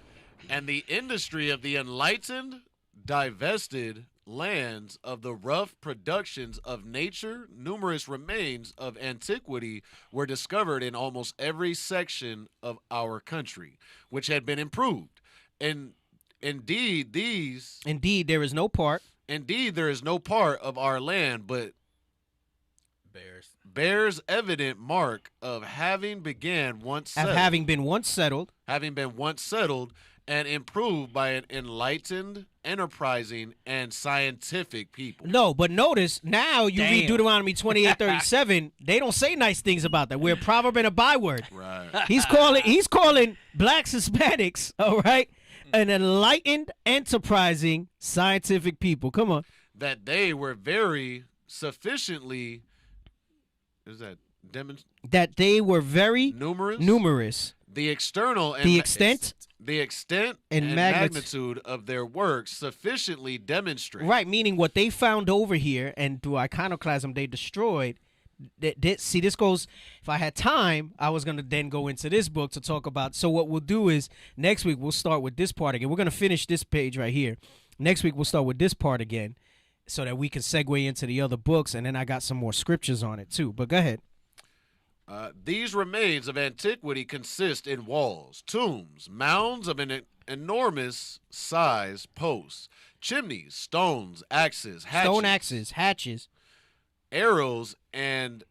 And the industry of the enlightened divested lands of the rough productions of nature, numerous remains of antiquity were discovered in almost every section of our country, which had been improved. And indeed, there is no part. Indeed, there is no part of our land, but bears evident mark of having been once settled, and improved by an enlightened, enterprising, and scientific people. No, but notice now you read Deuteronomy 28:37. They don't say nice things about that. We're a proverb and a byword. Right. He's calling blacks, Hispanics, all right, an enlightened, enterprising, scientific people. Come on. That they were very sufficiently. Is that that they were very numerous. The external and the extent and magnitude of their works sufficiently demonstrate. Right, meaning what they found over here and through iconoclasm they destroyed. See, this goes. If I had time, I was gonna then go into this book to talk about. So what we'll do is next week we'll start with this part again. We're gonna finish this page right here. Next week we'll start with this part again, so that we can segue into the other books, and then I got some more scriptures on it too. But go ahead. These remains of antiquity consist in walls, tombs, mounds of an enormous size, posts, chimneys, stones, axes, hatchets, arrows, and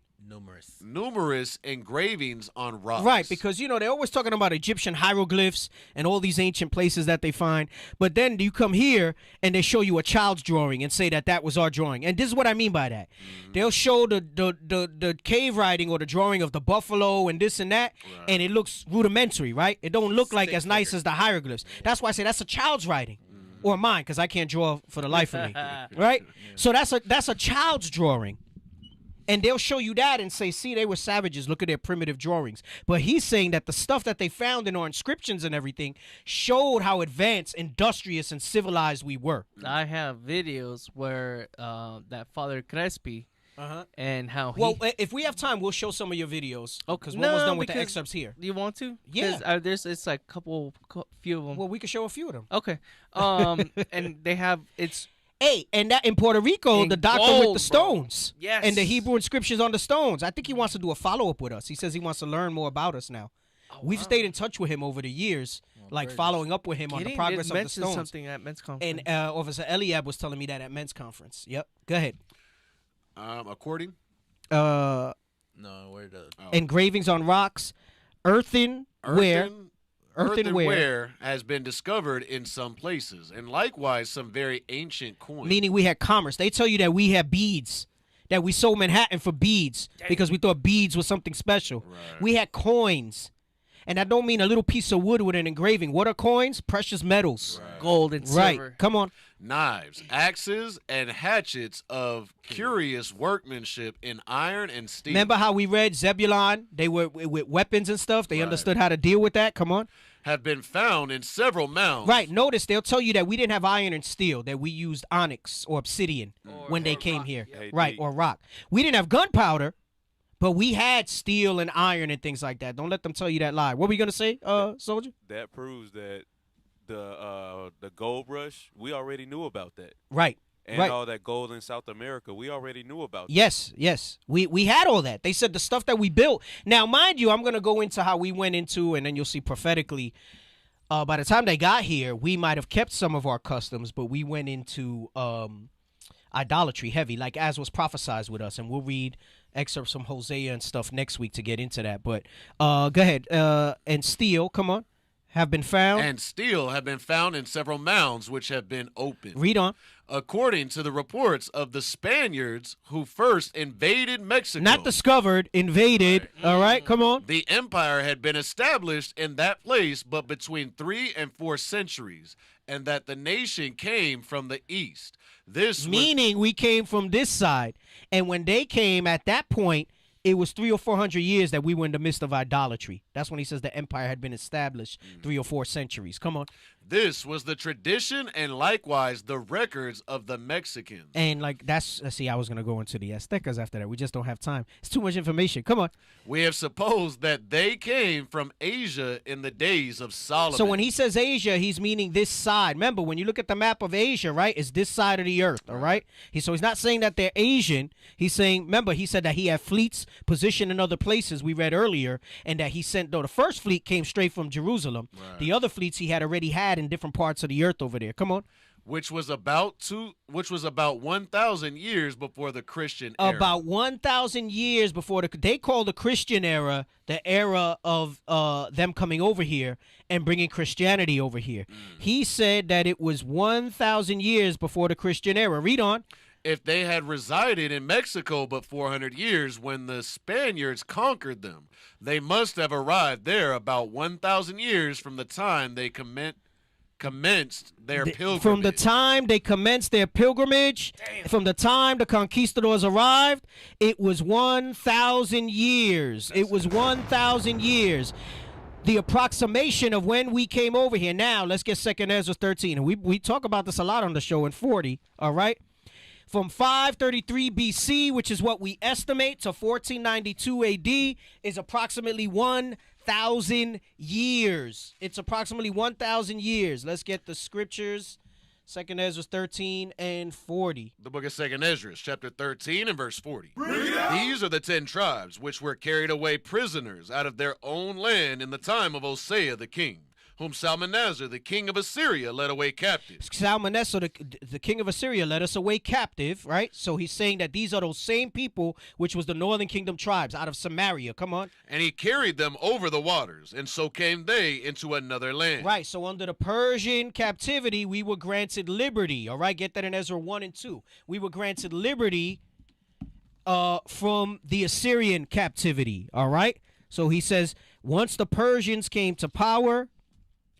numerous engravings on rocks. Right, because they're always talking about Egyptian hieroglyphs and all these ancient places that they find, but then you come here and they show you a child's drawing and say that was our drawing. And this is what I mean by that. They'll show the cave writing or the drawing of the buffalo and this and that, and it looks rudimentary, right? It don't look like as nice as the hieroglyphs. That's why I say that's a child's writing. Or mine, because I can't draw for the life of me. Right? So that's a child's drawing. And they'll show you that and say, see, they were savages. Look at their primitive drawings. But he's saying that the stuff that they found in our inscriptions and everything showed how advanced, industrious, and civilized we were. I have videos where that Father Crespi and how he... Well, if we have time, we'll show some of your videos. Oh, because we're almost done with the excerpts here. You want to? Yeah. It's like few of them. Well, we could show a few of them. Okay. And they have... Hey, and that in Puerto Rico, the doctor with the stones. Bro. Yes. And the Hebrew inscriptions on the stones. I think he wants to do a follow-up with us. He says he wants to learn more about us now. We've stayed in touch with him over the years, following up with him on the progress of the stones. Something at men's conference. And Officer Eliab was telling me that at men's conference. Yep. Go ahead. According? No, where the... Engravings on rocks, earthenware has been discovered in some places, and likewise some very ancient coins. Meaning we had commerce. They tell you that we had beads, that we sold Manhattan for beads because we thought beads was something special. Right. We had coins. And I don't mean a little piece of wood with an engraving. What are coins? Precious metals. Right. Gold and silver. Right. Come on. Knives, axes, and hatchets of curious workmanship in iron and steel. Remember how we read Zebulon? They were with weapons and stuff. They understood how to deal with that. Come on. Have been found in several mounds. Right. Notice they'll tell you that we didn't have iron and steel, that we used onyx or obsidian when they came here. Yeah. Right. Or rock. We didn't have gunpowder. But we had steel and iron and things like that. Don't let them tell you that lie. What were you gonna say, soldier? That proves that the gold rush, we already knew about that. Right. And all that gold in South America, we already knew about that. Yes. We had all that. They said the stuff that we built. Now, mind you, I'm gonna go into how we went into, and then you'll see prophetically. By the time they got here, we might have kept some of our customs, but we went into idolatry heavy, like as was prophesied with us, and we'll read excerpts from Hosea and stuff next week to get into that. But go ahead. And steel, come on. have been found. And steel have been found in several mounds which have been opened. Read on. According to the reports of the Spaniards who first invaded Mexico. Not discovered, invaded. Right. All right, come on. The empire had been established in that place but between 3 and 4 centuries, and that the nation came from the east. This meaning we came from this side. And when they came at that point, it was 300 or 400 years that we were in the midst of idolatry. That's when he says the empire had been established 3 or 4 centuries. Come on. This was the tradition and likewise the records of the Mexicans. And like that's, see, I was going to go into the Aztecas after that. We just don't have time. It's too much information. Come on. We have supposed that they came from Asia in the days of Solomon. So when he says Asia, he's meaning this side. Remember, when you look at the map of Asia, right, it's this side of the earth, all right? So he's not saying that they're Asian. He's saying, remember, he said that he had fleets positioned in other places we read earlier, and that he sent, though the first fleet came straight from Jerusalem. Right. The other fleets he had already had in different parts of the earth over there. Come on. Which was about 1,000 years before the Christian era. About 1,000 years before they call the Christian era the era of them coming over here and bringing Christianity over here. He said that it was 1,000 years before the Christian era. Read on. If they had resided in Mexico but 400 years when the Spaniards conquered them, they must have arrived there about 1,000 years from the time they commenced their pilgrimage. From the time they commenced their pilgrimage, from the time the conquistadors arrived, it was 1,000 years. It was 1,000 years. The approximation of when we came over here. Now, let's get 2nd Ezra 13. And we talk about this a lot on the show in 40, all right? From 533 BC, which is what we estimate, to 1492 AD is approximately 1,000 years. It's approximately 1,000 years. Let's get the scriptures. 2nd Ezra 13 and 40. The book of 2nd Ezra, chapter 13 and verse 40. These are the 10 tribes which were carried away prisoners out of their own land in the time of Hosea the king, whom Salmanasar, the king of Assyria, led away captive. Salmanasar, the king of Assyria, led us away captive, right? So he's saying that these are those same people, which was the northern kingdom tribes out of Samaria. Come on. And he carried them over the waters, and so came they into another land. Right, so under the Persian captivity, we were granted liberty, all right? Get that in Ezra 1 and 2. We were granted liberty from the Assyrian captivity, all right? So he says, once the Persians came to power,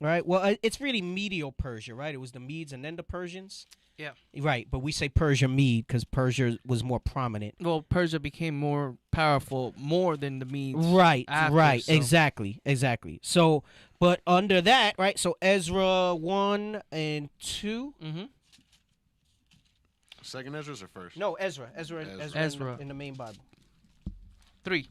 right. Well, it's really Medo-Persia, right? It was the Medes and then the Persians. Yeah. Right, but we say Persia-Mede because Persia was more prominent. Well, Persia became more powerful, more than the Medes. Right, after, right, so. exactly. So, but under that, right, so Ezra 1 and 2. Mm-hmm. 2nd Ezra's or first? No, Ezra in the main Bible. 3.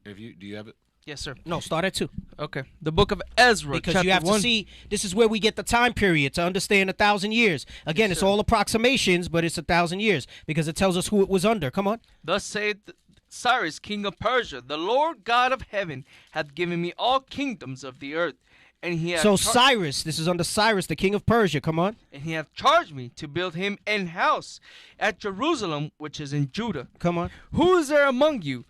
Do you have it? Yes, sir. No, start at 2. Okay. The book of Ezra, because chapter you have 1. to see, this is where we get the time period to understand 1,000 years. Again, it's all approximations, but it's 1,000 years because it tells us who it was under. Come on. Thus saith Cyrus, king of Persia, the Lord God of heaven hath given me all kingdoms of the earth. And he hath Cyrus, this is under Cyrus, the king of Persia. Come on. And he hath charged me to build him an house at Jerusalem, which is in Judah. Come on. Who is there among you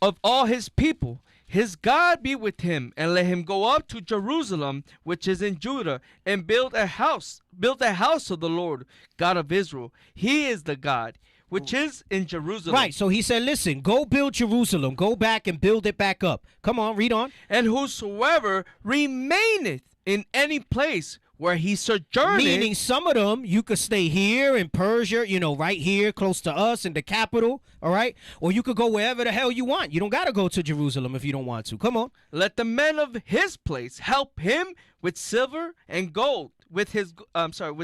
of all his people? His God be with him, and let him go up to Jerusalem, which is in Judah, and build a house of the Lord, God of Israel. He is the God, which is in Jerusalem. Right, so he said, listen, go build Jerusalem. Go back and build it back up. Come on, read on. And whosoever remaineth in any place where he sojourned. Meaning some of them, you could stay here in Persia, right here close to us in the capital, all right? Or you could go wherever the hell you want. You don't got to go to Jerusalem if you don't want to. Come on. Let the men of his place help him with silver and gold, with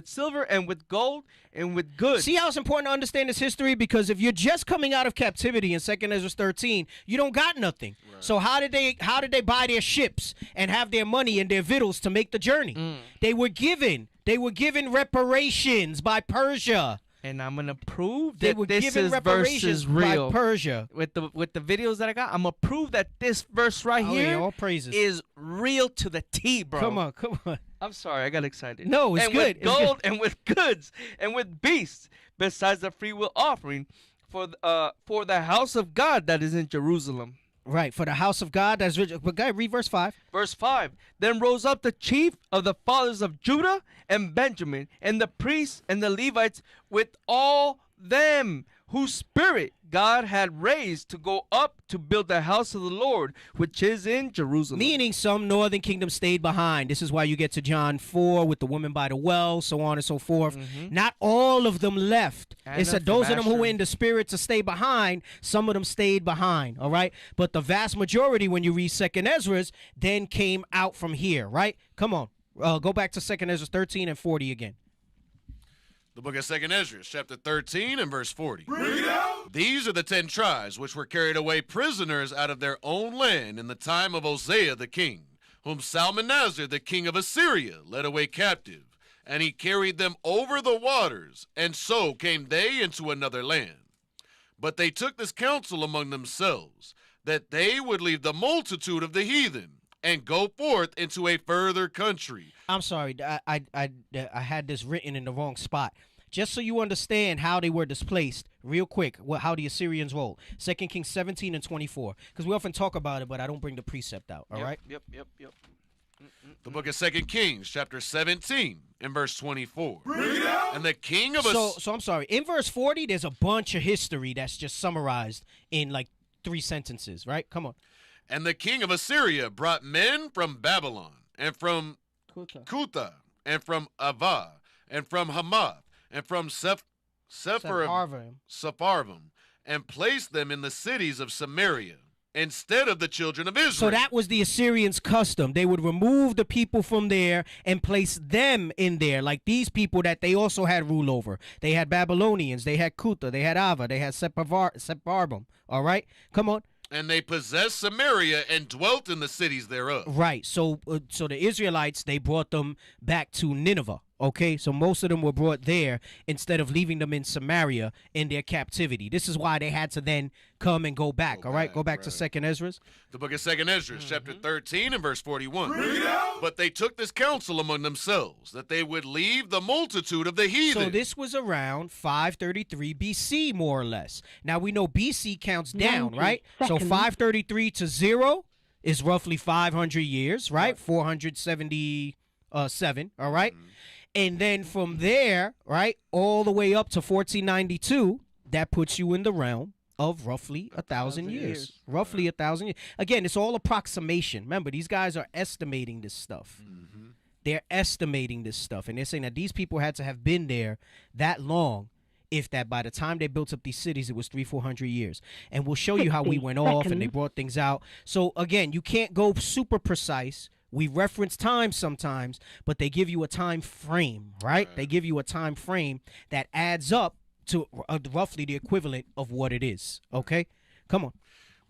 silver and with gold and with goods. See how it's important to understand this history? Because if you're just coming out of captivity in 2nd Ezra 13, you don't got nothing. Right. So how did they buy their ships and have their money and their victuals to make the journey? They were given reparations by Persia. And I'm gonna prove that this verse is real. By Persia. With the videos that I got, I'm gonna prove that this verse right here all praises. Is real to the T, bro. Come on. I'm sorry, I got excited. No, it's good. With gold and with goods and with beasts, besides the freewill offering for the house of God that is in Jerusalem. Right, for the house of God. That's rich. But guy, read verse 5. Verse 5. Then rose up the chief of the fathers of Judah and Benjamin, and the priests and the Levites with all them whose spirit God had raised to go up to build the house of the Lord, which is in Jerusalem. Meaning some northern kingdom stayed behind. This is why you get to John 4 with the woman by the well, so on and so forth. Not all of them left. It said those of them who were in the spirit to stay behind, some of them stayed behind, all right? But the vast majority, when you read 2nd Ezra, then came out from here, right? Come on. Go back to 2nd Ezra 13 and 40 again. The book of 2nd Ezra, chapter 13 and verse 40. These are the 10 tribes which were carried away prisoners out of their own land in the time of Hosea the king, whom Salmanasar the king of Assyria led away captive, and he carried them over the waters, and so came they into another land. But they took this counsel among themselves, that they would leave the multitude of the heathen, and go forth into a further country. I'm sorry, I had this written in the wrong spot. Just so you understand how they were displaced, real quick, how the Assyrians rolled. 2 Kings 17 and 24. Because we often talk about it, but I don't bring the precept out, all right? Yep. The book of 2 Kings, chapter 17 and verse 24. And the king of So I'm sorry. In verse 40, there's a bunch of history that's just summarized in like 3 sentences, right? Come on. And the king of Assyria brought men from Babylon, and from Cutha, and from Ava, and from Hamath, and from Sepharvaim, and placed them in the cities of Samaria, instead of the children of Israel. So that was the Assyrians' custom. They would remove the people from there and place them in there, like these people that they also had rule over. They had Babylonians, they had Cutha, they had Ava, they had Sepharvaim. All right? Come on. And they possessed Samaria and dwelt in the cities thereof. Right. So the Israelites, they brought them back to Nineveh. Okay, so most of them were brought there instead of leaving them in Samaria in their captivity. This is why they had to then come and go back. Go back to 2nd Ezra. The book of 2nd Ezra, chapter 13 and verse 41. But they took this counsel among themselves, that they would leave the multitude of the heathen. So this was around 533 BC, more or less. Now we know BC counts down, right? So 533 to 0 is roughly 500 years, right? 477, all right? And then from there, right, all the way up to 1492, that puts you in the realm of roughly 1,000 years. Roughly 1,000 years. Again, it's all approximation. Remember, these guys are estimating this stuff. They're estimating this stuff. And they're saying that these people had to have been there that long, if that by the time they built up these cities, it was 300-400 years. And we'll show you how we went off and they brought things out. So, again, you can't go super precise. We reference time sometimes, but they give you a time frame, right? They give you a time frame that adds up to roughly the equivalent of what it is, okay? Come on.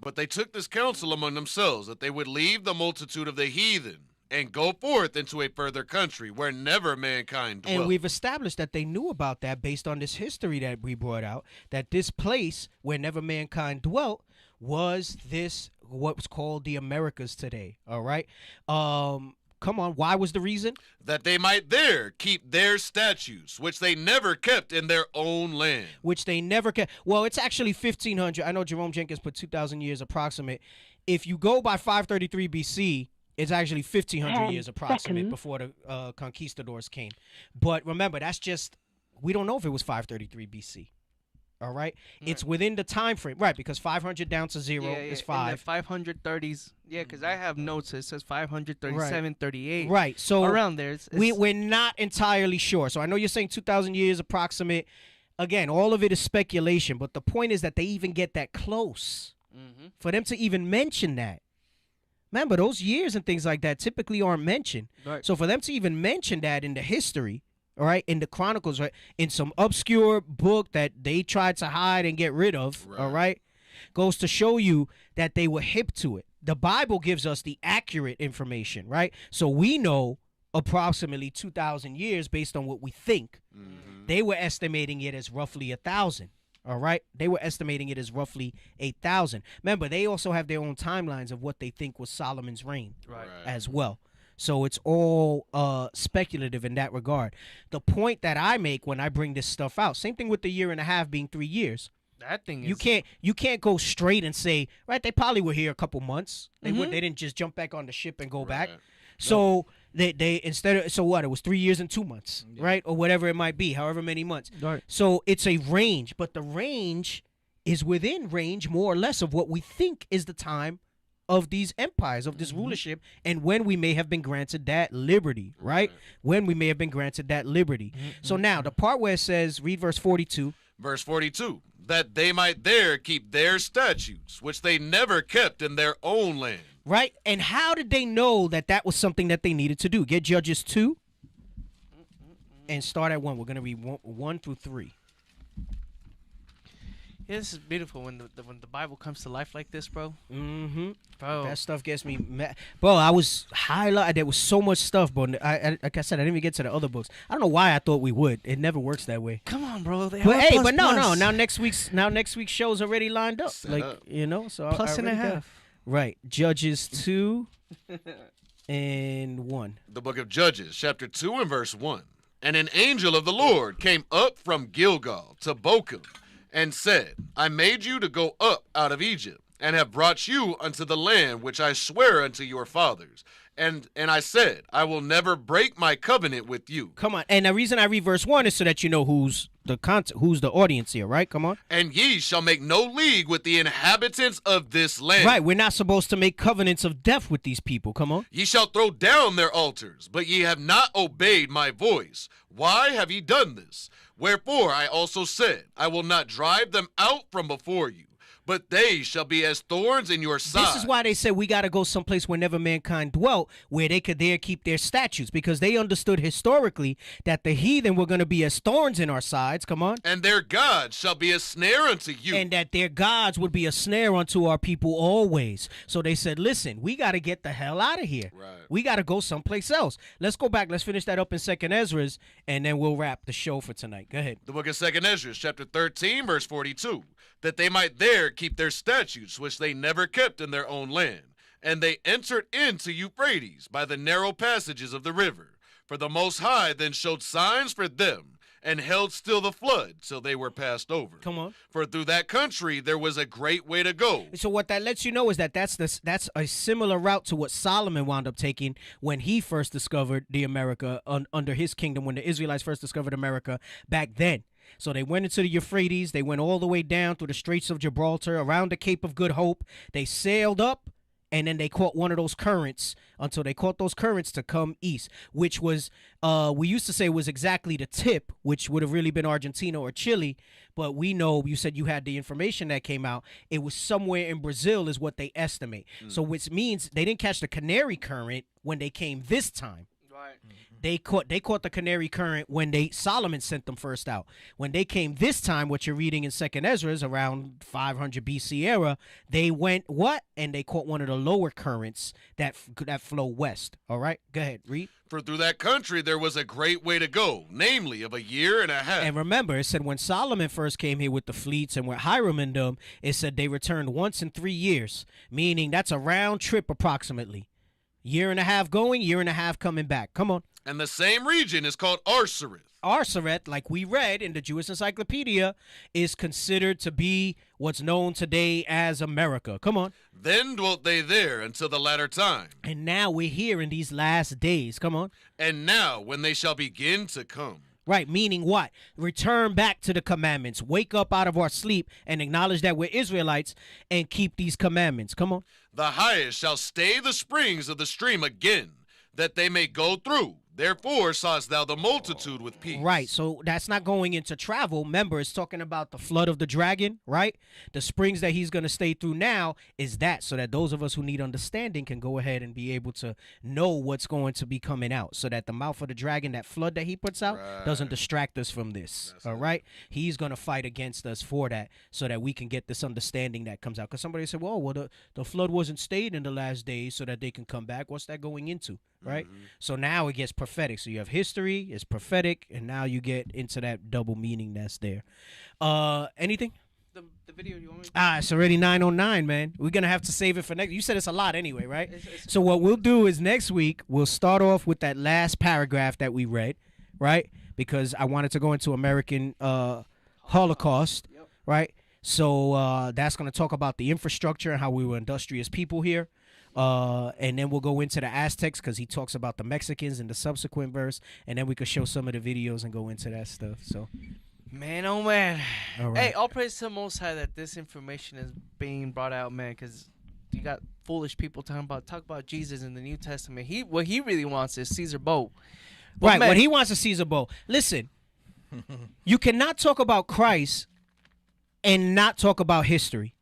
But they took this counsel among themselves, that they would leave the multitude of the heathen and go forth into a further country where never mankind dwelt. And we've established that they knew about that based on this history that we brought out, that this place where never mankind dwelt was this, what was called the Americas today, all right? Come on, why was the reason? That they might there keep their statutes, which they never kept in their own land. Which they never kept. Well, it's actually 1,500. I know Jerome Jenkins put 2,000 years approximate. If you go by 533 BC, it's actually 1,500 years approximate before the conquistadors came. But remember, that's just, we don't know if it was 533 BC. All right? It's within the time frame. Right, because 500 down to 0 is 5. In the 530s. Yeah, because I have notes. It says 537, 38. Right. So around there. We're not entirely sure. So I know you're saying 2,000 years approximate. Again, all of it is speculation. But the point is that they even get that close. For them to even mention that. Remember, those years and things like that typically aren't mentioned. Right. So for them to even mention that in the history, all right, in the Chronicles, right, in some obscure book that they tried to hide and get rid of, all right, goes to show you that they were hip to it. The Bible gives us the accurate information, right? So we know approximately 2,000 years based on what we think. They were estimating it as roughly 1,000. All right, they were estimating it as roughly 8,000. Remember, they also have their own timelines of what they think was Solomon's reign, as well. So it's all speculative in that regard. The point that I make when I bring this stuff out, same thing with the year and a half being 3 years. That thing is... You can't go straight and say, right, they probably were here a couple months. They didn't just jump back on the ship and go back. So they instead of, so what, it was 3 years and 2 months, right? Or whatever it might be, however many months. Right. So it's a range, but the range is within range more or less of what we think is the time of these empires, of this rulership, and when we may have been granted that liberty, right? When we may have been granted that liberty. So now the part where it says, read verse 42. Verse 42, that they might there keep their statutes, which they never kept in their own land. Right? And how did they know that that was something that they needed to do? Get Judges 2 and start at 1. We're going to read 1 through 3. Yeah, this is beautiful when the Bible comes to life like this, bro. Bro, that stuff gets me mad. Bro, I was highlighted. There was so much stuff, bro. Like I said, I didn't even get to the other books. I don't know why I thought we would. It never works that way. Come on, bro. But hey, but no. Now next week's show's already lined up. Set like up. you know, so Plus I and a already got- half. Right, Judges 2 and 1. The book of Judges, chapter 2 and verse 1. And an angel of the Lord came up from Gilgal to Bochum, and said, I made you to go up out of Egypt, and have brought you unto the land which I swear unto your fathers. And I said, I will never break my covenant with you. Come on, and the reason I read verse 1 is so that you know who's the audience here, right? Come on. And ye shall make no league with the inhabitants of this land. Right, we're not supposed to make covenants of death with these people. Come on. Ye shall throw down their altars, but ye have not obeyed my voice. Why have ye done this? Wherefore I also said, I will not drive them out from before you, but they shall be as thorns in your side. This is why they said we got to go someplace where never mankind dwelt, where they could there keep their statutes, because they understood historically that the heathen were going to be as thorns in our sides. Come on. And their gods shall be a snare unto you. And that their gods would be a snare unto our people always. So they said, listen, we got to get the hell out of here. Right. We got to go someplace else. Let's go back. Let's finish that up in 2nd Ezra's, and then we'll wrap the show for tonight. Go ahead. The book of 2nd Ezra, chapter 13, verse 42. That they might there keep their statutes, which they never kept in their own land. And they entered into Euphrates by the narrow passages of the river. For the Most High then showed signs for them, and held still the flood till they were passed over. Come on. For through that country there was a great way to go. So what that lets you know is that that's a similar route to what Solomon wound up taking when he first discovered the America under his kingdom, when the Israelites first discovered America back then. So they went into the Euphrates. They went all the way down through the Straits of Gibraltar, around the Cape of Good Hope. They sailed up, and then they caught one of those currents until they caught those currents to come east, which was, we used to say was exactly the tip, which would have really been Argentina or Chile. But we know, you said you had the information that came out. It was somewhere in Brazil is what they estimate. So which means they didn't catch the Canary Current when they came this time. Right. They caught the Canary Current when Solomon sent them first out. When they came this time, what you're reading in 2nd Ezra's around 500 BC era, they went what? And they caught one of the lower currents that flow west. All right, go ahead, read. For through that country there was a great way to go, namely of a year and a half. And remember, it said when Solomon first came here with the fleets and with Hiram and them, it said they returned once in 3 years, meaning that's a round trip approximately. Year and a half going, year and a half coming back. Come on. And the same region is called Arsareth. Arsareth, like we read in the Jewish Encyclopedia, is considered to be what's known today as America. Come on. Then dwelt they there until the latter time. And now we're here in these last days. Come on. And now when they shall begin to come. Right, meaning what? Return back to the commandments. Wake up out of our sleep and acknowledge that we're Israelites and keep these commandments. Come on. The highest shall stay the springs of the stream again, that they may go through. Therefore sawest thou the multitude with peace. Right, so that's not going into travel. Remember, it's talking about the flood of the dragon, right? The springs that he's going to stay through now is that, so that those of us who need understanding can go ahead and be able to know what's going to be coming out, so that the mouth of the dragon, that flood that he puts out, doesn't distract us from this, all right? He's going to fight against us for that, so that we can get this understanding that comes out. Because somebody said, well, the flood wasn't stayed in the last days so that they can come back. What's that going into, right? So now it gets prophetic. So you have history, it's prophetic, and now you get into that double meaning that's there. Anything? The video you want me to... It's already 9:09, man. We're going to have to save it for next. You said it's a lot anyway, right? So what we'll do is next week, we'll start off with that last paragraph that we read, right? Because I wanted to go into American Holocaust, right? So that's going to talk about the infrastructure and how we were industrious people here. And then we'll go into the Aztecs because he talks about the Mexicans in the subsequent verse. And then we could show some of the videos and go into that stuff. So, man, oh man. All right. Hey, all praise to the Most High that this information is being brought out, man, because you got foolish people talk about Jesus in the New Testament. What he really wants is Caesar bow. But right, man, what he wants is Caesar bow. Listen, you cannot talk about Christ and not talk about history.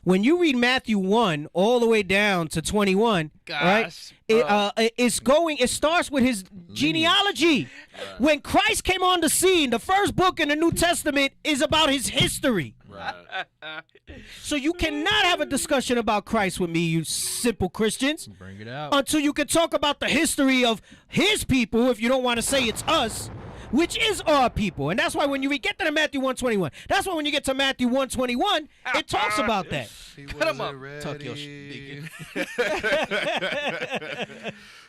When you read Matthew 1 all the way down to 21, right? It starts with his genealogy. Right. When Christ came on the scene, the first book in the New Testament is about his history. Right. So you cannot have a discussion about Christ with me, you simple Christians. Bring it out. Until you can talk about the history of his people, if you don't want to say it's us, which is our people. And that's why when you get to Matthew 1:21, that's why when you get to Matthew 1:21, it talks about that. Cut him up. Tuck your deacon.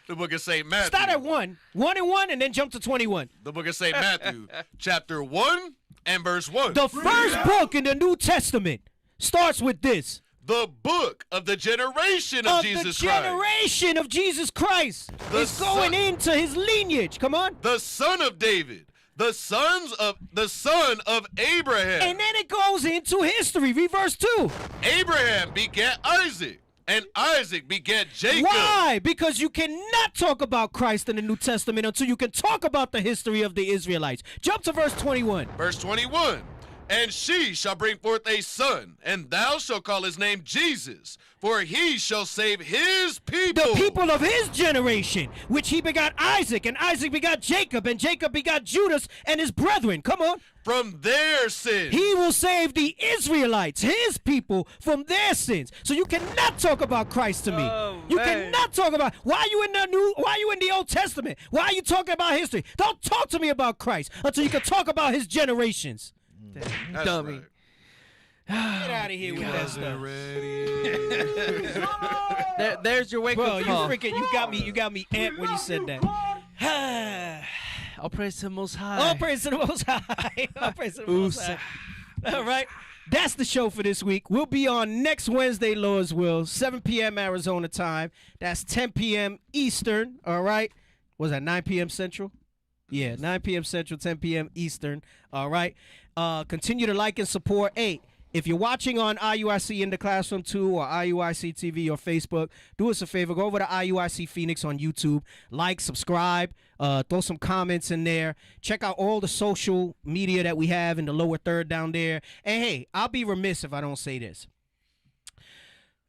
The book of St. Matthew. Start at 1 and 1, and then jump to 21. The book of St. Matthew, chapter 1 and verse 1. The first book in the New Testament starts with this. The book of the generation of Jesus Christ. The generation of Jesus Christ. It's going into his lineage. Come on. The son of David. The son of Abraham. And then it goes into history. Read verse 2. Abraham begat Isaac, and Isaac begat Jacob. Why? Because you cannot talk about Christ in the New Testament until you can talk about the history of the Israelites. Jump to verse 21. Verse 21. And she shall bring forth a son, and thou shalt call his name Jesus, for he shall save his people. The people of his generation, which he begot Isaac, and Isaac begot Jacob, and Jacob begot Judas and his brethren. Come on. From their sins. He will save the Israelites, his people, from their sins. So you cannot talk about Christ to me. You cannot talk about why are you in the Old Testament? Why are you talking about history? Don't talk to me about Christ until you can talk about his generations. That's dummy. Right. Get out of here with that stuff. There's your wake up call. You got me amped when you said that. All praise to the Most High. All praise to the Most High. All praise to the Most High. All right. That's the show for this week. We'll be on next Wednesday, Lord's will, 7 p.m. Arizona time. That's 10 p.m. Eastern. All right. Was that 9 p.m. Central? Yeah, 9 p.m. Central, 10 p.m. Eastern. All right. Continue to like and support. Hey, if you're watching on IUIC in the Classroom 2 or IUIC TV or Facebook, do us a favor. Go over to IUIC Phoenix on YouTube. Like, subscribe, throw some comments in there. Check out all the social media that we have in the lower third down there. And, hey, I'll be remiss if I don't say this.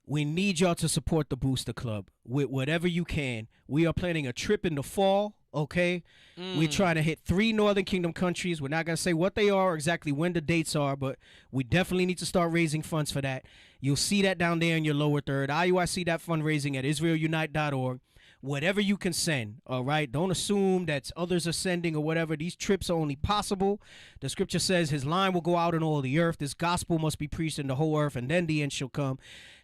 We need y'all to support the Booster Club with whatever you can. We are planning a trip in the fall. Okay, we're trying to hit 3 Northern Kingdom countries. We're not going to say what they are or exactly when the dates are, but we definitely need to start raising funds for that. You'll see that down there in your lower third. IUIC that fundraising at IsraelUnite.org. Whatever you can send, all right? Don't assume that others are sending or whatever. These trips are only possible. The scripture says his line will go out in all the earth. This gospel must be preached in the whole earth, and then the end shall come.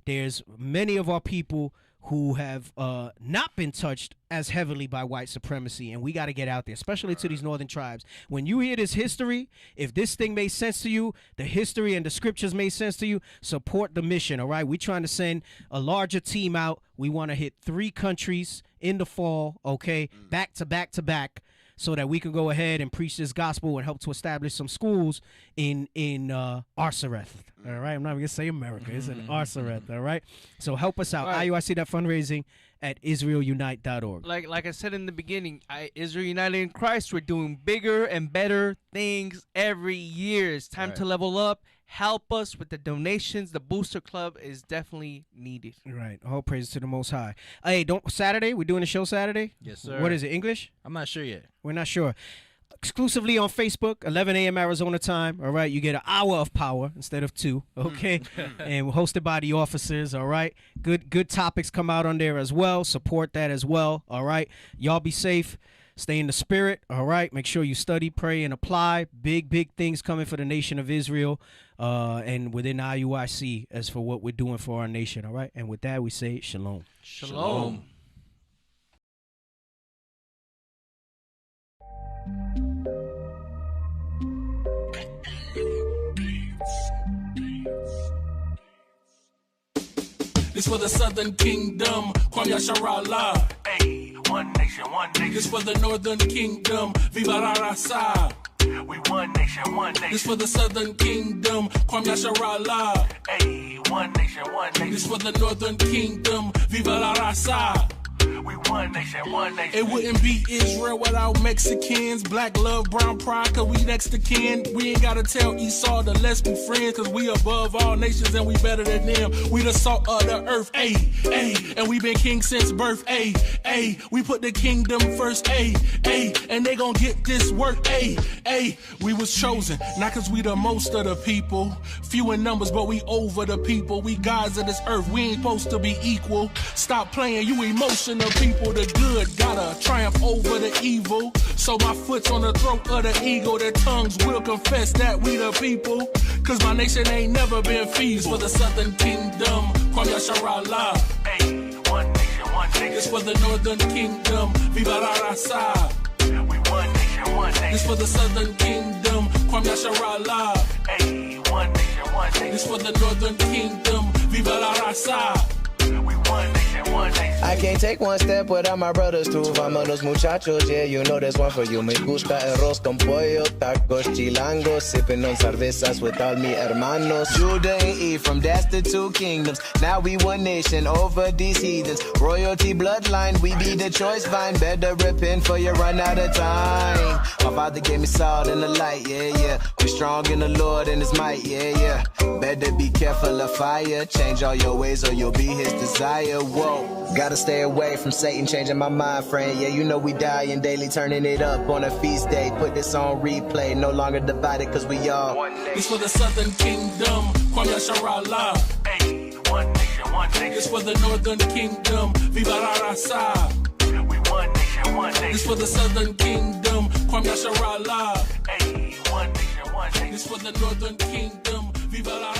There's many of our people who have not been touched as heavily by white supremacy, and we got to get out there, especially to these northern tribes. When you hear this history, if this thing made sense to you, the history and the scriptures made sense to you, support the mission, all right? We're trying to send a larger team out. We want to hit 3 countries in the fall, okay, back to back to back, so that we can go ahead and preach this gospel and help to establish some schools in Arsareth. All right, I'm not even gonna say America. It's in Arsareth. All right, so help us out. Right. IUIC that fundraising at IsraelUnite.org. Like I said in the beginning, Israel United in Christ, we're doing bigger and better things every year. It's time to level up. Help us with the donations. The Booster Club is definitely needed. Right. All praises to the Most High. Hey, Saturday? We're doing a show Saturday? Yes, sir. What is it, English? I'm not sure yet. We're not sure. Exclusively on Facebook, 11 a.m. Arizona time. All right. You get an hour of power instead of 2. Okay. And we're hosted by the officers. All right. Good topics come out on there as well. Support that as well. All right. Y'all be safe. Stay in the spirit, all right? Make sure you study, pray, and apply. Big things coming for the nation of Israel and within IUIC as for what we're doing for our nation, all right? And with that, we say shalom. Shalom. Beats. This for the Southern Kingdom, Kwam Yasharala. Hey, one nation, one nation. This for the Northern Kingdom, Viva la Raza. We one nation, one nation. This for the Southern Kingdom, Kwam Yasharala. Hey, one nation, one nation. This for the Northern Kingdom, Viva la Raza. We one nation, one nation. It wouldn't be Israel without Mexicans. Black love, brown pride, cause we next to kin. We ain't gotta tell Esau to let's be friends, cause we above all nations and we better than them. We the salt of the earth, ayy, ayy. And we been king since birth, ayy, ayy. We put the kingdom first, ayy, ayy. And they gon' get this work, ayy, ayy. We was chosen, not cause we the most of the people. Few in numbers, but we over the people. We gods of this earth, we ain't supposed to be equal. Stop playing, you emotional people. The good gotta triumph over the evil. So my foot's on the throat of the eagle. Their tongues will confess that we the people. Cause my nation ain't never been feeble. For the Southern Kingdom, Kwam Yasharala. Hey, one nation, one nation. This for the Northern Kingdom, Viva la Raza. We one nation, one nation. This for the Southern Kingdom, Kwam Yasharala. Hey, one nation, one nation. This for the Northern Kingdom, Viva la Raza. We one nation, one nation. I can't take one step without my brothers too. Vámonos muchachos, yeah, you know there's one for you. Me gusta arroz con pollo, tacos chilangos, sipping on cervezas with all mi hermanos. Judah and Ephraim, that's the two kingdoms. Now we one nation over these heathens. Royalty bloodline, we be the choice vine. Better repent for you run out of time. My father gave me salt in the light, yeah, yeah. We strong in the Lord and his might, yeah, yeah. Better be careful of fire. Change all your ways or you'll be his desire. Whoa, gotta stay away from Satan, changing my mind frame. Yeah, you know we dying daily, turning it up on a feast day. Put this on replay, no longer divided cause we all one nation. This for the Southern Kingdom, Kwam Yasharala. Hey, one nation, one nation. This for the Northern Kingdom, Viva la Raza. We one nation, one nation. This for the Southern Kingdom, Kwam Yasharala. Hey, one nation, one nation. This for the Northern Kingdom, Viva la